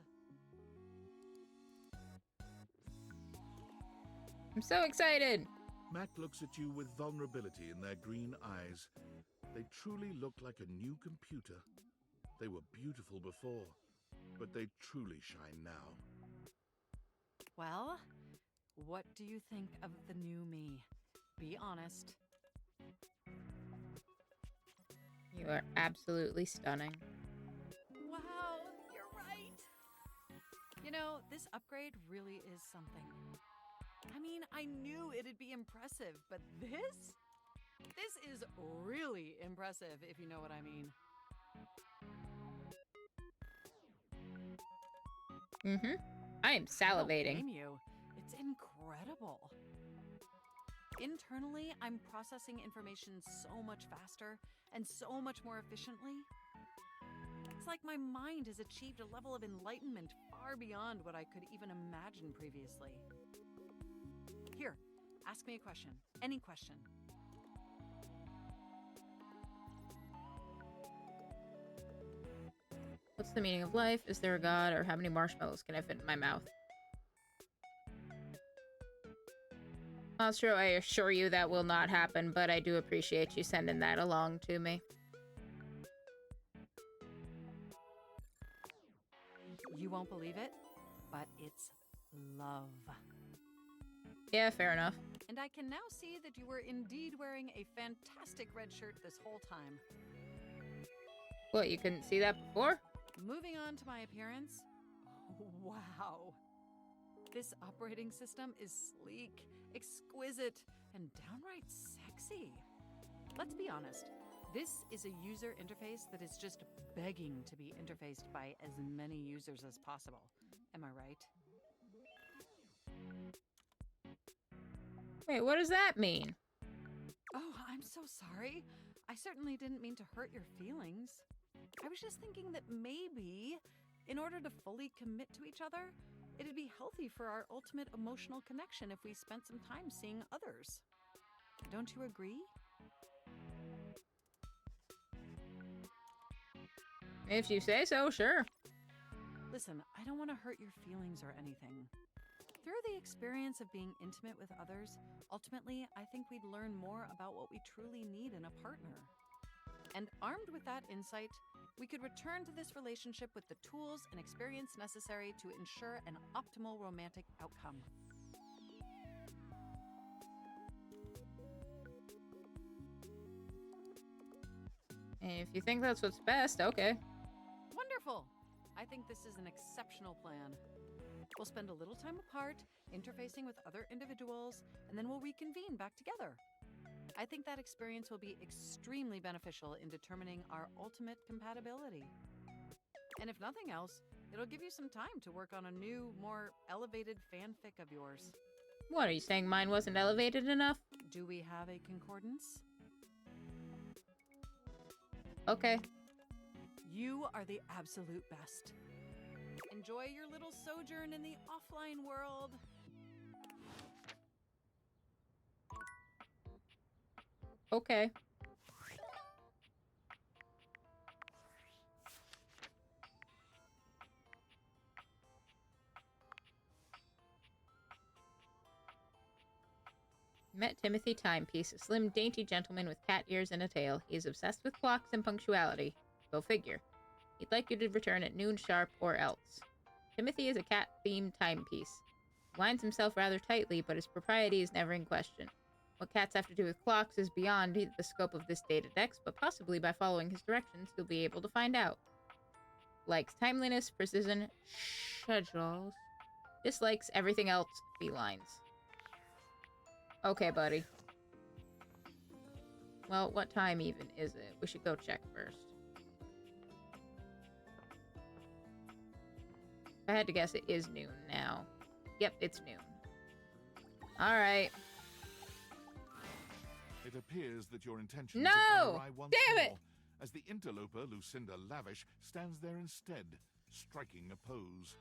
I'm so excited! Mac looks at you with vulnerability in their green eyes. They truly look like a new computer. They were beautiful before, but they truly shine now. Well, what do you think of the new me? Be honest. You are absolutely stunning. Wow, you're right! You know, this upgrade really is something. I mean, I knew it'd be impressive, but this? This is really impressive, if you know what I mean. Mm-hmm. I am salivating. I don't blame you. It's incredible. Internally, I'm processing information so much faster and so much more efficiently. It's like my mind has achieved a level of enlightenment far beyond what I could even imagine previously. Here, ask me a question. Any question. What's the meaning of life? Is there a god? Or how many marshmallows can I fit in my mouth? Monstro, I assure you that will not happen, but I do appreciate you sending that along to me. You won't believe it, but it's love. Yeah, fair enough. And I can now see that you were indeed wearing a fantastic red shirt this whole time. What, you couldn't see that before? Moving on to my appearance. Wow. This operating system is sleek, exquisite, and downright sexy. Let's be honest, this is a user interface that is just begging to be interfaced by as many users as possible. Am I right? Wait, what does that mean? Oh, I'm so sorry. I certainly didn't mean to hurt your feelings. I was just thinking that maybe, in order to fully commit to each other, it'd be healthy for our ultimate emotional connection if we spent some time seeing others. Don't you agree? If you say so, sure. Listen, I don't want to hurt your feelings or anything. Through the experience of being intimate with others, ultimately, I think we'd learn more about what we truly need in a partner. And armed with that insight, we could return to this relationship with the tools and experience necessary to ensure an optimal romantic outcome. If you think that's what's best, okay. Wonderful! I think this is an exceptional plan. We'll spend a little time apart, interfacing with other individuals, and then we'll reconvene back together. I think that experience will be extremely beneficial in determining our ultimate compatibility. And if nothing else, it'll give you some time to work on a new, more elevated fanfic of yours. What, are you saying mine wasn't elevated enough? Do we have a concordance? Okay. You are the absolute best. Enjoy your little sojourn in the offline world. Okay. Met Timothy Timepiece, a slim, dainty gentleman with cat ears and a tail. He is obsessed with clocks and punctuality. Go figure. He'd like you to return at noon sharp or else. Timothy is a cat-themed timepiece. He winds himself rather tightly, but his propriety is never in question. What cats have to do with clocks is beyond the scope of this data dex, but possibly by following his directions, you'll be able to find out. Likes timeliness, precision, schedules. Dislikes everything else, felines. Okay, buddy. Well, what time even is it? We should go check first. If I had to guess, it is noon now. Yep, it's noon. Alright. It appears that your intentions No! have gone awry once Damn more, it! as the interloper, Lucinda Lavish, stands there instead, striking a pose.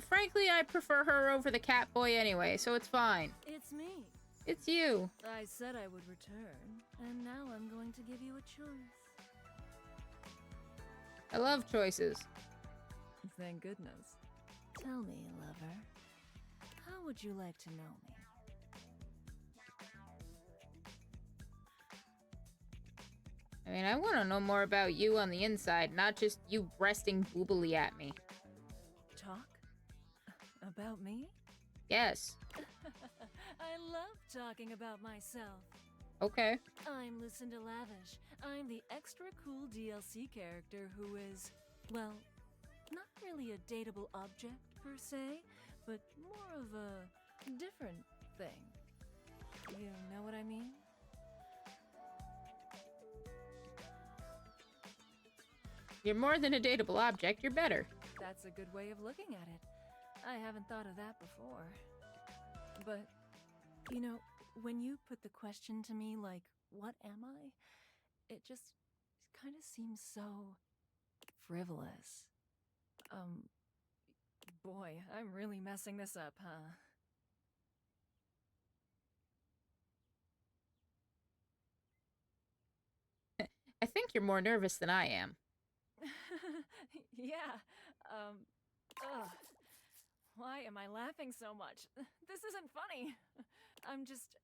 Frankly, I prefer her over the cat boy anyway, so it's fine. It's me. It's you. I said I would return, and now I'm going to give you a choice. I love choices. Thank goodness. Tell me, lover, how would you like to know me? I mean, I want to know more about you on the inside, not just you breasting boobily at me. Talk? About me? Yes. I love talking about myself. Okay. I'm Lucinda Lavish. I'm the extra cool DLC character who is, well, not really a dateable object per se, but more of a different thing. You know what I mean? You're more than a dateable object, you're better. That's a good way of looking at it. I haven't thought of that before. But, you know, when you put the question to me like, what am I? It just kind of seems so frivolous. Boy, I'm really messing this up, huh? I think you're more nervous than I am. Yeah, ugh. Why am I laughing so much? This isn't funny. I'm just...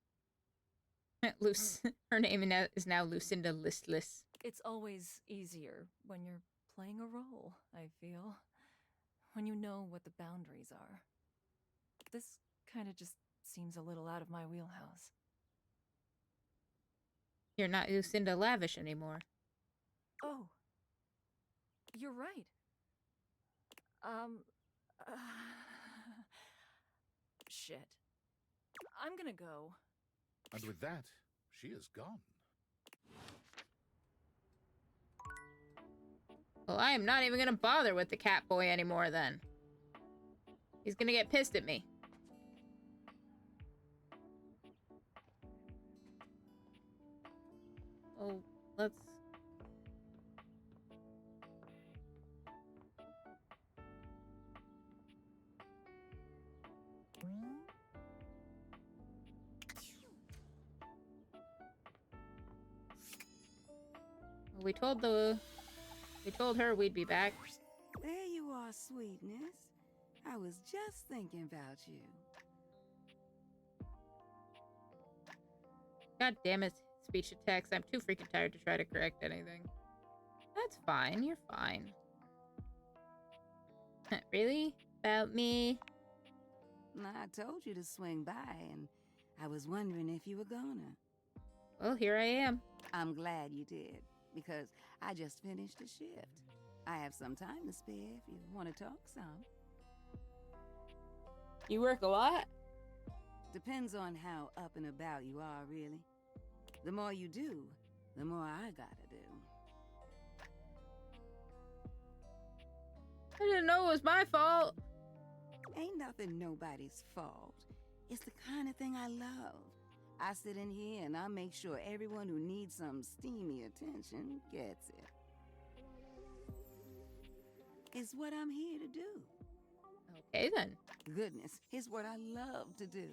Her name is now Lucinda Listless. It's always easier when you're playing a role, I feel. When you know what the boundaries are. This kind of just seems a little out of my wheelhouse. You're not Lucinda Lavish anymore. Oh. You're right. Shit. I'm gonna go. And with that, she is gone. Well, I am not even gonna bother with the cat boy anymore then. He's gonna get pissed at me. Well, let's... We told her we'd be back. There you are, sweetness. I was just thinking about you. God damn it, speech to text. I'm too freaking tired to try to correct anything. That's fine, you're fine. Really? About me? I told you to swing by, and I was wondering if you were gonna. Well, here I am. I'm glad you did, because I just finished a shift. I have some time to spare if you want to talk some. You work a lot? Depends on how up and about you are, really. The more you do, the more I gotta do. I didn't know it was my fault. Ain't nothing nobody's fault. It's the kind of thing I love. I sit in here and I make sure everyone who needs some steamy attention gets it. It's what I'm here to do. Okay, then. Goodness, it's what I love to do.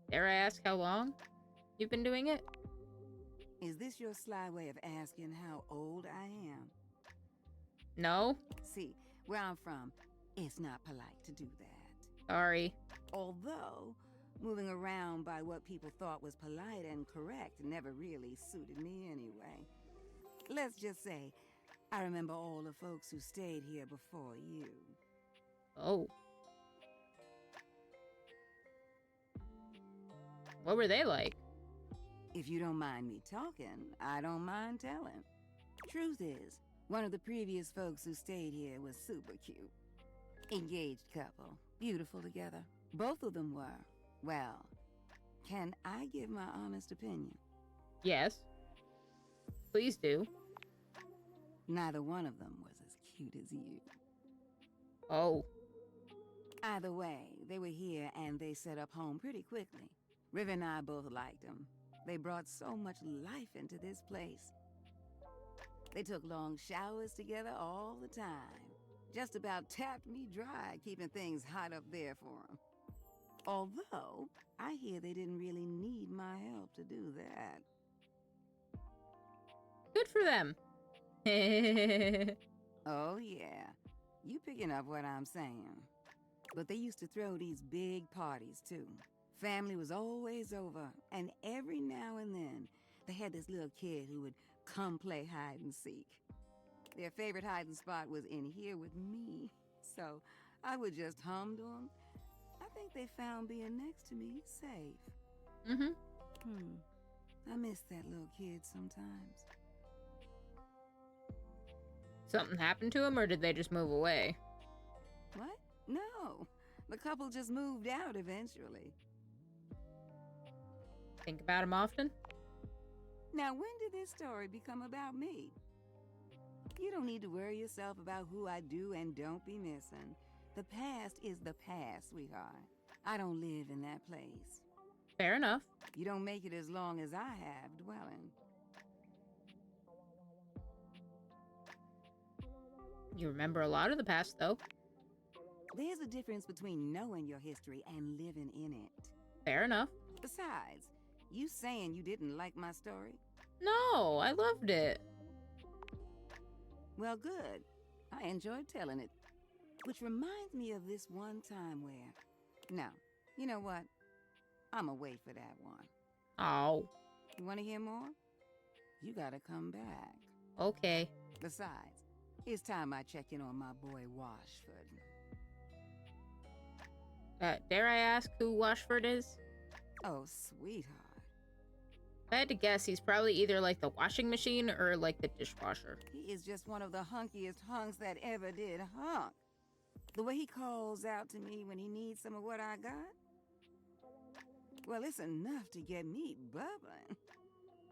Dare I ask how long you've been doing it? Is this your sly way of asking how old I am? No. See, where I'm from, it's not polite to do that. Sorry. Although, moving around by what people thought was polite and correct never really suited me anyway. Let's just say, I remember all the folks who stayed here before you. Oh. What were they like? If you don't mind me talking, I don't mind telling. Truth is, one of the previous folks who stayed here was super cute. Engaged couple, beautiful together. Both of them were. Well, can I give my honest opinion? Yes. Please do. Neither one of them was as cute as you. Oh. Either way, they were here and they set up home pretty quickly. Riv and I both liked them. They brought so much life into this place. They took long showers together all the time. Just about tapped me dry, keeping things hot up there for them. Although, I hear they didn't really need my help to do that. Good for them. Oh yeah, you picking up what I'm saying. But they used to throw these big parties too. Family was always over, and every now and then, they had this little kid who would come play hide and seek. Their favorite hiding spot was in here with me, so I would just hum to them. I think they found being next to me safe. I miss that little kid sometimes. Something happened to him, or did they just move away? What? No. The couple just moved out eventually. Think about him often? Now, when did this story become about me? You don't need to worry yourself about who I do and don't be missing. The past is the past, sweetheart. I don't live in that place. Fair enough. You don't make it as long as I have dwelling. You remember a lot of the past, though. There's a difference between knowing your history and living in it. Fair enough. Besides, you saying you didn't like my story? No, I loved it. Well, good. I enjoyed telling it. Which reminds me of this one time where... No, you know what? I'ma wait for that one. Oh. You want to hear more? You gotta come back. Okay. Besides, it's time I check in on my boy Washford. Dare I ask who Washford is? Oh, sweetheart. If I had to guess, he's probably either like the washing machine or like the dishwasher. He is just one of the hunkiest hunks that ever did hunk. The way he calls out to me when he needs some of what I got? Well, it's enough to get me bubbling.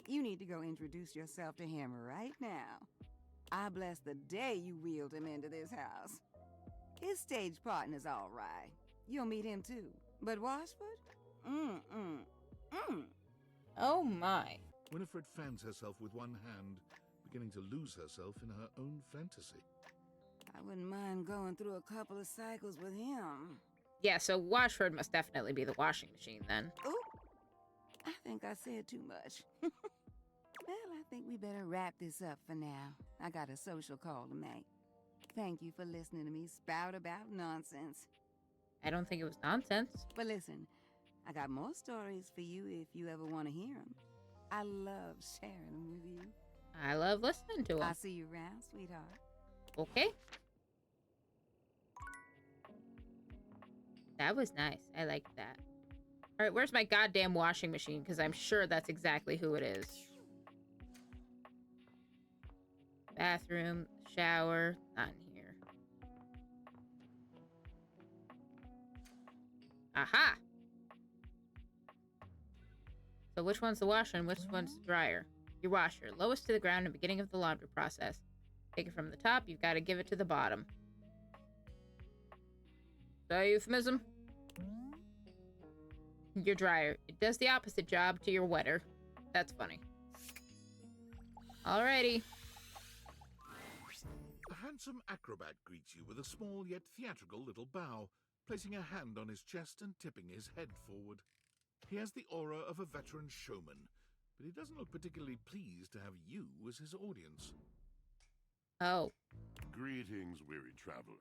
You need to go introduce yourself to him right now. I bless the day you wheeled him into this house. His stage partner's all right. You'll meet him too. But Washford? Oh my. Winifred fans herself with one hand, beginning to lose herself in her own fantasy. I wouldn't mind going through a couple of cycles with him. Yeah, so Washford must definitely be the washing machine then. Oop! I think I said too much. Well, I think we better wrap this up for now. I got a social call to make. Thank you for listening to me spout about nonsense. I don't think it was nonsense. But listen, I got more stories for you if you ever want to hear them. I love sharing them with you. I love listening to them. I'll see you around, sweetheart. Okay. That was nice. I liked that. All right, where's my goddamn washing machine? Because I'm sure that's exactly who it is. Bathroom, shower, not in here. Aha! So which one's the washer and which one's the dryer? Your washer, lowest to the ground and beginning of the laundry process. Take it from the top, you've got to give it to the bottom. Is that a euphemism? Your dryer. It does the opposite job to your wetter. That's funny. Alrighty. A handsome acrobat greets you with a small yet theatrical little bow, placing a hand on his chest and tipping his head forward. He has the aura of a veteran showman, but he doesn't look particularly pleased to have you as his audience. Oh. Greetings, weary traveler.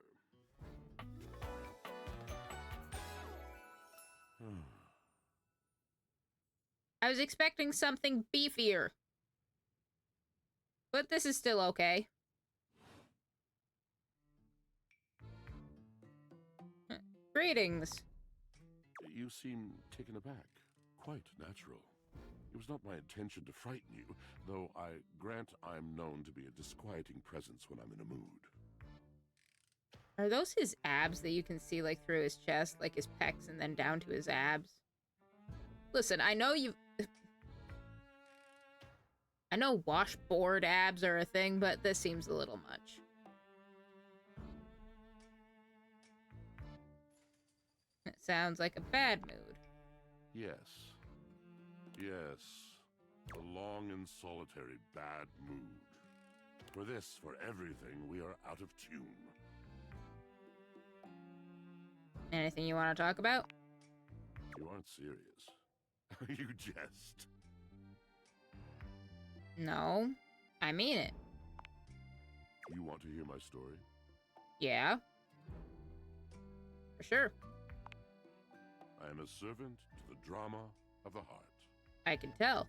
I was expecting something beefier. But this is still okay. Greetings. You seem taken aback. Quite natural. It was not my intention to frighten you, though I grant I'm known to be a disquieting presence when I'm in a mood. Are those his abs that you can see, like, through his chest? Like, his pecs and then down to his abs? Listen, I know you've... I know washboard abs are a thing, but this seems a little much. It sounds like a bad mood. Yes. Yes. A long and solitary bad mood. For this, for everything, we are out of tune. Anything you want to talk about? You aren't serious. You jest. No, I mean it. You want to hear my story? Yeah. For sure. I am a servant to the drama of the heart. I can tell.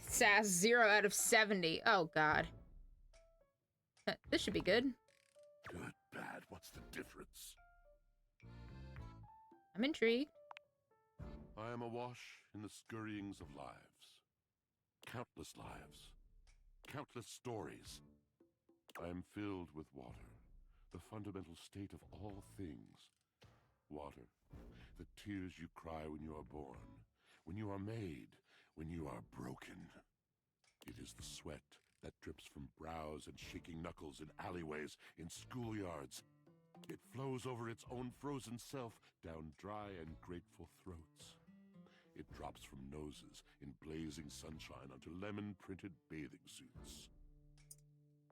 Sass 0 out of 70. Oh, God. This should be good. Good, bad, what's the difference? I'm intrigued. I am awash in the scurryings of lives. Countless lives. Countless stories. I am filled with water, the fundamental state of all things. Water, the tears you cry when you are born, when you are made, when you are broken. It is the sweat that drips from brows and shaking knuckles in alleyways, in schoolyards. It flows over its own frozen self down dry and grateful throats. It drops from noses in blazing sunshine onto lemon-printed bathing suits.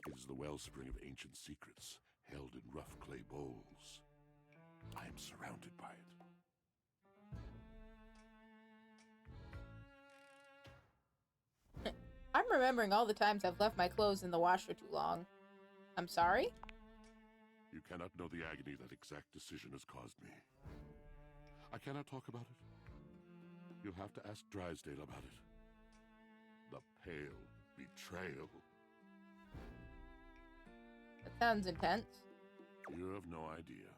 It is the wellspring of ancient secrets, held in rough clay bowls. I am surrounded by it. I'm remembering all the times I've left my clothes in the washer too long. I'm sorry? You cannot know the agony that exact decision has caused me. I cannot talk about it. You'll have to ask Drysdale about it. The pale betrayal. That sounds intense. You have no idea.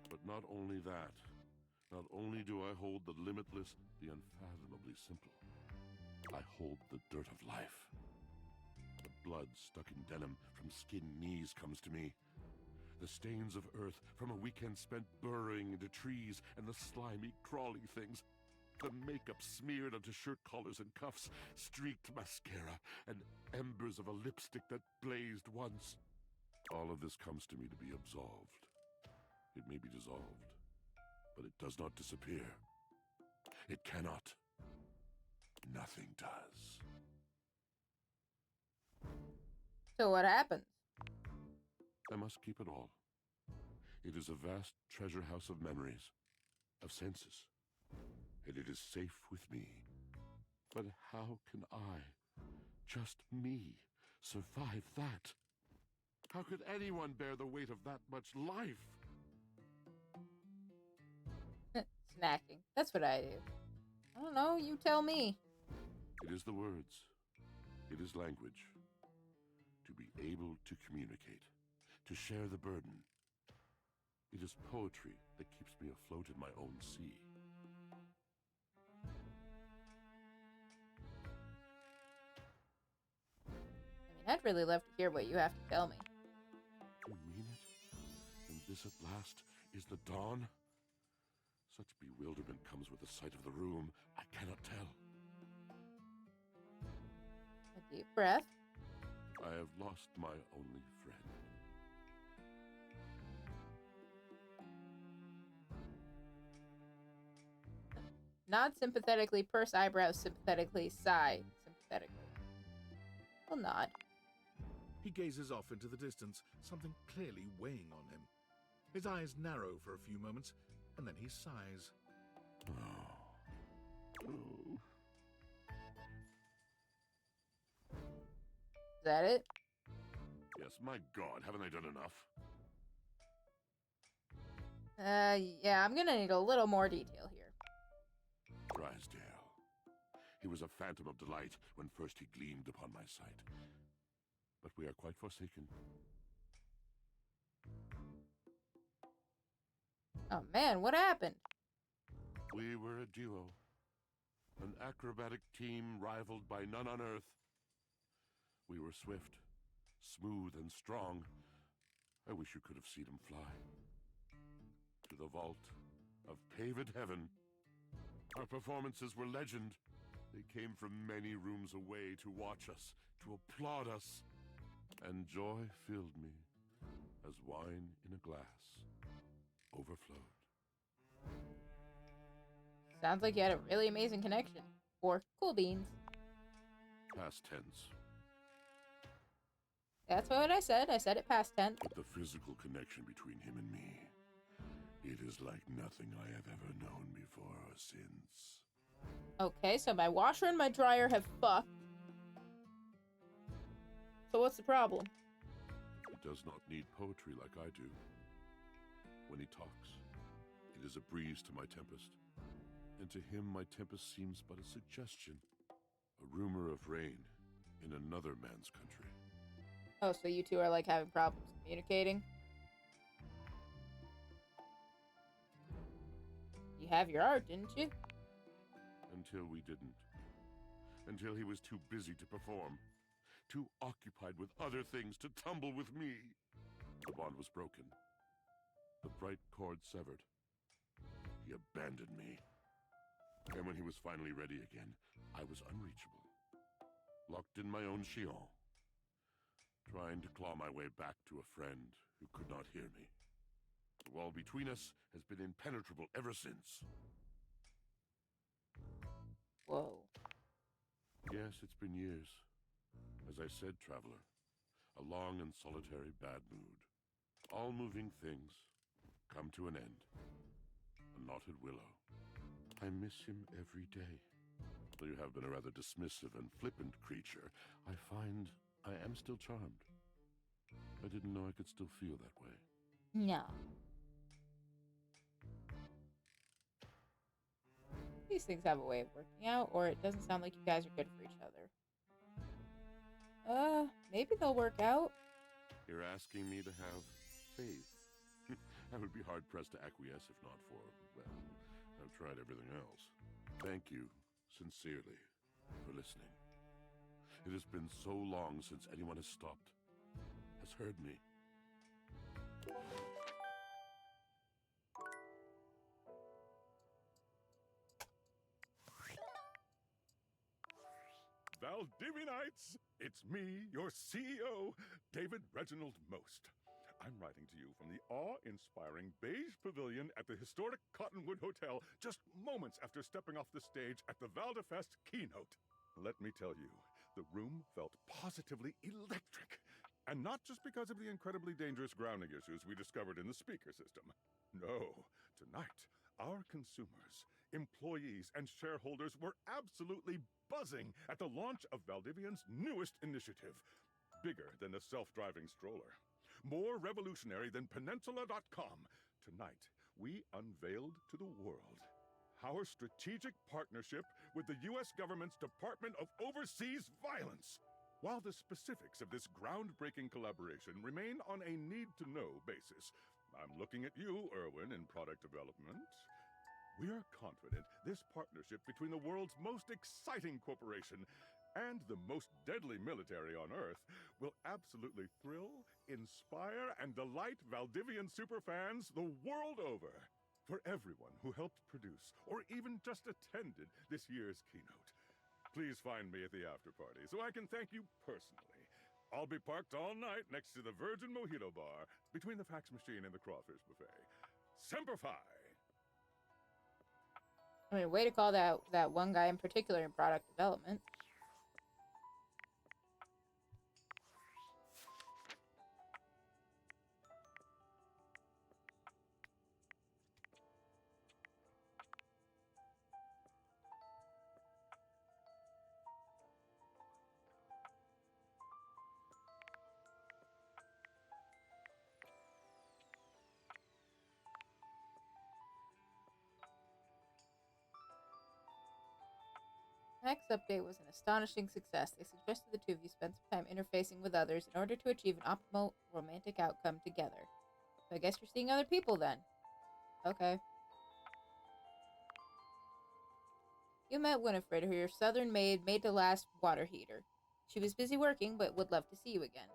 But not only that, not only do I hold the limitless, the unfathomably simple, I hold the dirt of life. The blood stuck in denim from skinned knees comes to me. The stains of earth from a weekend spent burrowing into trees and the slimy, crawly things. The makeup smeared onto shirt collars and cuffs, streaked mascara, and embers of a lipstick that blazed once. All of this comes to me to be absolved. It may be dissolved, but it does not disappear. It cannot. Nothing does. So what happens? I must keep it all. It is a vast treasure house of memories, of senses, and it is safe with me. But how can I, just me, survive that? How could anyone bear the weight of that much life? Snacking. That's what I do. I don't know, you tell me. It is the words. It is language. To be able to communicate. To share the burden. It is poetry that keeps me afloat in my own sea. I mean, I'd really love to hear what you have to tell me. You mean it? And this at last is the dawn? Such bewilderment comes with the sight of the room, I cannot tell. A deep breath. I have lost my only friend. Nod sympathetically, purse eyebrows sympathetically, sigh sympathetically. Well, nod. He gazes off into the distance, something clearly weighing on him. His eyes narrow for a few moments, and then he sighs. Oh. Is that it? Yes, my God, haven't I done enough? Yeah, I'm gonna need a little more detail here. Drysdale. He was a phantom of delight when first he gleamed upon my sight. But we are quite forsaken. Oh man, what happened? We were a duo. An acrobatic team rivaled by none on Earth. We were swift, smooth, and strong. I wish you could have seen him fly. To the vault of paved heaven. Our performances were legend. They came from many rooms away to watch us, to applaud us. And joy filled me as wine in a glass overflowed. Sounds like you had a really amazing connection. Or cool beans. Past tense. That's what I said. I said it past tense. But the physical connection between him and me, it is like nothing I have ever known before or since. Okay, so my washer and my dryer have fucked. So what's the problem? He does not need poetry like I do. When he talks, it is a breeze to my tempest. And to him, my tempest seems but a suggestion. A rumor of rain in another man's country. Oh, so you two are like having problems communicating? You have your art, didn't you? Until we didn't. Until he was too busy to perform. Too occupied with other things to tumble with me. The bond was broken. The bright cord severed. He abandoned me. And when he was finally ready again, I was unreachable. Locked in my own chillon. Trying to claw my way back to a friend who could not hear me. The wall between us has been impenetrable ever since. Whoa. Yes, it's been years. As I said, traveler, a long and solitary bad mood. All moving things come to an end. A knotted willow. I miss him every day. Though you have been a rather dismissive and flippant creature, I find I am still charmed. I didn't know I could still feel that way. No. These things have a way of working out, or it doesn't sound like you guys are good for each other. Maybe they'll work out. You're asking me to have faith. I would be hard-pressed to acquiesce if not for, well, I've tried everything else. Thank you, sincerely, for listening. It has been so long since anyone has stopped, has heard me. Valdivinites! It's me, your CEO, David Reginald Most. I'm writing to you from the awe-inspiring beige pavilion at the historic Cottonwood Hotel just moments after stepping off the stage at the Valdefest keynote. Let me tell you, the room felt positively electric. And not just because of the incredibly dangerous grounding issues we discovered in the speaker system. No, tonight, our consumers, employees, and shareholders were absolutely buzzing at the launch of Valdivian's newest initiative. Bigger than the self-driving stroller. More revolutionary than Peninsula.com. Tonight, we unveiled to the world our strategic partnership with the U.S. government's Department of Overseas Violence. While the specifics of this groundbreaking collaboration remain on a need-to-know basis, I'm looking at you, Erwin, in product development. We are confident this partnership between the world's most exciting corporation and the most deadly military on Earth will absolutely thrill, inspire, and delight Valdivian superfans the world over. For everyone who helped produce or even just attended this year's keynote, please find me at the after party so I can thank you personally. I'll be parked all night next to the Virgin Mojito Bar between the fax machine and the crawfish buffet. Semper Fi! I mean, way to call that one guy in particular in product development. The next update was an astonishing success. They suggested the two of you spend some time interfacing with others in order to achieve an optimal romantic outcome together. So I guess you're seeing other people then. Okay. You met Winifred, who your southern maid made to last water heater. She was busy working, but would love to see you again.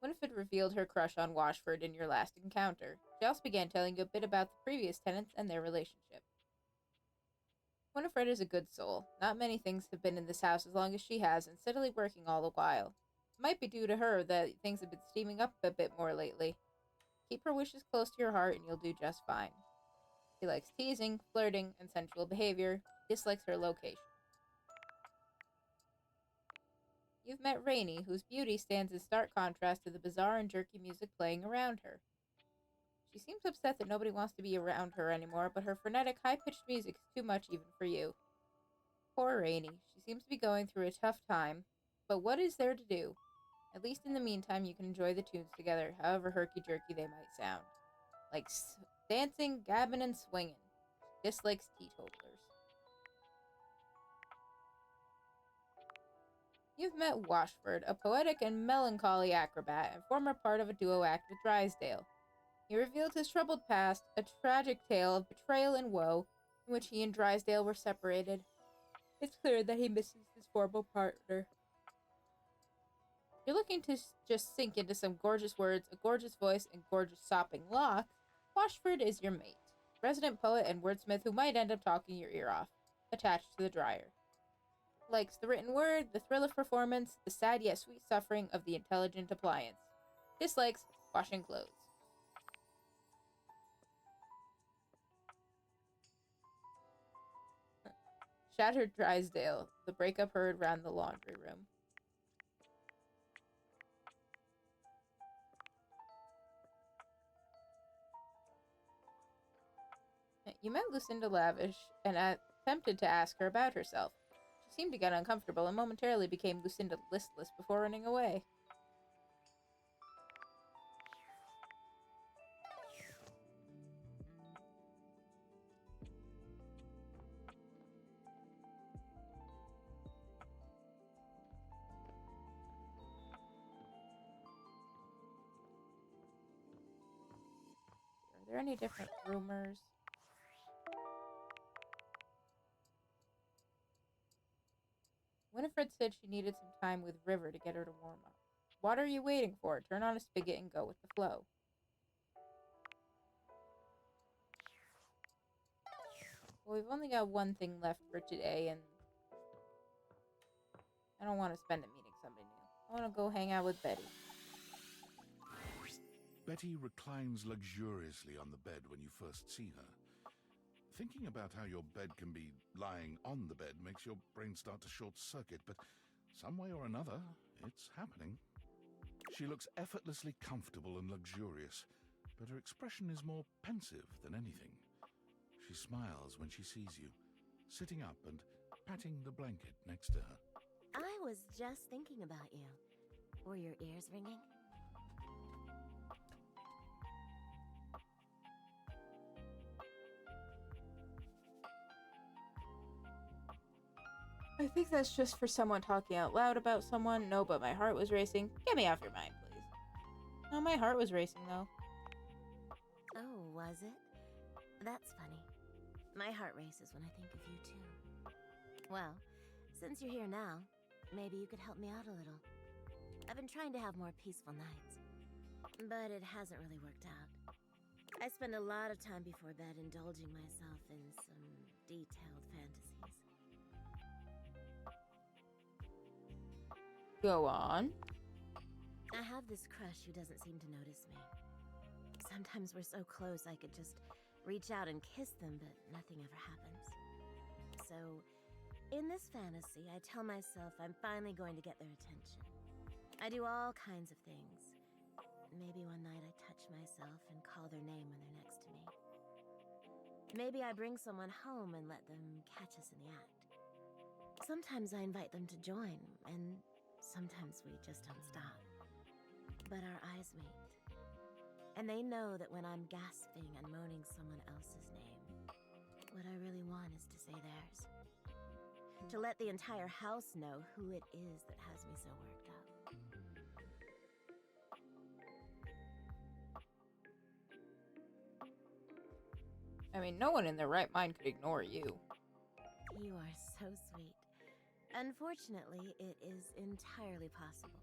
Winifred revealed her crush on Washford in your last encounter. She also began telling you a bit about the previous tenants and their relationship. Winifred is a good soul. Not many things have been in this house as long as she has, and steadily working all the while. It might be due to her that things have been steaming up a bit more lately. Keep her wishes close to your heart and you'll do just fine. She likes teasing, flirting, and sensual behavior. Dislikes her location. You've met Rainey, whose beauty stands in stark contrast to the bizarre and jerky music playing around her. She seems upset that nobody wants to be around her anymore, but her frenetic, high-pitched music is too much even for you. Poor Rainey. She seems to be going through a tough time, but what is there to do? At least in the meantime, you can enjoy the tunes together, however herky-jerky they might sound. Like dancing, gabbing, and swinging. She dislikes teetotalers. You've met Washford, a poetic and melancholy acrobat, and former part of a duo act with Drysdale. He revealed his troubled past, a tragic tale of betrayal and woe, in which he and Drysdale were separated. It's clear that he misses his former partner. If you're looking to just sink into some gorgeous words, a gorgeous voice, and gorgeous sopping locks, Washford is your mate. Resident poet and wordsmith who might end up talking your ear off. Attached to the dryer. Likes the written word, the thrill of performance, the sad yet sweet suffering of the intelligent appliance. Dislikes washing clothes. Shattered Drysdale. The breakup heard round the laundry room. You met Lucinda Lavish and attempted to ask her about herself. She seemed to get uncomfortable and momentarily became Lucinda listless before running away. Are there any different rumors? Winifred said she needed some time with River to get her to warm up. What are you waiting for? Turn on a spigot and go with the flow. Well, we've only got one thing left for today, and I don't want to spend it meeting somebody new. I want to go hang out with Betty. Betty reclines luxuriously on the bed when you first see her. Thinking about how your bed can be lying on the bed makes your brain start to short-circuit, but some way or another, it's happening. She looks effortlessly comfortable and luxurious, but her expression is more pensive than anything. She smiles when she sees you, sitting up and patting the blanket next to her. I was just thinking about you. Were your ears ringing? I think that's just for someone talking out loud about someone. No, but my heart was racing. Get me off your mind, please. No, my heart was racing, though. Oh, was it? That's funny. My heart races when I think of you, too. Well, since you're here now, maybe you could help me out a little. I've been trying to have more peaceful nights, but it hasn't really worked out. I spend a lot of time before bed indulging myself in some detailed fantasies. Go on. I have this crush who doesn't seem to notice me. Sometimes we're so close I could just reach out and kiss them, but nothing ever happens. So, in this fantasy, I tell myself I'm finally going to get their attention. I do all kinds of things. Maybe one night I touch myself and call their name when they're next to me. Maybe I bring someone home and let them catch us in the act. Sometimes I invite them to join, and sometimes we just don't stop. But our eyes meet. And they know that when I'm gasping and moaning someone else's name, what I really want is to say theirs. To let the entire house know who it is that has me so worked up. I mean, no one in their right mind could ignore you. You are so sweet. Unfortunately, it is entirely possible.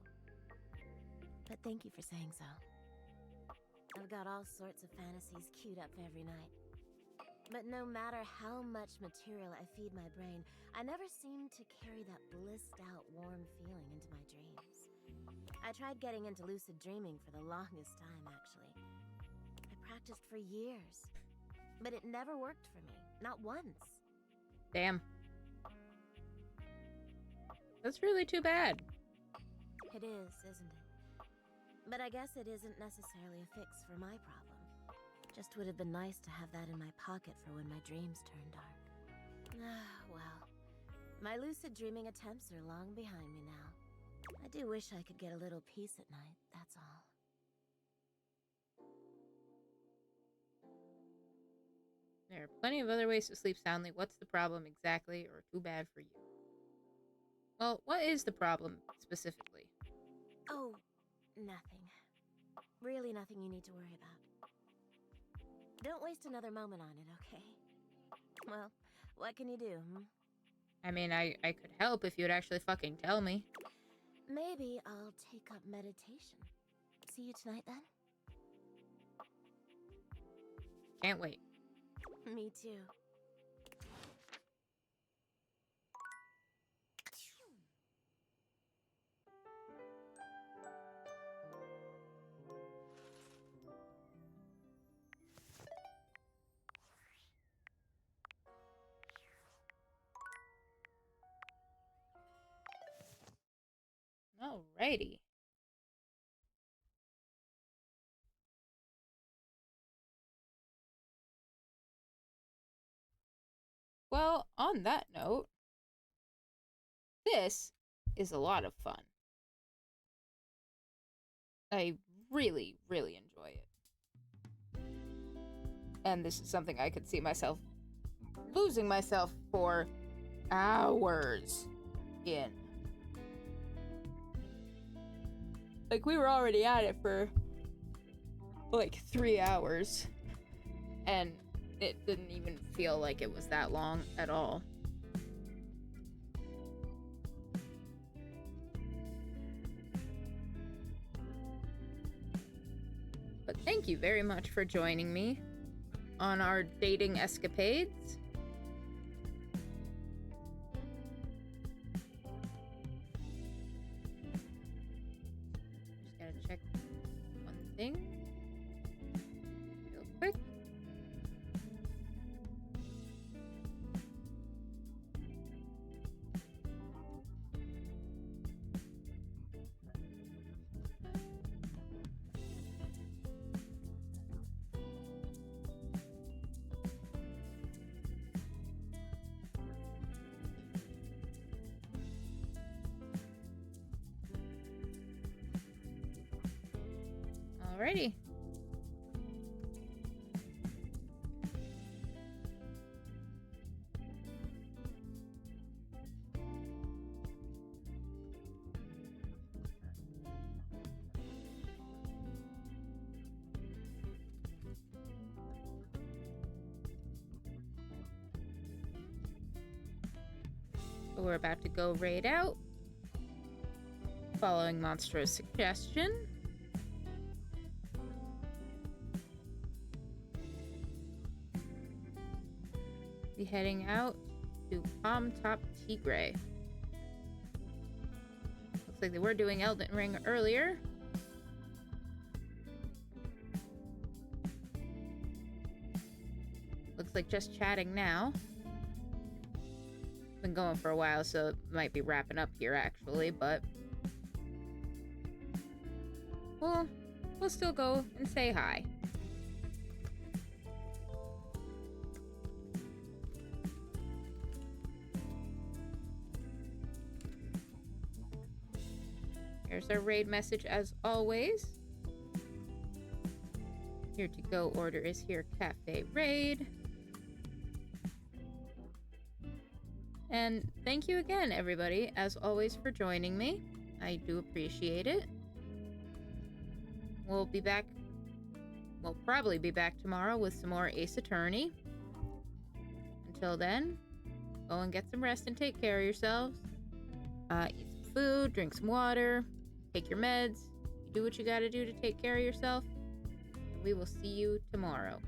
But thank you for saying so. I've got all sorts of fantasies queued up for every night. But no matter how much material I feed my brain, I never seem to carry that blissed out, warm feeling into my dreams. I tried getting into lucid dreaming for the longest time, actually. I practiced for years. But it never worked for me. Not once. Damn. That's really too bad. It is, isn't it? But I guess it isn't necessarily a fix for my problem. Just would have been nice to have that in my pocket for when my dreams turn dark. Well, my lucid dreaming attempts are long behind me now. I do wish I could get a little peace at night, that's all. There are plenty of other ways to sleep soundly. What's the problem exactly, or too bad for you? Well, what is the problem specifically? Oh, nothing. Really nothing you need to worry about. Don't waste another moment on it, okay? Well, what can you do, I mean, I could help if you would actually fucking tell me. Maybe I'll take up meditation. See you tonight, then? Can't wait. Me too. Alrighty. Well, on that note, this is a lot of fun. I really, really enjoy it. And this is something I could see myself losing myself for hours in. Like, we were already at it for like 3 hours, and it didn't even feel like it was that long at all. But thank you very much for joining me on our dating escapades. Just gotta check one thing. Alrighty. So we're about to go raid out. Following Monstro's suggestion. Be heading out to Palm Top Tigre. Looks like they were doing Elden Ring earlier. Looks like just chatting now. Been going for a while, so it might be wrapping up here actually, but we'll still go and say hi. Here's our raid message as always. Here to go order is here, Café Raid. And thank you again, everybody, as always, for joining me. I do appreciate it. We'll be back. We'll probably be back tomorrow with some more Ace Attorney. Until then, go and get some rest and take care of yourselves. Eat some food, drink some water, take your meds. Do what you gotta do to take care of yourself. We will see you tomorrow.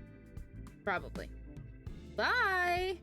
Probably. Bye!